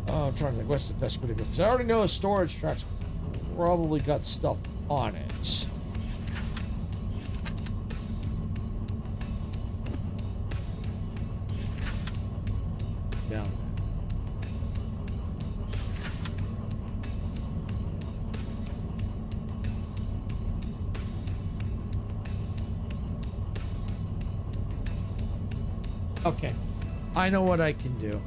Speaker 2: I'm trying to think what's the best way to go, because I already know a storage track's probably got stuff on it. Down. Okay, I know what I can do.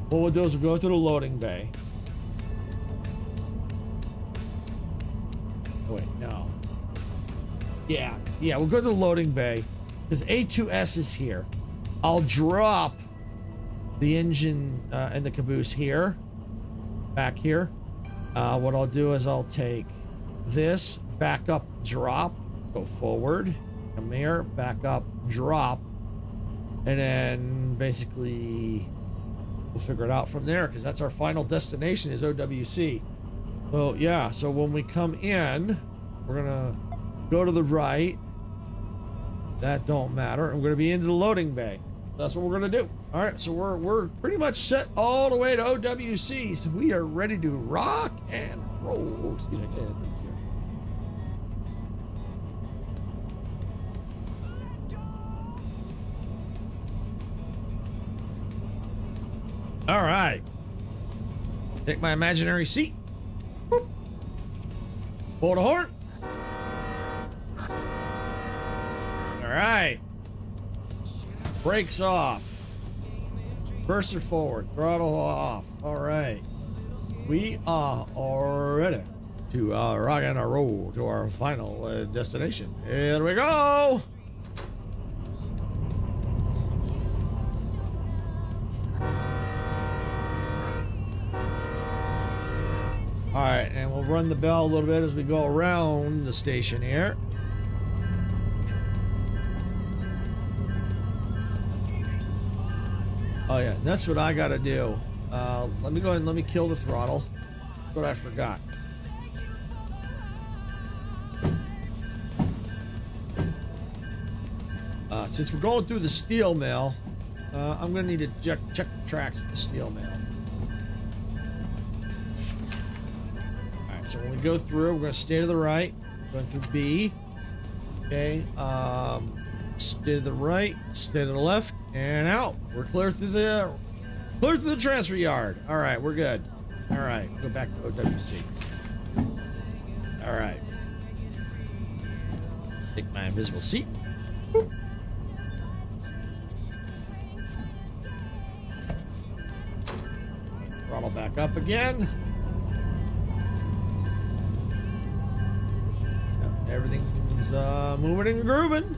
Speaker 2: What we'll do is we'll go to the loading bay. Oh, wait, no. Yeah, we'll go to the loading bay because A2S is here. I'll drop the engine and the caboose here, back here. What I'll do is I'll take this, back up, drop, go forward, come here, back up, drop, and then basically we'll figure it out from there because that's our final destination is OWC. So yeah, so when we come in, we're gonna go to the right. That don't matter. I'm gonna be into the loading bay. That's what we're gonna do. All right, so we're pretty much set all the way to OWC. So we are ready to rock and roll. Excuse me. All right. Take my imaginary seat. Boop. Pull the horn. All right. Brakes off. Burster forward. Throttle off. All right. We are all ready to rock and roll to our final destination. Here we go. All right, and we'll run the bell a little bit as we go around the station here. Oh yeah, that's what I gotta do. Let me go ahead and let me kill the throttle. That's what I forgot. Since we're going through the steel mill, I'm gonna need to check the tracks with the steel mill. So when we go through, we're going to stay to the right, going through B. Okay, stay to the right, stay to the left, and out. We're clear through the transfer yard. All right, we're good. All right, go back to OWC. All right. Take my invisible seat. Boop. Throttle back back up again. Everything's moving and grooving.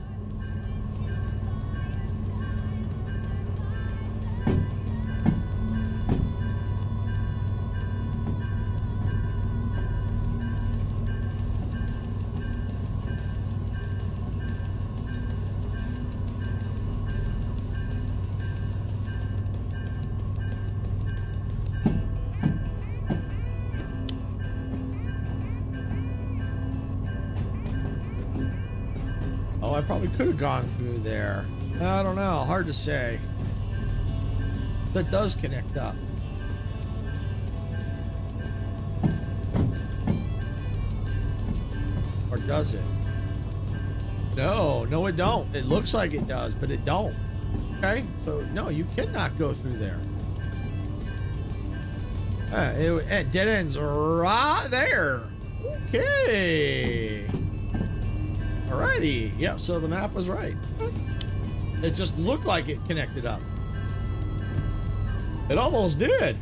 Speaker 2: Oh, I probably could have gone through there. I don't know. Hard to say. That does connect up. Or does it? No, no it don't. It looks like it does, but it don't. Okay? So, no, you cannot go through there. It dead ends right there. Okay. Alrighty. Yep, so the map was right. It just looked like it connected up. It almost did.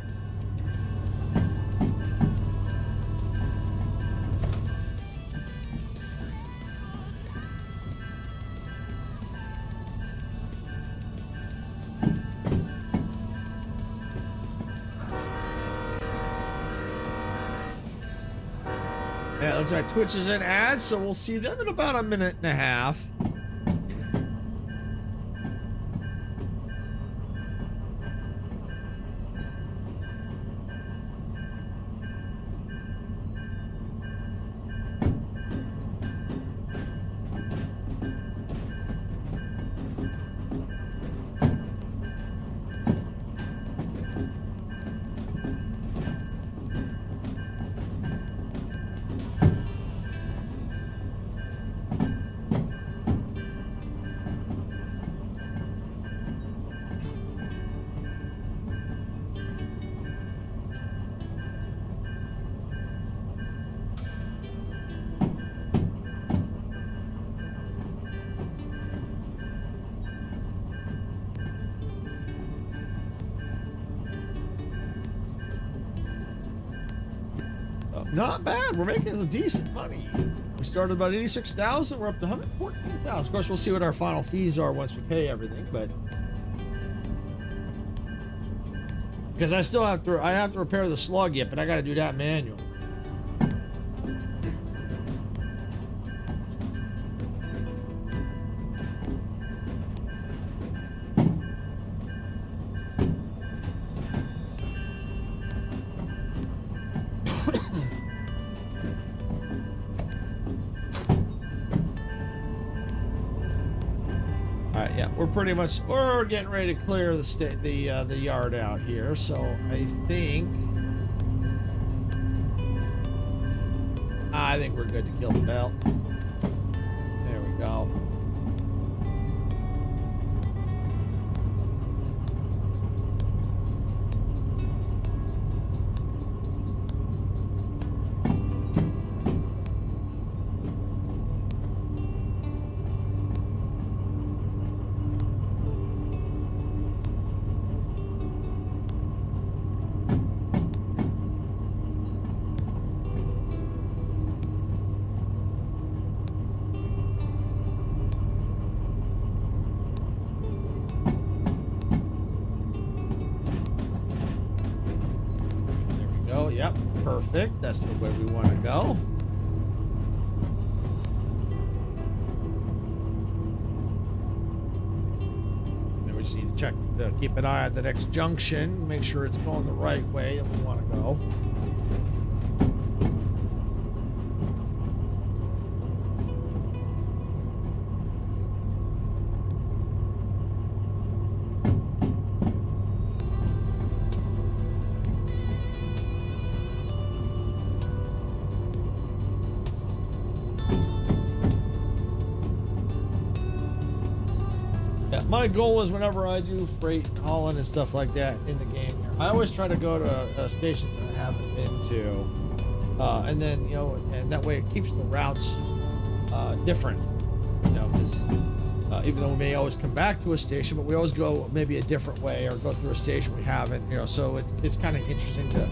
Speaker 2: Yeah, it looks like Twitch is in ads, so we'll see them in about a minute and a half. Not bad. We're making some decent money. We started about 86,000. We're up to 114,000. Of course, we'll see what our final fees are once we pay everything. But because I still have to repair the slug yet, but I got to do that manual. We're getting ready to clear the yard out here, so I think we're good to kill the belt. There we go. Yep, perfect. That's the way we want to go. Then we just need to check, keep an eye on the next junction, make sure it's going the right way that we want to go. My goal is whenever I do freight hauling and stuff like that in the game here, I always try to go to stations that I haven't been to, and then and that way it keeps the routes different, because Even though we may always come back to a station, but we always go maybe a different way or go through a station we haven't, you know, so it's kind of interesting to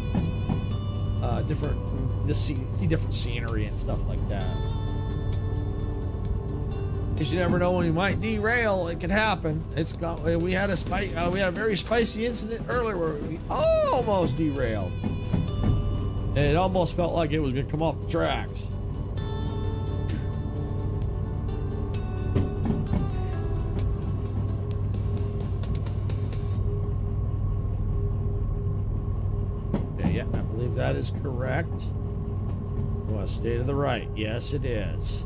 Speaker 2: see different scenery and stuff like that. Because you never know when you might derail. It could happen. We had a very spicy incident earlier where we almost derailed. And it almost felt like it was gonna come off the tracks. Yeah, I believe that is correct. We want to stay to the right. Yes, it is.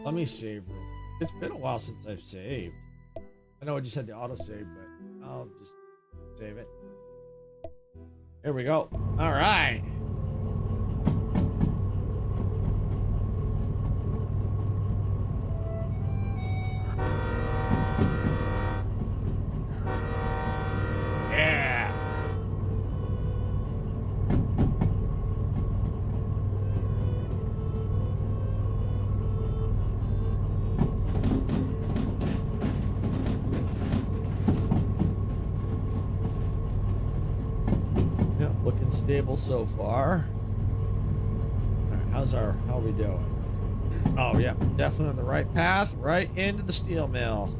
Speaker 2: Let me save real quick. It's been a while since I've saved. I know I just had the autosave, but I'll just save it. Here we go. All right. Yeah. Looking stable so far. All right, how are we doing? Oh yeah, definitely on the right path, right into the steel mill.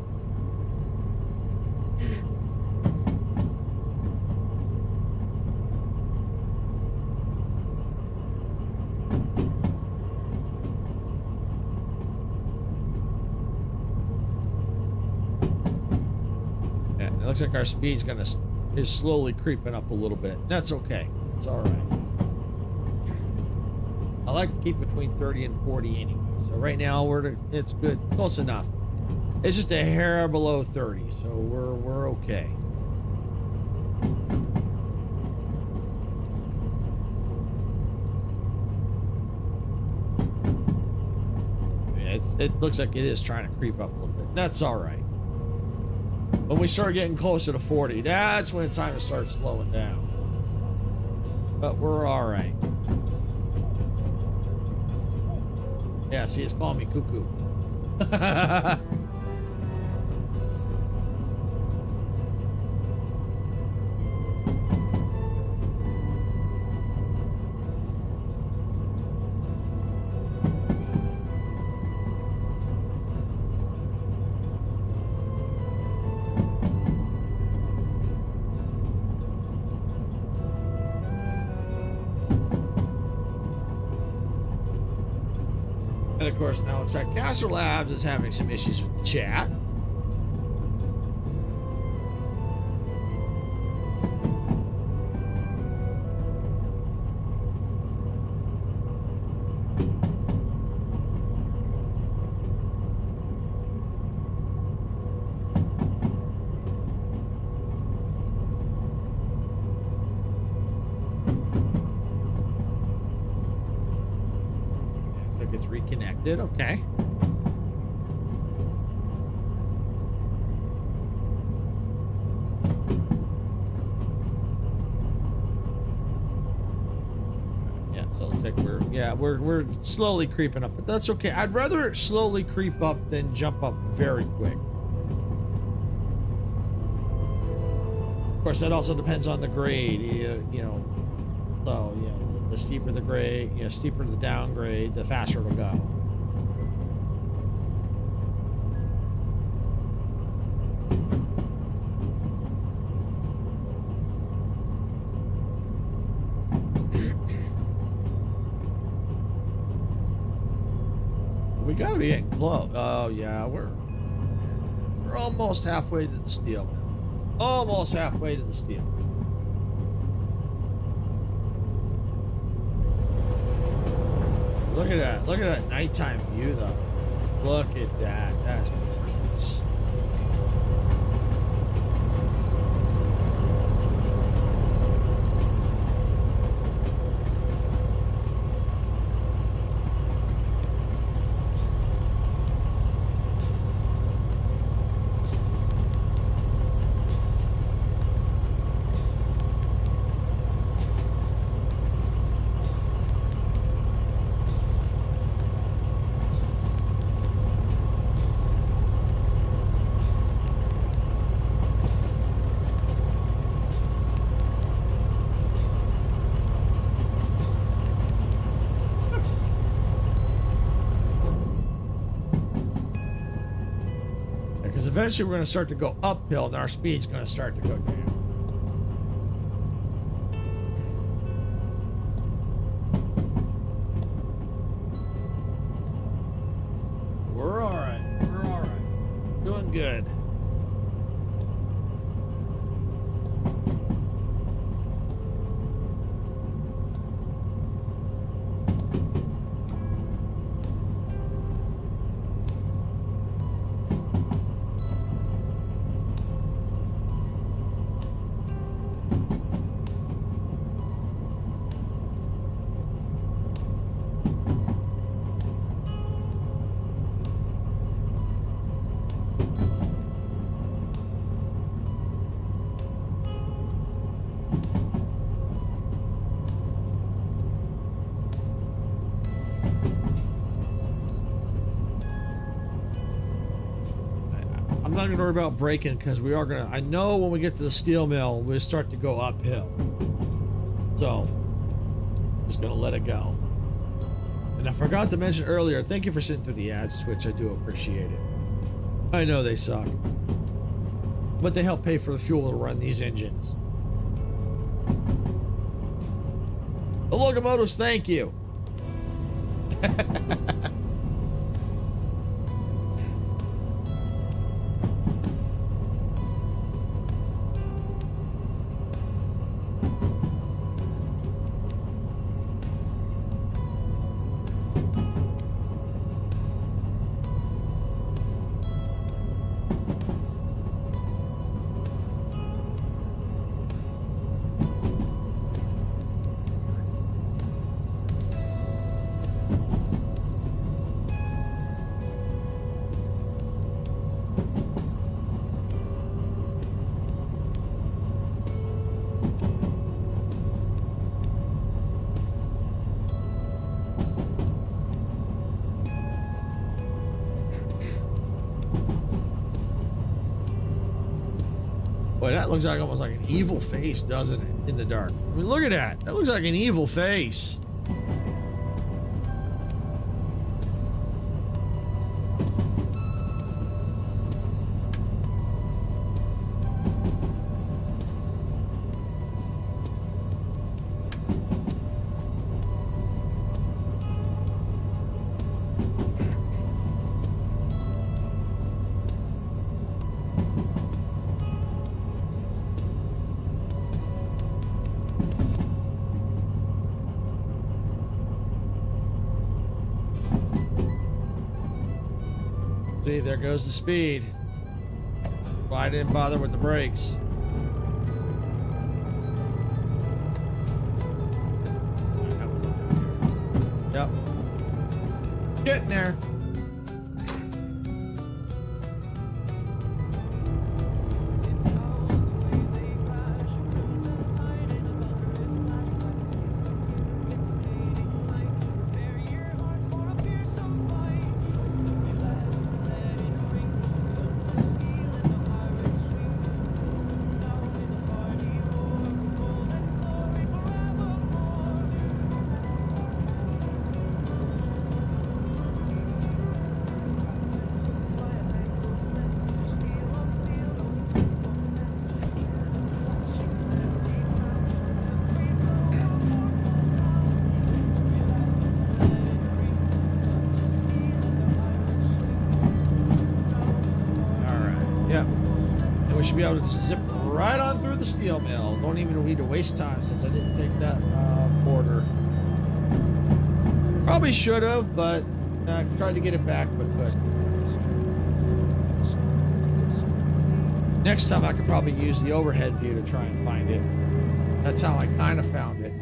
Speaker 2: Yeah, it looks like our speed's is slowly creeping up a little bit. That's okay. It's all right. I like to keep between 30 and 40 anyway. So right now it's good, close enough. It's just a hair below 30, so we're okay. Yeah, it looks like it is trying to creep up a little bit. That's all right. When we start getting closer to 40, that's when it's time to start slowing down. But we're all right. Yeah, see, it's calling me cuckoo. And of course, now it's like Castro Labs is having some issues with the chat. It's reconnected. Okay. Yeah, so it looks like we're slowly creeping up, but that's okay. I'd rather it slowly creep up than jump up very quick. Of course, that also depends on the grade. You know, so yeah. The steeper the grade, steeper the downgrade, the faster it'll go. We gotta be getting close. Oh yeah, we're almost halfway to the steel mill. Almost halfway to the steel mill. Look at that. Look at that nighttime view, though. Look at that. That's gorgeous. Because eventually we're going to start to go uphill and our speed's going to start to go down. We're all right. We're all right. Doing good. I'm not going to worry about braking because we are going to... I know when we get to the steel mill, we'll start to go uphill. So, just going to let it go. And I forgot to mention earlier, thank you for sitting through the ads, Twitch. I do appreciate it. I know they suck. But they help pay for the fuel to run these engines. The locomotives, thank you. Boy, that looks like almost like an evil face, doesn't it? In the dark. I mean, look at that. That looks like an evil face. See, there goes the speed. Why I didn't bother with the brakes. Yep. Getting there. Be able to zip right on through the steel mill. Don't even need to waste time since I didn't take that border. Probably should have, but I tried to get it back, but next time I could probably use the overhead view to try and find it. That's how I kind of found it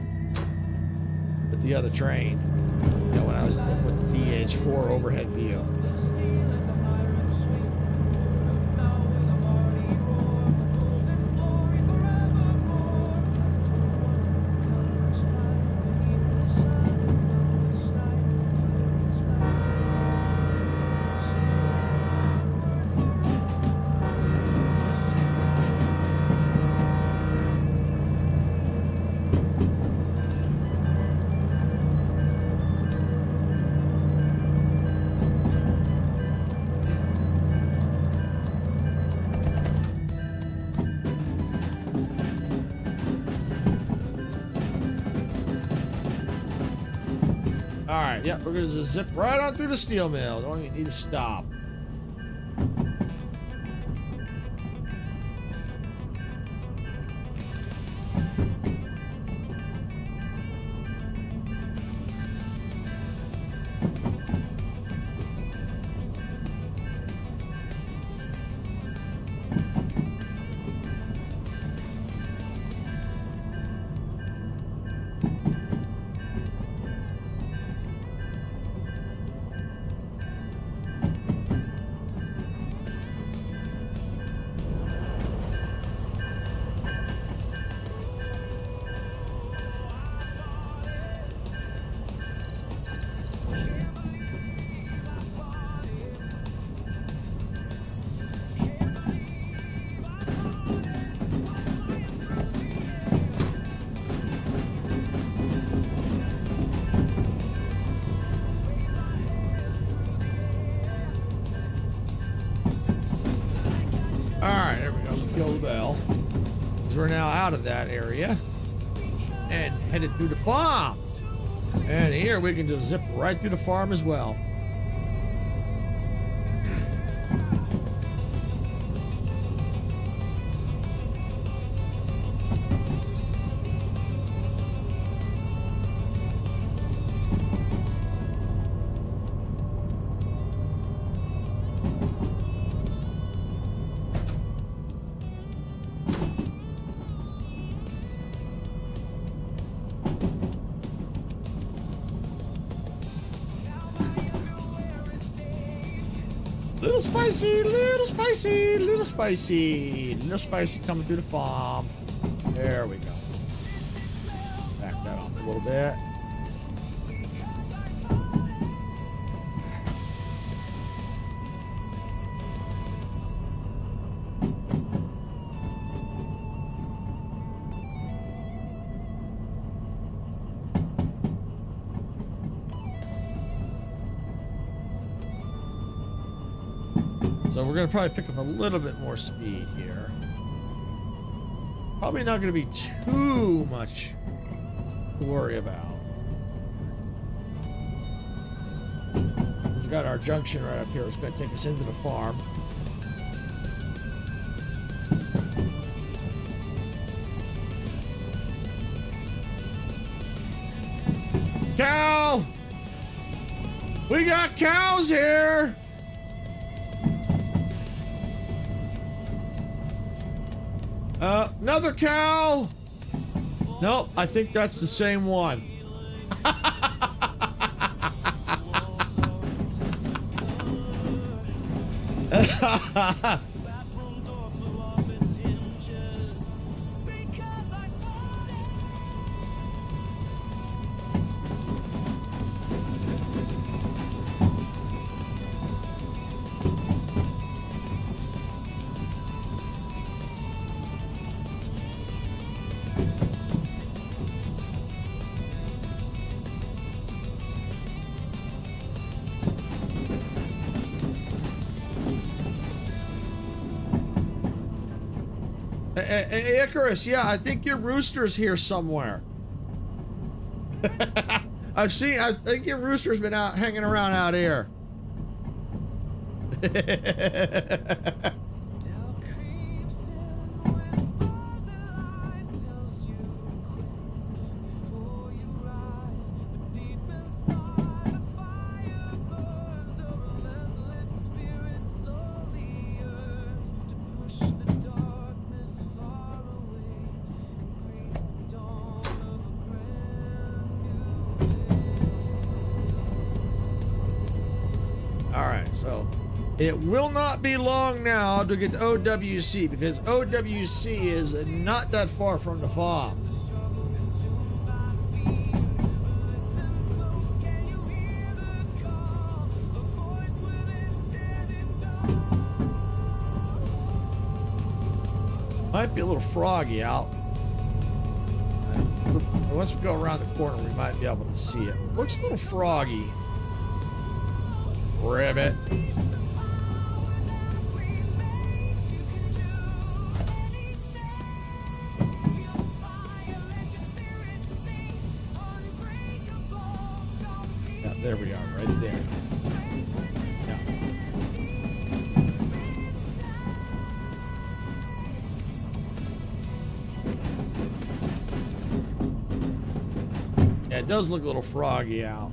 Speaker 2: with the other train. You know, when I was with the DH4 overhead view. All right, yep, we're gonna just zip right on through the steel mill. Don't even need to stop. All right, there we go. Kill the bell. Because we're now out of that area and headed through the farm. And here we can just zip right through the farm as well. Little spicy, little spicy, little spicy, little spicy coming through the farm. There we go. Back that off a little bit. So we're going to probably pick up a little bit more speed here. Probably not going to be too much to worry about. We've got our junction right up here. It's going to take us into the farm. Cow! We got cows here! Another cow! Nope, I think that's the same one. Hey, Icarus, yeah, I think your rooster's here somewhere. I think your rooster's been out hanging around out here. So it will not be long now to get to OWC, because OWC is not that far from the farm. Might be a little froggy out. Once we go around the corner, we might be able to see it. Looks a little froggy. Ribbit. Yeah, it does look a little froggy out.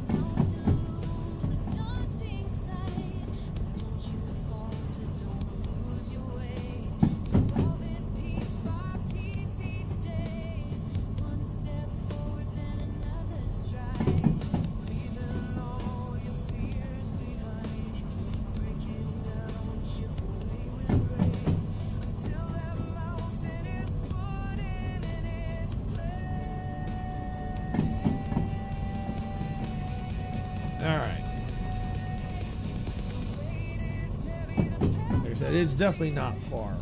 Speaker 2: It's definitely not far.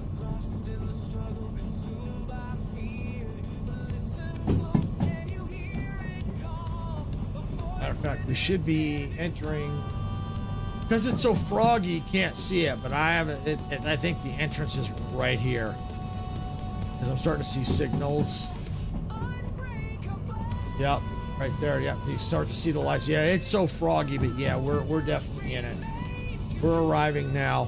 Speaker 2: Matter of fact, we should be entering, because it's so froggy you can't see it, but I have it, I think the entrance is right here, because I'm starting to see signals. Yep, right there. Yep, you start to see the lights. Yeah, it's so froggy, but yeah, we're definitely in it. We're arriving now.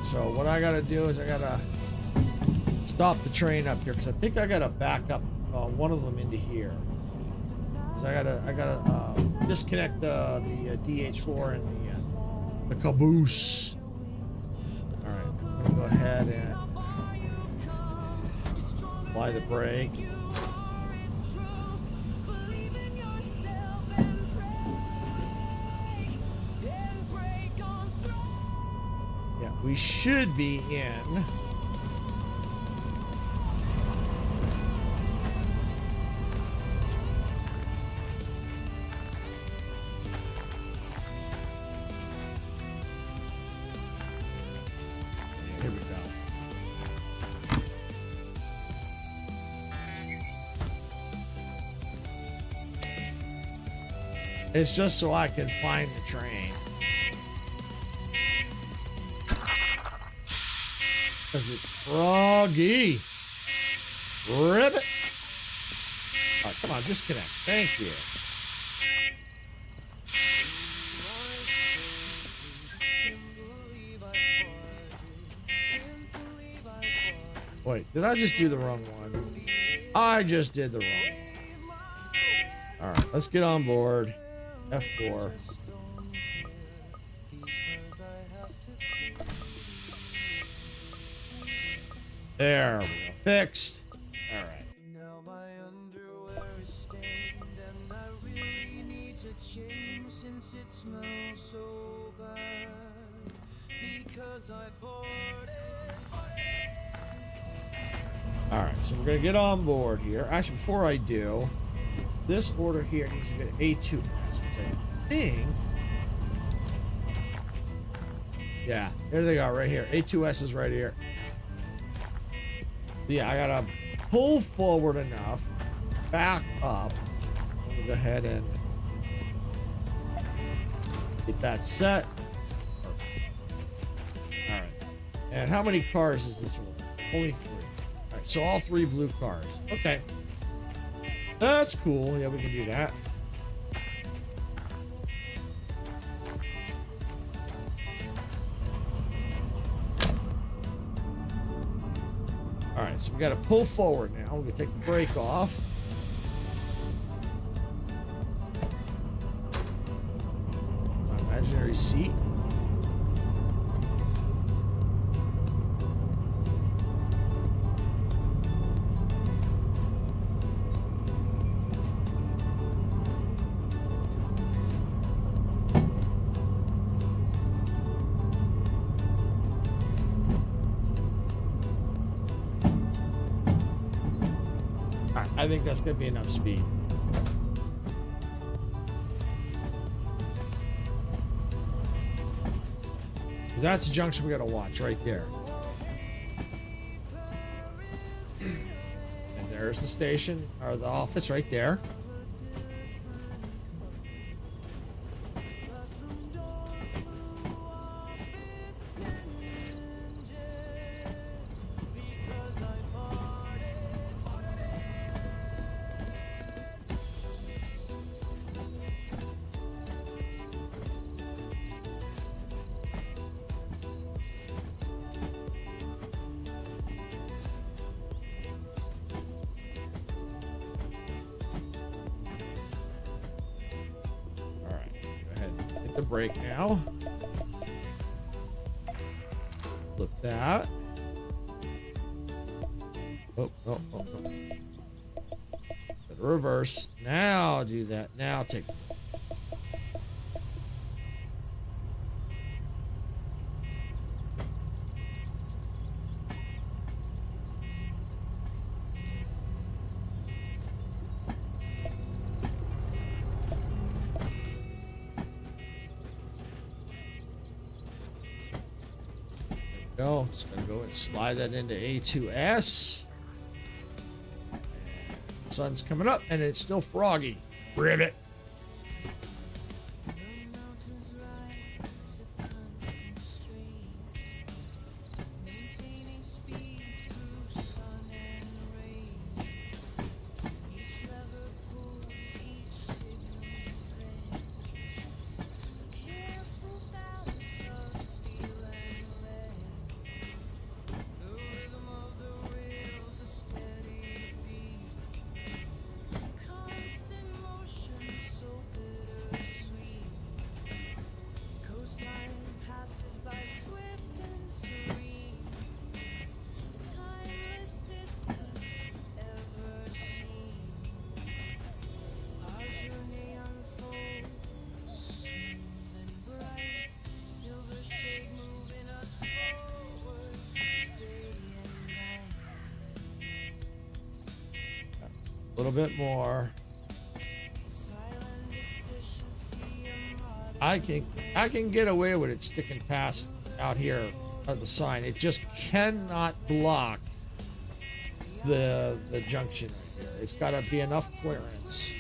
Speaker 2: So what I gotta do is I gotta stop the train up here because I think I gotta back up one of them into here. Cause I gotta disconnect the DH4 and the caboose. All right, I'm gonna go ahead and apply the brake. We should be in. Here we go. It's just so I can find the train. Because it's froggy. Rip it. All right, come on, disconnect. Thank you. Wait, did I just do the wrong one? I just did the wrong one. All right, let's get on board. F4. There we go. Fixed. All right.
Speaker 3: Now my underwear is stained and I really need to change since it smells so bad because I farted.
Speaker 2: All right, so we're gonna get on board here. Actually, before I do, this order here needs to get A2S, which I think. Yeah, there they go, right here. A2S is right here. Yeah, I gotta pull forward enough, back up. I'm gonna go ahead and get that set. All right. And how many cars is this one? Only 3. All right, so all 3 blue cars. Okay. That's cool. Yeah, we can do that. All right, so we got to pull forward now. We're going to take the brake off. My imaginary seat. I think that's going to be enough speed. Because that's the junction we got to watch right there. And there's the station, or the office right there. the brake now. Flip that. Oh, oh, oh, oh. Reverse. Now do that. Now take. Go. Just gonna go and slide that into A2S. Sun's coming up and it's still foggy. Ribbit. A little bit more. I can get away with it sticking past out here of the sign. It just cannot block the junction right here. It's got to be enough clearance.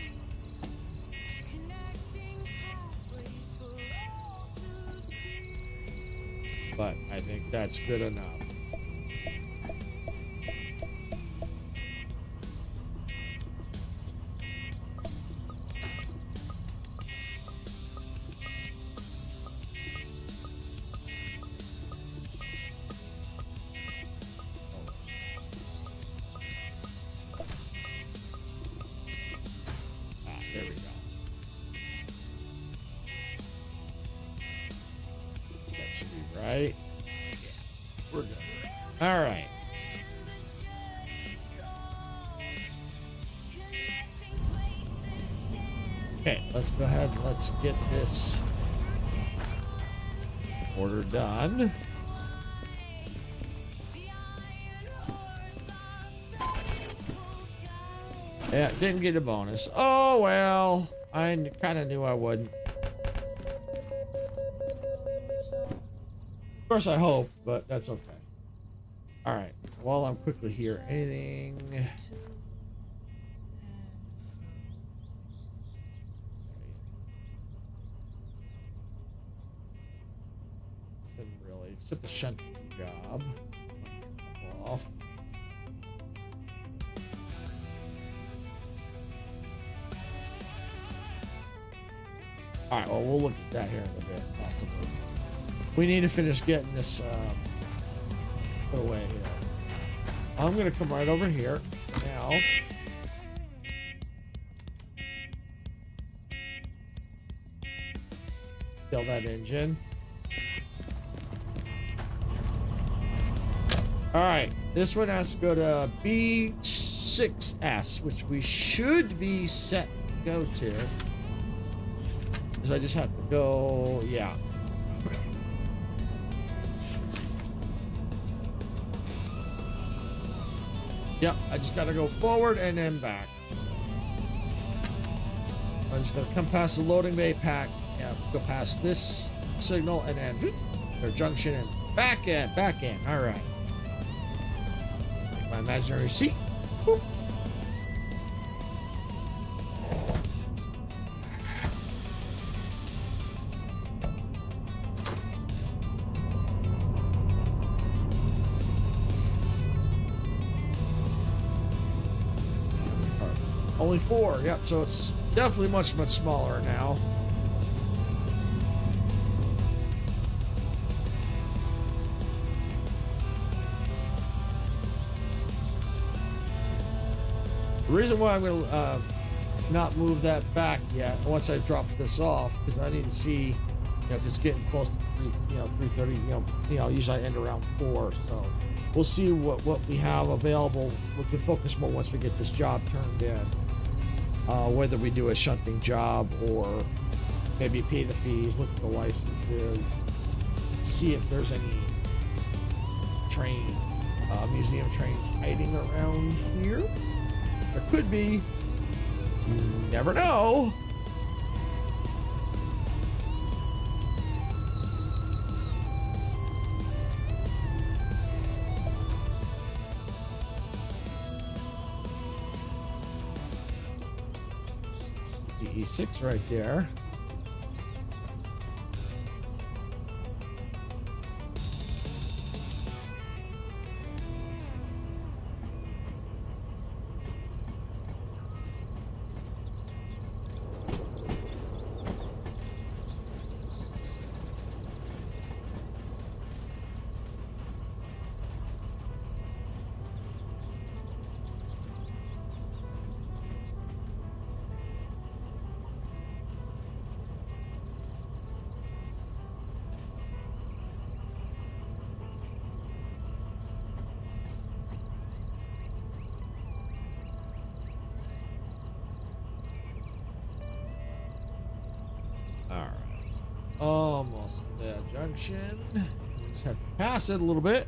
Speaker 2: But I think that's good enough. There we go. That should be right. Yeah, we're good. All right. Okay, let's go ahead and let's get this order done. Yeah, didn't get a bonus. Oh, well, I kind of knew I wouldn't. Of course, I hope, but that's okay. All right, while I'm quickly here, anything... Nothing really, except the shunting job. Off. All right, well, we'll look at that here in a bit, possibly. We need to finish getting this put away here. I'm going to come right over here now. Kill that engine. All right, this one has to go to B6S, which we should be set to go to. Because I just have to go, yeah. Yep, I just got to go forward and then back. I'm just going to come past the loading bay pack. Yeah, go past this signal and then their junction and back in. All right. Take my imaginary seat. Boop. Only 4, yep, so it's definitely much smaller now. The reason why I'm going to not move that back yet, once I drop this off, because I need to see You know, 'cause it's getting close to 3:30. Usually I end around 4. So we'll see what we have available. We can focus more once we get this job turned in. Whether we do a shunting job or maybe pay the fees, look at the licenses, see if there's any museum trains hiding around here. There could be. You never know. The E6 right there. Almost to that junction. We just have to pass it a little bit.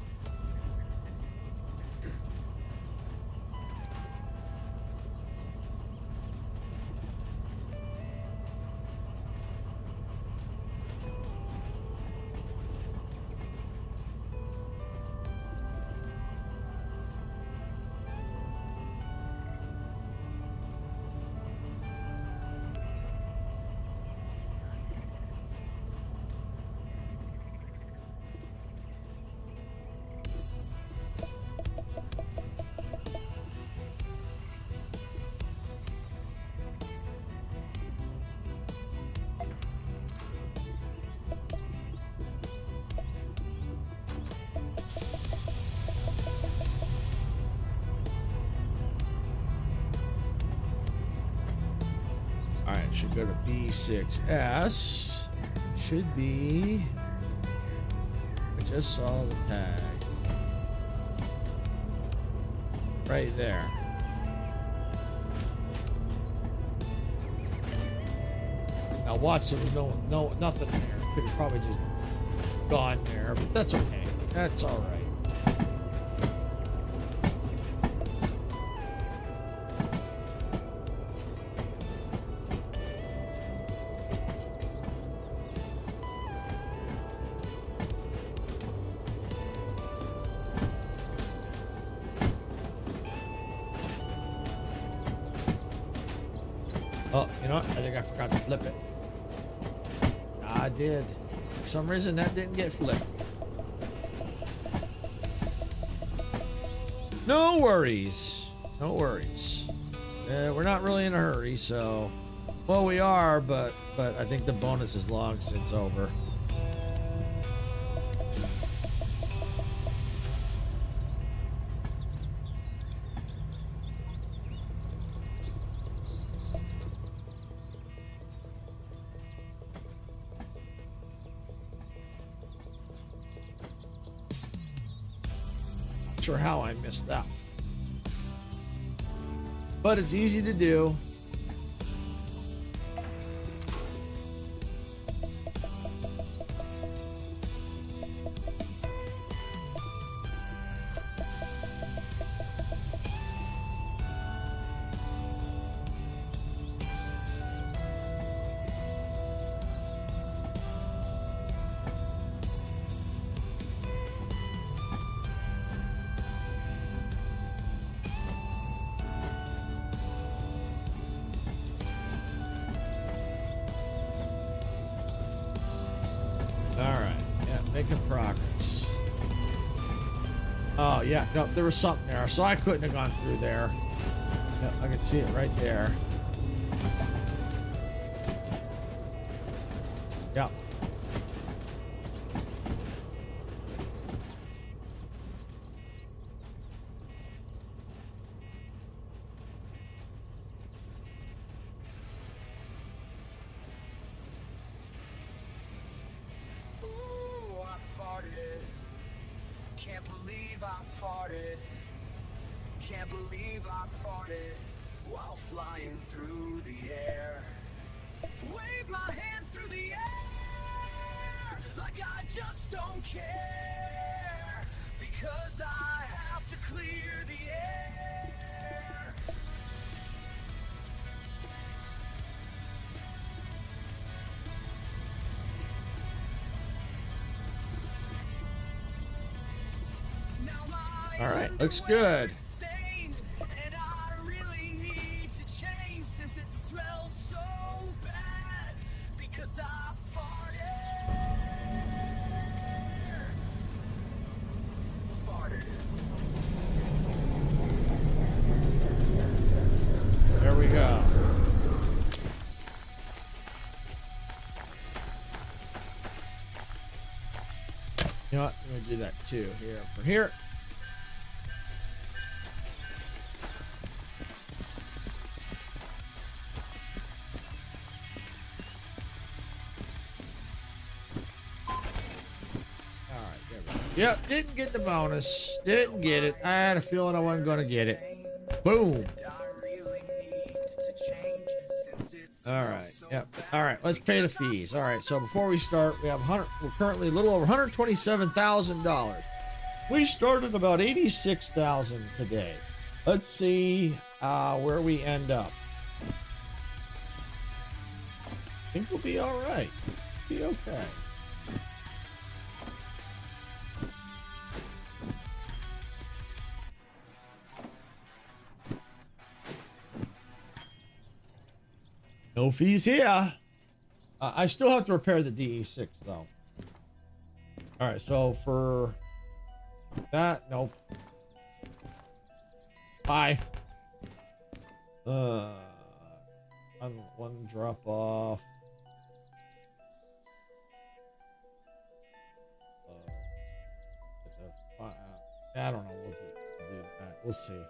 Speaker 2: Alright, should go to B6S. Should be. I just saw the tag. Right there. Now watch, there was nothing there. Could have probably just gone there, but that's okay. That's alright. Oh, you know what? I think I forgot to flip it. I did. For some reason, that didn't get flipped. No worries. No worries. We're not really in a hurry, so... Well, we are, but I think the bonus is long since over. Sure how I missed that, but it's easy to do. Making progress. Oh yeah, no, there was something there, so I couldn't have gone through there. Yep, I can see it right there. Yep.
Speaker 3: Can't believe I farted. Can't believe I farted while flying through the air. Wave my hands through the air like I just don't care, because I have to clear the air. Now my
Speaker 2: All right, looks good.
Speaker 3: stained, and I really need to change since it smells so bad, because I farted. Farted.
Speaker 2: There we go. You know what? I'm gonna do that too. Here, for here. All right, there we go. Yep, didn't get the bonus. Didn't get it. I had a feeling I wasn't gonna get it. Boom.
Speaker 3: I really need to change since it's
Speaker 2: All right. Yep. All right. Let's pay the fees. All right. So before we start, we have we're currently a little over $127,000. We started about 86,000 today. Let's see where we end up. I think we'll be all right. Be okay. No fees here. I still have to repair the DE6 though. All right, so for that, nope. Bye. One drop off. I don't know. We'll do that. We'll see.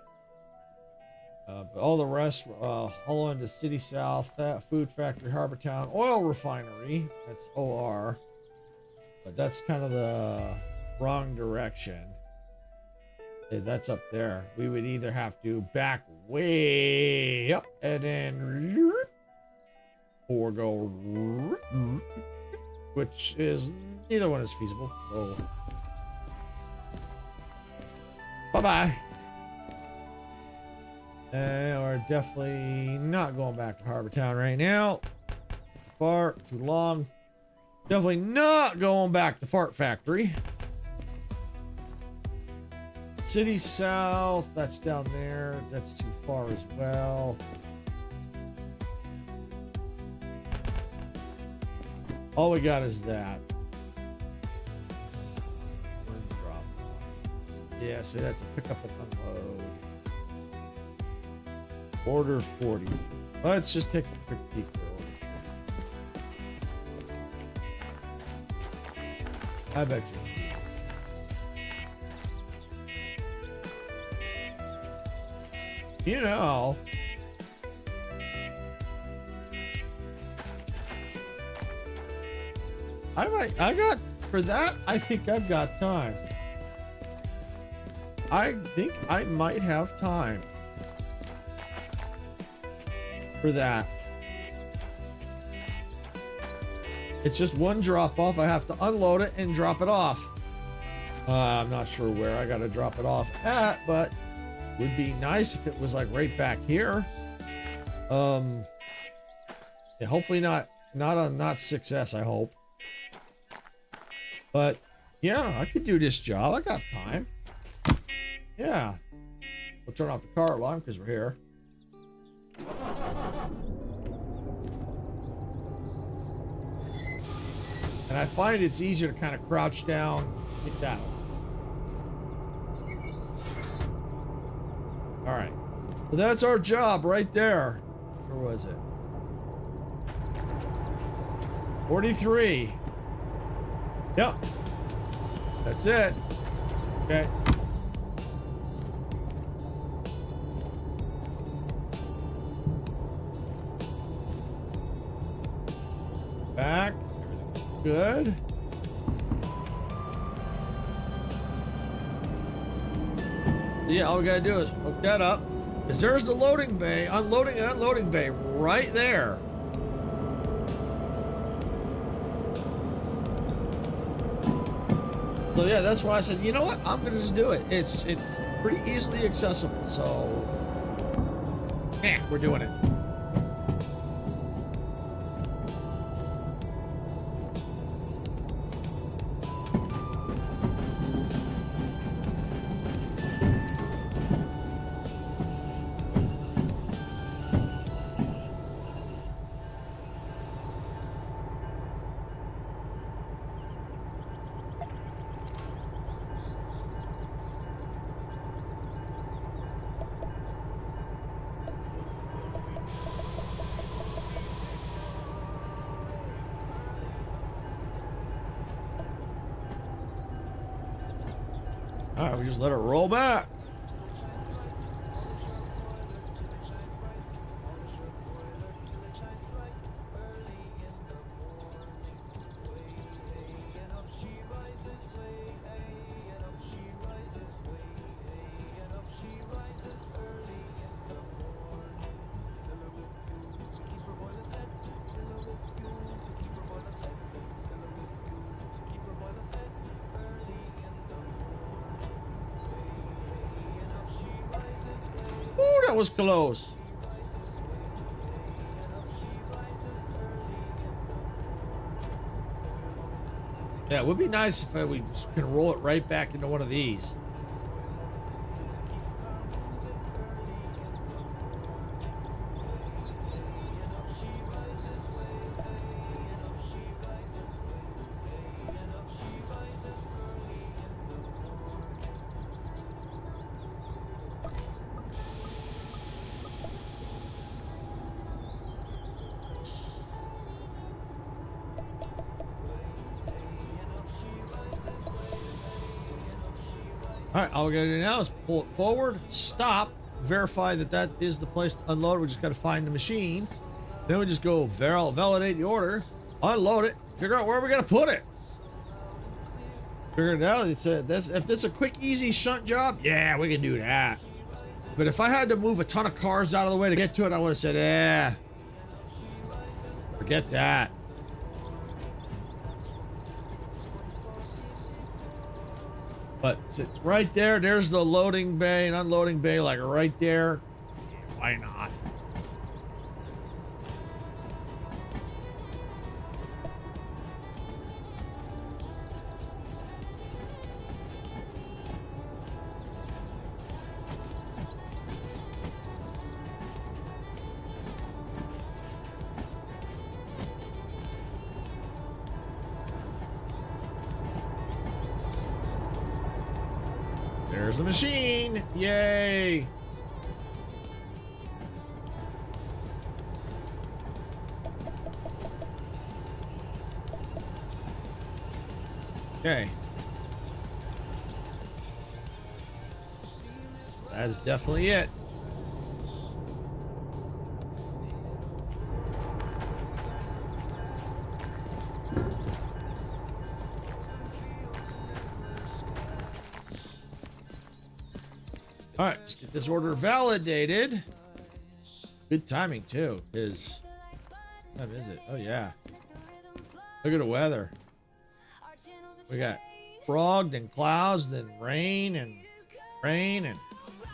Speaker 2: But all the rest, Holland, the City South, Food Factory, Harbor Town, Oil Refinery. That's OR. But that's kind of the wrong direction. That's up there. We would either have to back way up and then, or go, which is, neither one is feasible. So, bye-bye. We're definitely not going back to Harbor Town right now. Far too long. Definitely not going back to Fart Factory. City South, that's down there. That's too far as well. All we got is that. Drop. Yeah, so that's a pickup and unload. Order 40. Let's just take a quick peek at order. I bet you it's these. You know, I think I've got time. I think I might have time for that. It's just one drop off. I have to unload it and drop it off. I'm not sure where I gotta drop it off at, but would be nice if it was like right back here. Yeah, hopefully not 6S, I hope. But yeah, I could do this job. I got time. Yeah. We'll turn off the car alarm because we're here. And I find it's easier to kind of crouch down, get that off. All right. So that's our job right there. Where was it? 43. Yep. That's it. Okay. Back. Everything's good. Yeah, all we gotta do is hook that up. Because there's the loading bay, unloading and unloading bay right there. So yeah, that's why I said, you know what? I'm gonna just do it. It's pretty easily accessible. So, yeah, we're doing it. All right, we just let it roll back. Ooh, that was close. Yeah, it would be nice if we just can roll it right back into one of these. All right, all we gotta do now is pull it forward, stop, verify that that is the place to unload. We just gotta find the machine. Then we just go validate the order, unload it, figure out where we're gonna put it. Figure it out. If it's a quick, easy shunt job, yeah, we can do that. But if I had to move a ton of cars out of the way to get to it, I would have said, eh, forget that. But it's right there. There's the loading bay and unloading bay, like right there. Why not? There's the machine. Yay. Okay. That is definitely it. All right, let's get this order validated. Good timing too, because what time is it? Oh yeah. Look at the weather. We got fog, then clouds, then rain and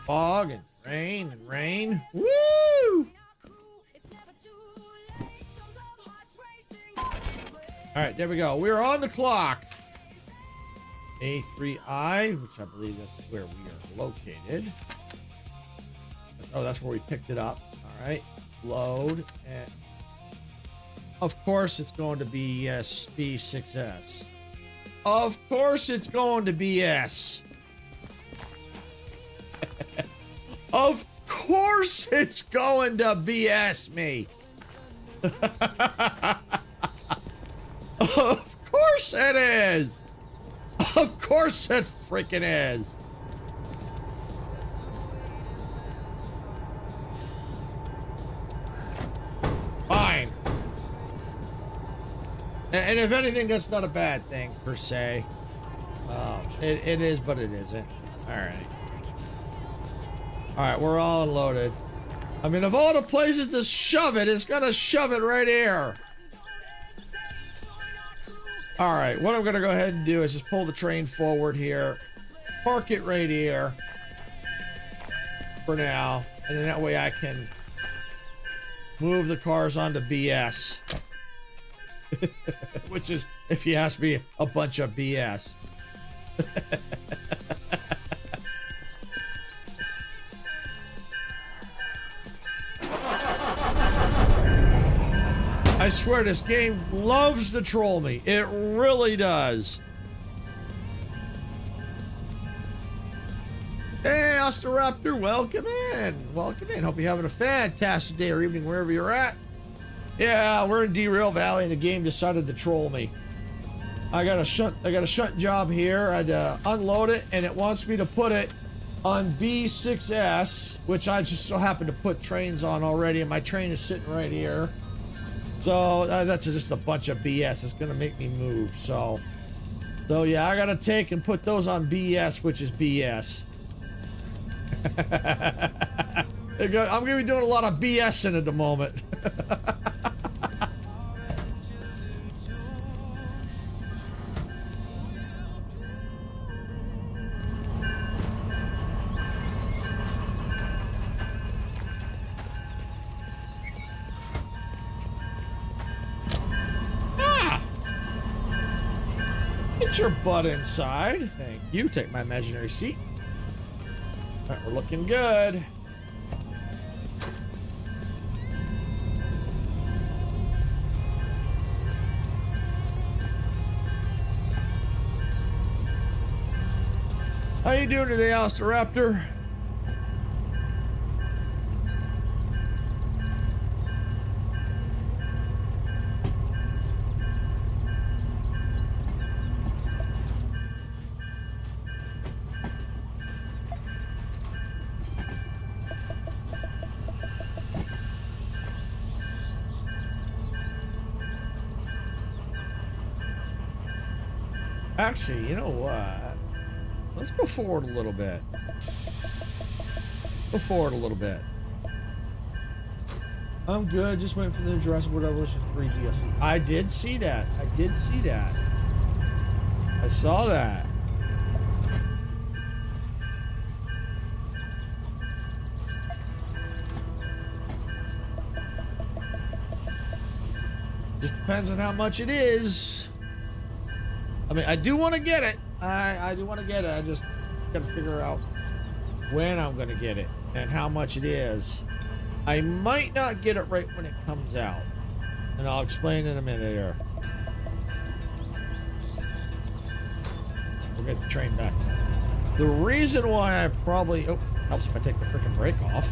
Speaker 2: fog and rain and rain. Woo! All right, there we go. We're on the clock. A3I, which I believe that's where we are located. Oh, that's where we picked it up. All right, load, and of course it's going to be B6S. Of course it's going to be S. Of course it's going to BS me. Of course it is. Of course it freaking is. Fine. And if anything, that's not a bad thing per se. It is, but it isn't. All right. All right, we're all unloaded. I mean, of all the places to shove it, it's gonna shove it right here. All right, what I'm gonna go ahead and do is just pull the train forward here, park it right here for now, and then that way I can move the cars onto BS. Which is, if you ask me, a bunch of BS. I swear this game loves to troll me. It really does. Hey, Osteraptor, welcome in. Welcome in. Hope you're having a fantastic day or evening wherever you're at. Yeah, we're in Derail Valley and the game decided to troll me. I got a shunt job here. I had to unload it and it wants me to put it on B6S, which I just so happen to put trains on already, and my train is sitting right here. So that's just a bunch of BS. It's gonna make me move. So yeah, I gotta take and put those on BS, which is BS. I'm gonna be doing a lot of BS at the moment. Get your butt inside. Thank you. Take my imaginary seat. All right, we're looking good. How you doing today, Osteraptor? Actually, you know what? Let's go forward a little bit. Go forward a little bit. I'm good. Just waiting for the Jurassic World Evolution 3 DLC. I did see that. I did see that. I saw that. Just depends on how much it is. I mean, I do want to get it. I do want to get it. I just got to figure out when I'm going to get it and how much it is. I might not get it right when it comes out. And I'll explain in a minute here. We'll get the train back. The reason why I probably... Oh, helps if I take the freaking brake off.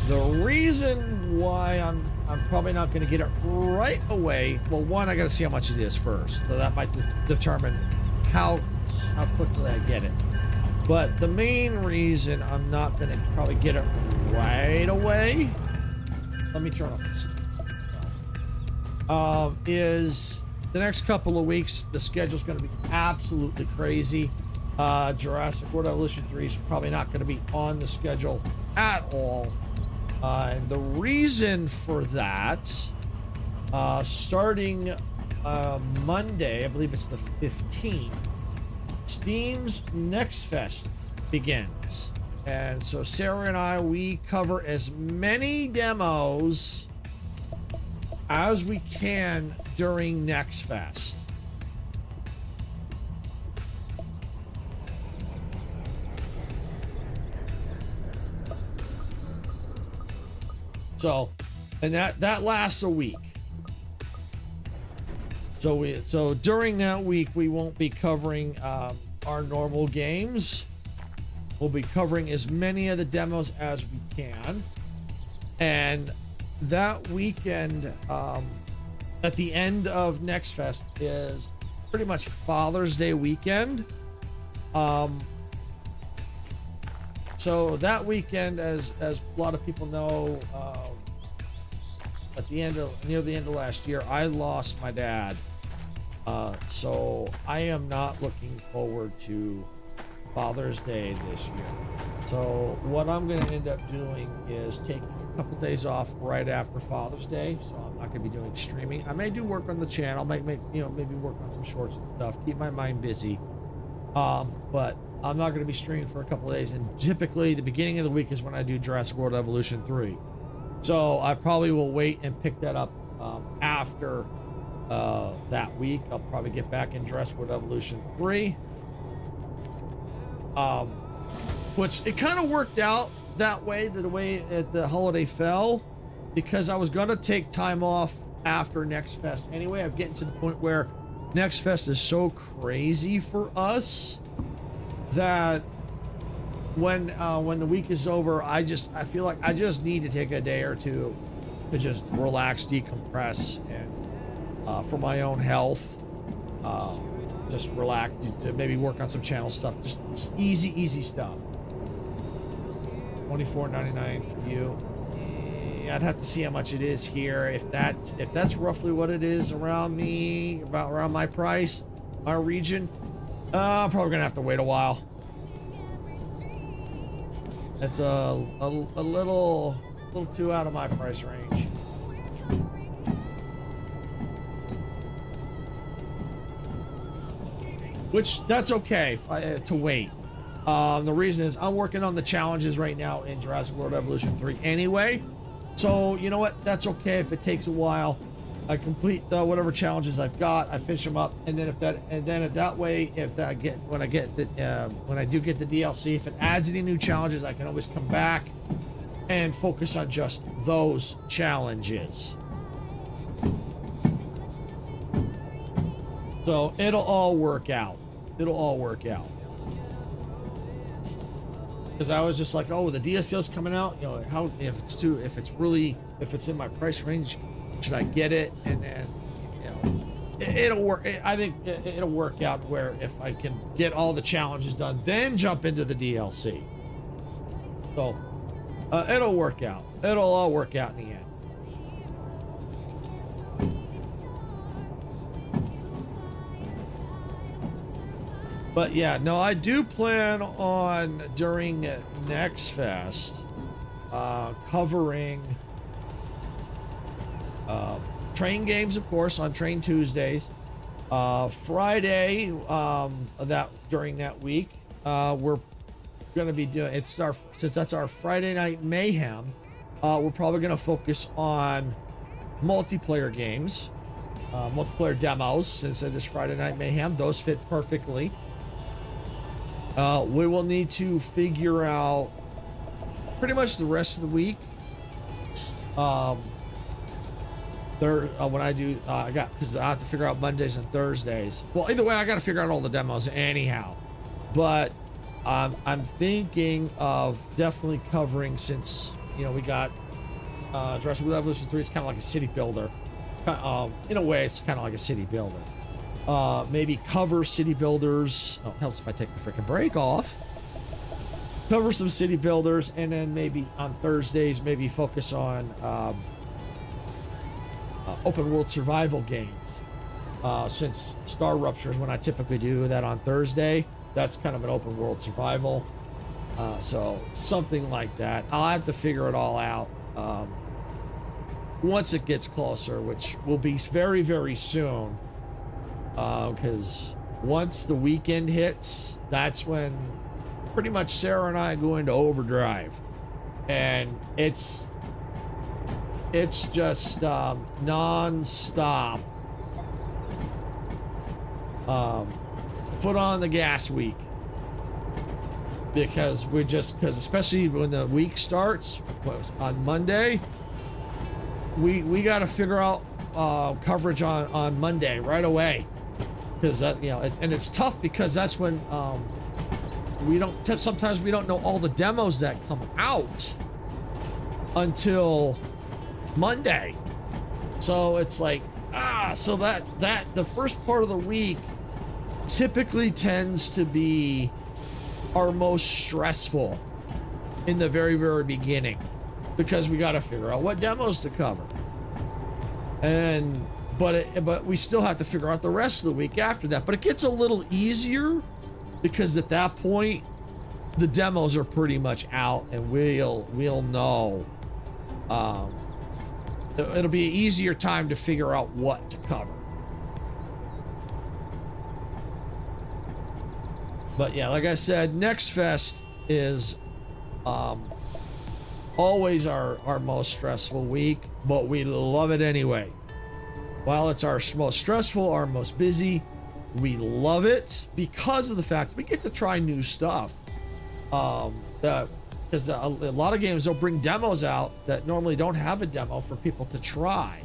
Speaker 2: The reason why I'm probably not going to get it right away. Well, one, I got to see how much it is first, so that might determine how quickly I get it. But the main reason I'm not going to probably get it right away. Let me turn off this. Is the next couple of weeks the schedule's going to be absolutely crazy. Jurassic World Evolution 3 is probably not going to be on the schedule at all. And the reason for that, starting Monday, I believe it's the 15th, Steam's Next Fest begins. And so Sarah and I, we cover as many demos as we can during Next Fest. So, and that lasts a week. So during that week, we won't be covering our normal games. We'll be covering as many of the demos as we can. And that weekend, at the end of Next Fest, is pretty much Father's Day weekend. So that weekend, as a lot of people know, near the end of last year, I lost my dad. So I am not looking forward to Father's Day this year. So what I'm going to end up doing is taking a couple days off right after Father's Day. So I'm not going to be doing streaming. I may do work on the channel, maybe work on some shorts and stuff, keep my mind busy. But I'm not going to be streaming for a couple of days. And typically the beginning of the week is when I do Jurassic World Evolution 3. So I probably will wait and pick that up after that week. I'll probably get back in Jurassic World Evolution 3. Which it kind of worked out that way, the way the holiday fell, because I was going to take time off after Next Fest anyway. I'm getting to the point where Next Fest is so crazy for us that when the week is over, I feel like I just need to take a day or two to just relax, decompress, and for my own health, just relax, to maybe work on some channel stuff, just easy stuff. $24.99 for you. Yeah, I'd have to see how much it is here. If that's roughly what it is around me, around my price, our region, I'm probably gonna have to wait a while. That's a little too out of my price range. Which that's okay to wait. The reason is I'm working on the challenges right now in Jurassic World Evolution 3 anyway. So you know what? That's okay if it takes a while. I complete whatever challenges I've got. I finish them up, and then that way, when I do get the DLC, if it adds any new challenges, I can always come back and focus on just those challenges. So it'll all work out. It'll all work out. Because I was just like, oh, the DLC's coming out. You know, if it's in my price range, should I get it? And then, you know, it'll work. I think it'll work out where if I can get all the challenges done, then jump into the DLC. So it'll work out. It'll all work out in the end. But yeah, no, I do plan on during Next Fest covering train games, of course, on Train Tuesdays. Friday, during that week, we're going to be doing since that's our Friday Night Mayhem. We're probably going to focus on multiplayer games, multiplayer demos, since it is Friday Night Mayhem. Those fit perfectly. We will need to figure out pretty much the rest of the week. When I do, because I have to figure out Mondays and Thursdays. Well, either way, I got to figure out all the demos anyhow. But I'm thinking of definitely covering, since we got Jurassic World Evolution 3. It's kind of like a city builder. In a way, it's kind of like a city builder. Maybe cover city builders. Oh, helps if I take the freaking break off. Cover some city builders, and then maybe on Thursdays, maybe focus on open world survival games. Since Star Rupture is when I typically do that on Thursday, that's kind of an open world survival. So something like that. I'll have to figure it all out once it gets closer, which will be very, very soon. Because once the weekend hits, that's when pretty much Sarah and I go into overdrive, and it's just non-stop foot on the gas week, because especially when the week starts on Monday, we got to figure out coverage on Monday right away. Because it's tough, because that's when sometimes we don't know all the demos that come out until Monday. So it's like so that the first part of the week typically tends to be our most stressful in the very, very beginning, because we got to figure out what demos to cover, but we still have to figure out the rest of the week after that. But it gets a little easier because at that point, the demos are pretty much out, and we'll know. It'll be an easier time to figure out what to cover. But yeah, like I said, Next Fest is always our most stressful week, but we love it anyway. While it's our most stressful, our most busy, we love it because of the fact we get to try new stuff. Because a lot of games will bring demos out that normally don't have a demo for people to try.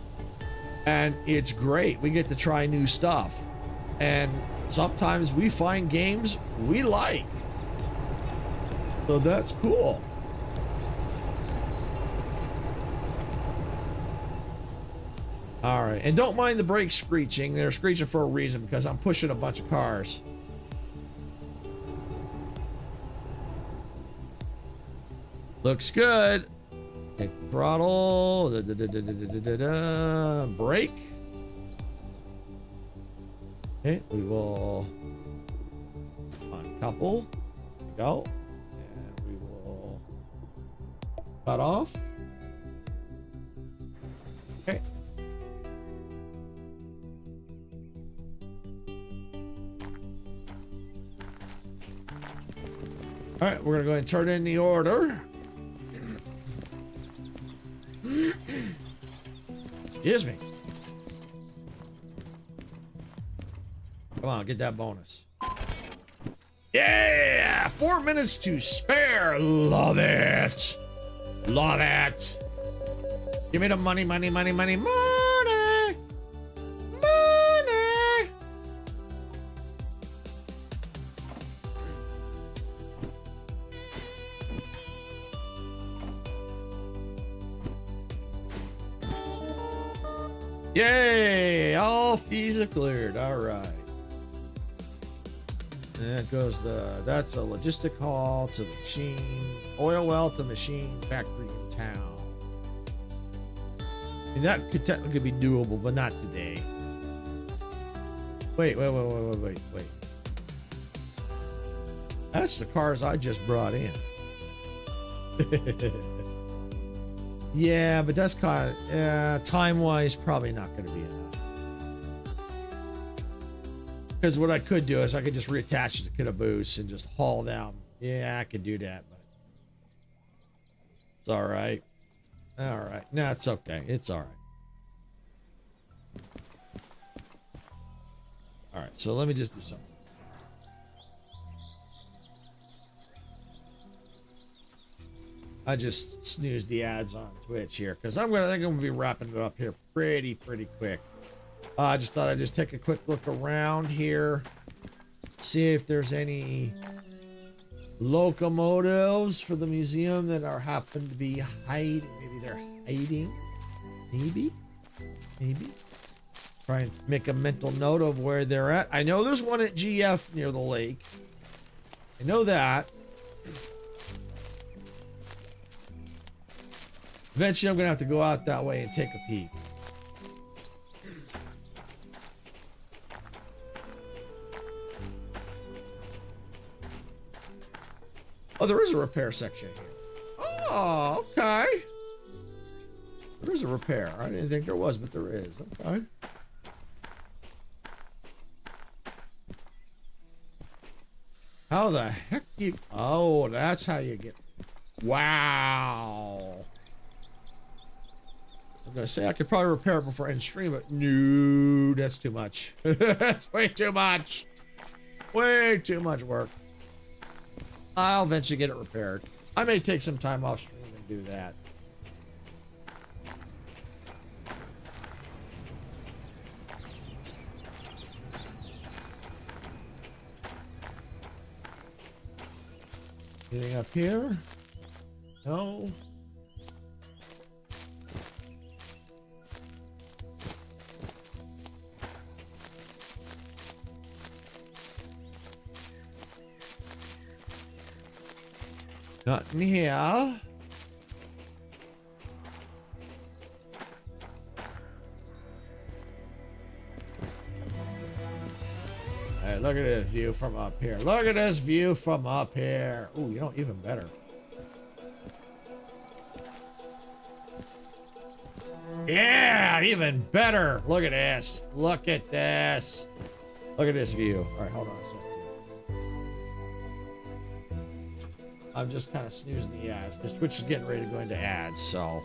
Speaker 2: And it's great. We get to try new stuff. And sometimes we find games we like. So that's cool. All right, and don't mind the brakes screeching. They're screeching for a reason because I'm pushing a bunch of cars. Looks good. Take throttle. Brake. Okay, we will uncouple. There we go. And we will cut off. Okay. All right, we're gonna go ahead and turn in the order. Excuse me. Come on, get that bonus. Yeah, 4 minutes to spare. Love it. Love it. Give me the money, money, money, money, money. Money. Yay! All fees are cleared. All right. And that goes that's a logistic haul to the machine, oil well to machine factory in town. And that could technically be doable, but not today. Wait. That's the cars I just brought in. Yeah, but that's kind of time-wise probably not going to be enough. Because what I could do is I could just reattach it to caboose and just haul down. Yeah, I could do that, but it's all right. All right, no, it's okay. It's all right. All right, so let me just do something. I just snoozed the ads on Twitch here because I think I'm gonna be wrapping it up here pretty quick. I just thought I'd just take a quick look around here, see if there's any locomotives for the museum that are happen to be hiding. Maybe they're hiding. Maybe. Try and make a mental note of where they're at. I know there's one at GF near the lake. I know that. Eventually, I'm going to have to go out that way and take a peek. Oh, there is a repair section here. Oh, okay. There is a repair. I didn't think there was, but there is. Okay. How the heck you... Oh, that's how you get... Wow. I'm gonna say I could probably repair it before I end stream, but no, that's too much. That's way too much. Way too much work. I'll eventually get it repaired. I may take some time off stream and do that. Anything up here? No. Nothing here. it. Look at this view from up here. Look at this view from up here. Ooh, you know, even better. Yeah, even better. Look at this. Look at this. Look at this view. All right, hold on a second. I'm just kind of snoozing the ads because Twitch is getting ready to go into ads. So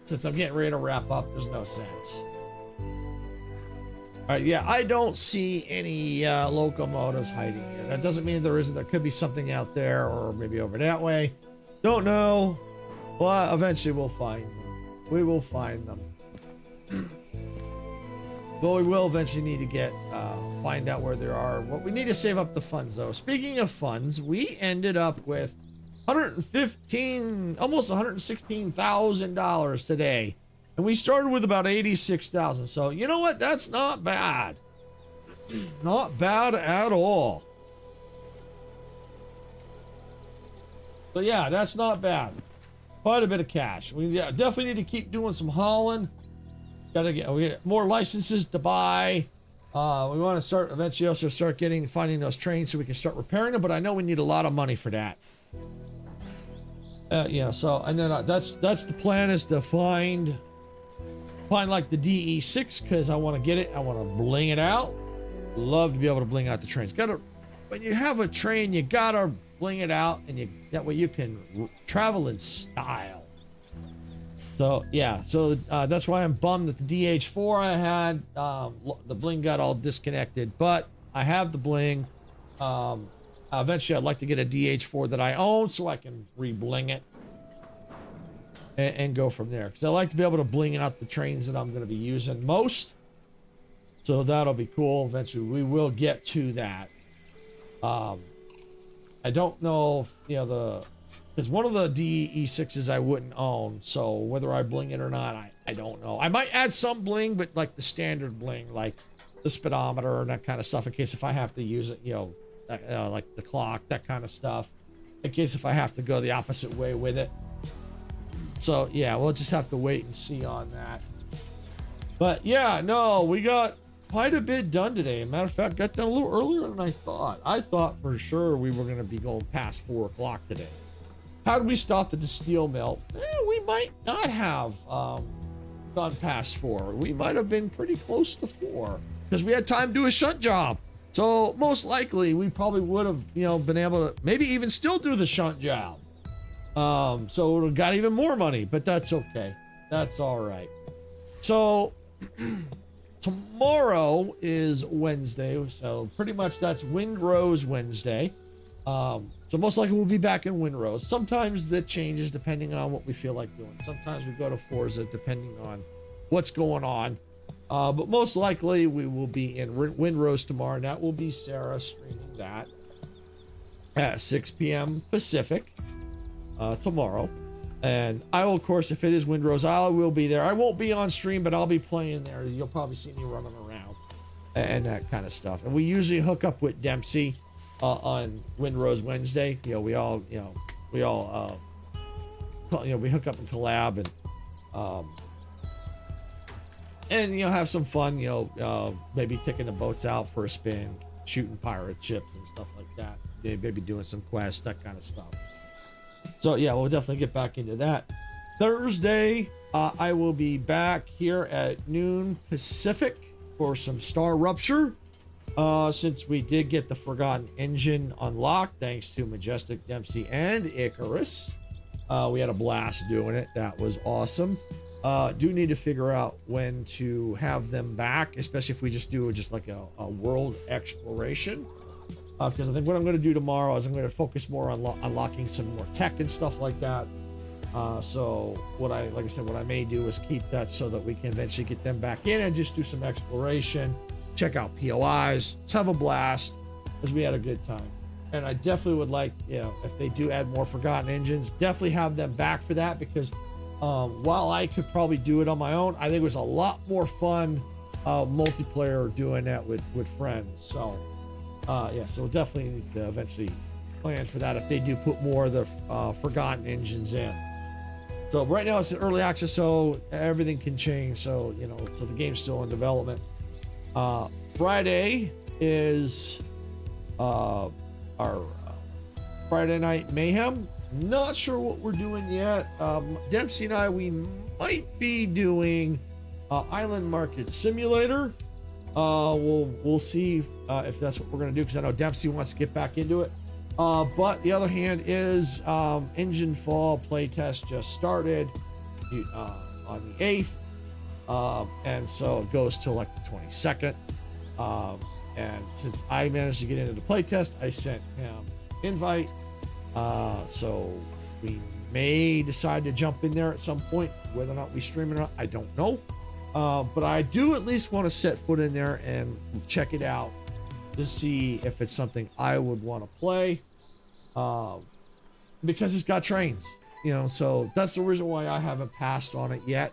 Speaker 2: since I'm getting ready to wrap up, there's no sense. All right, yeah, I don't see any locomotives hiding here. That doesn't mean there isn't. There could be something out there or maybe over that way. Don't know. Well, eventually we'll find them. We will find them. But we will eventually need to find out where there are. What we need to save up the funds, though. Speaking of funds, we ended up with almost $116,000 today. And we started with about 86,000. So, you know what? That's not bad. Not bad at all. So, yeah, that's not bad. Quite a bit of cash. We definitely need to keep doing some hauling. We get more licenses to buy. We want to start eventually also start finding those trains so we can start repairing them. But I know we need a lot of money for that. So and then that's the plan is to find like the DE6 because I want to get it. I want to bling it out. Love to be able to bling out the trains. When you have a train, you gotta bling it out, and that way you can travel in style. So yeah, that's why I'm bummed that the DH4 I had the bling got all disconnected, but I have the bling. Eventually I'd like to get a DH4 that I own so I can re-bling it and go from there, because I like to be able to bling out the trains that I'm going to be using most. So that'll be cool. Eventually we will get to that. I don't know if, because one of the DE6s I wouldn't own, so whether I bling it or not, I don't know. I might add some bling, but like the standard bling, like the speedometer and that kind of stuff, in case if I have to use it, like the clock, that kind of stuff, in case if I have to go the opposite way with it. So yeah, we'll just have to wait and see on that. But yeah, no, we got quite a bit done today. Matter of fact, got done a little earlier than I thought. I thought for sure we were going to be going past 4 o'clock today. Had we stopped at the steel mill, we might not have gone past 4. We might have been pretty close to 4 because we had time to do a shunt job. So most likely we probably would have, been able to maybe even still do the shunt job. So it would have got even more money, but that's okay. That's all right. So tomorrow is Wednesday. So pretty much that's Windrose Wednesday. So most likely we'll be back in Windrose. Sometimes that changes depending on what we feel like doing. Sometimes we go to Forza depending on what's going on. But most likely we will be in Windrose tomorrow. And that will be Sarah streaming that at 6 p.m. Pacific tomorrow. And I will, of course, if it is Windrose, I will be there. I won't be on stream, but I'll be playing there. You'll probably see me running around and that kind of stuff. And we usually hook up with Dempsey on Windrose Wednesday. We all we hook up and collab and have some fun. Maybe taking the boats out for a spin, shooting pirate ships and stuff like that. Maybe doing some quests, that kind of stuff. So yeah, we'll definitely get back into that. Thursday, I will be back here at noon Pacific for some Star Rupture. Since we did get the Forgotten Engine unlocked, thanks to Majestic, Dempsey, and Icarus. We had a blast doing it. That was awesome. Do need to figure out when to have them back, especially if we just do like a world exploration. Because I think what I'm going to do tomorrow is I'm going to focus more on unlocking some more tech and stuff like that. So what I may do is keep that so that we can eventually get them back in and just do some exploration, check out POIs, let's have a blast, because we had a good time. And I definitely would like, if they do add more Forgotten Engines, definitely have them back for that, because while I could probably do it on my own, I think it was a lot more fun multiplayer doing that with friends. So so we'll definitely need to eventually plan for that if they do put more of the Forgotten Engines in. So right now it's in early access, so everything can change. So so the game's still in development. Friday is our Friday Night Mayhem. Not sure what we're doing yet. Dempsey and I, we might be doing Island Market Simulator. We'll see if that's what we're gonna do, because I know Dempsey wants to get back into it. But the other hand is Engine Fall playtest just started on the 8th, and so it goes till like the 22nd. And since I managed to get into the playtest, I sent him invite. So we may decide to jump in there at some point. Whether or not we stream it or not, I don't know. But I do at least want to set foot in there and check it out to see if it's something I would want to play. Because it's got trains, you know, so that's the reason why I haven't passed on it yet.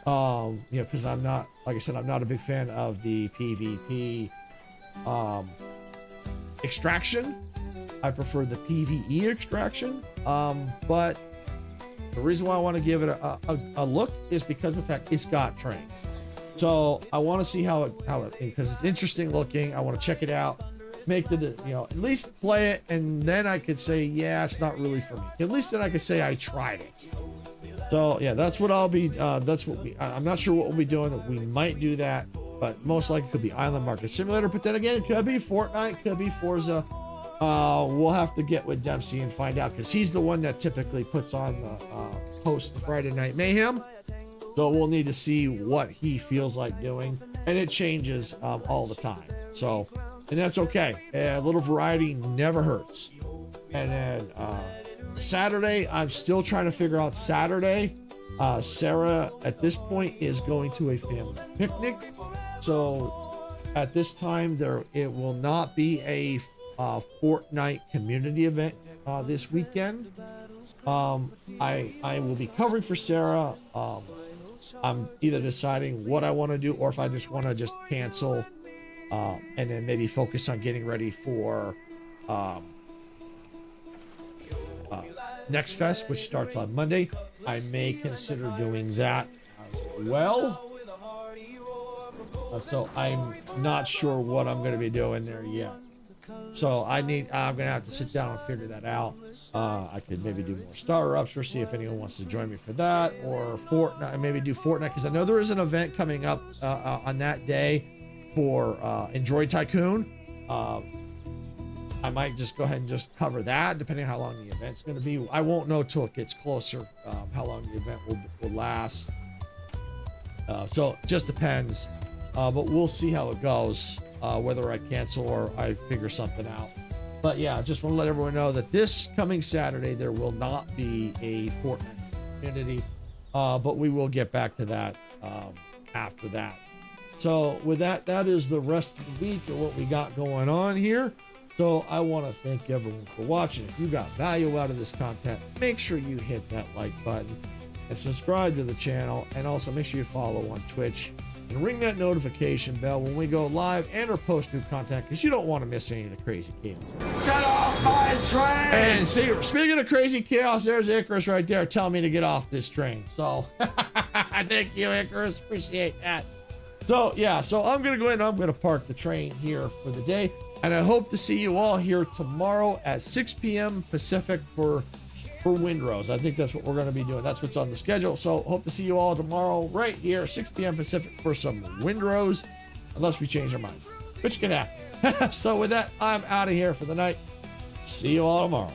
Speaker 2: You know, because I'm not, like I said, I'm not a big fan of the PvP extraction. I prefer the PvE extraction. But the reason why I want to give it a look is because of the fact it's got train. So I want to see how it because it's interesting looking. I want to check it out, make the, you know, at least play it, and then I could say, yeah, it's not really for me. At least then I could say I tried it. So yeah, that's what I'll be. That's what I'm not sure what we'll be doing. We might do that, but most likely it could be Island Market Simulator. But then again, it could be Fortnite, could be Forza. We'll have to get with Dempsey and find out, because he's the one that typically puts on the hosts the Friday Night Mayhem. So we'll need to see what he feels like doing, and it changes all the time. So, and that's okay. A little variety never hurts. And then Saturday, I'm still trying to figure out Saturday. Sarah at this point is going to a family picnic. So at this time, it will not be a Fortnite community event this weekend. I will be covering for Sarah. I'm either deciding what I want to do, or if I just want to just cancel and then maybe focus on getting ready for Next Fest, which starts on Monday. I may consider doing that as well. So I'm not sure what I'm going to be doing there yet. So I'm going to have to sit down and figure that out. I could maybe do more starter-ups or see if anyone wants to join me for that, or Fortnite, maybe do Fortnite, because I know there is an event coming up on that day for Android Tycoon. I might just go ahead and just cover that, depending on how long the event's going to be. I won't know till it gets closer how long the event will last. So it just depends. But we'll see how it goes, whether I cancel or I figure something out. But yeah, I just want to let everyone know that this coming Saturday, there will not be a Fortnite community, but we will get back to that after that. So with that, that is the rest of the week and what we got going on here. So I want to thank everyone for watching. If you got value out of this content, make sure you hit that like button and subscribe to the channel. And also make sure you follow on Twitch and ring that notification bell when we go live and or post new content, because you don't want to miss any of the crazy chaos.
Speaker 3: Get off my train!
Speaker 2: And see, speaking of crazy chaos, there's Icarus right there telling me to get off this train. So thank you, Icarus. Appreciate that. So yeah, so I'm going to go ahead and I'm going to park the train here for the day. And I hope to see you all here tomorrow at 6 p.m. Pacific for Windrose. I think that's what we're going to be doing. That's what's on the schedule. So hope to see you all tomorrow right here, 6 p.m. Pacific, for some Windrose, unless we change our mind, which can happen. So with that, I'm out of here for the night. See you all tomorrow.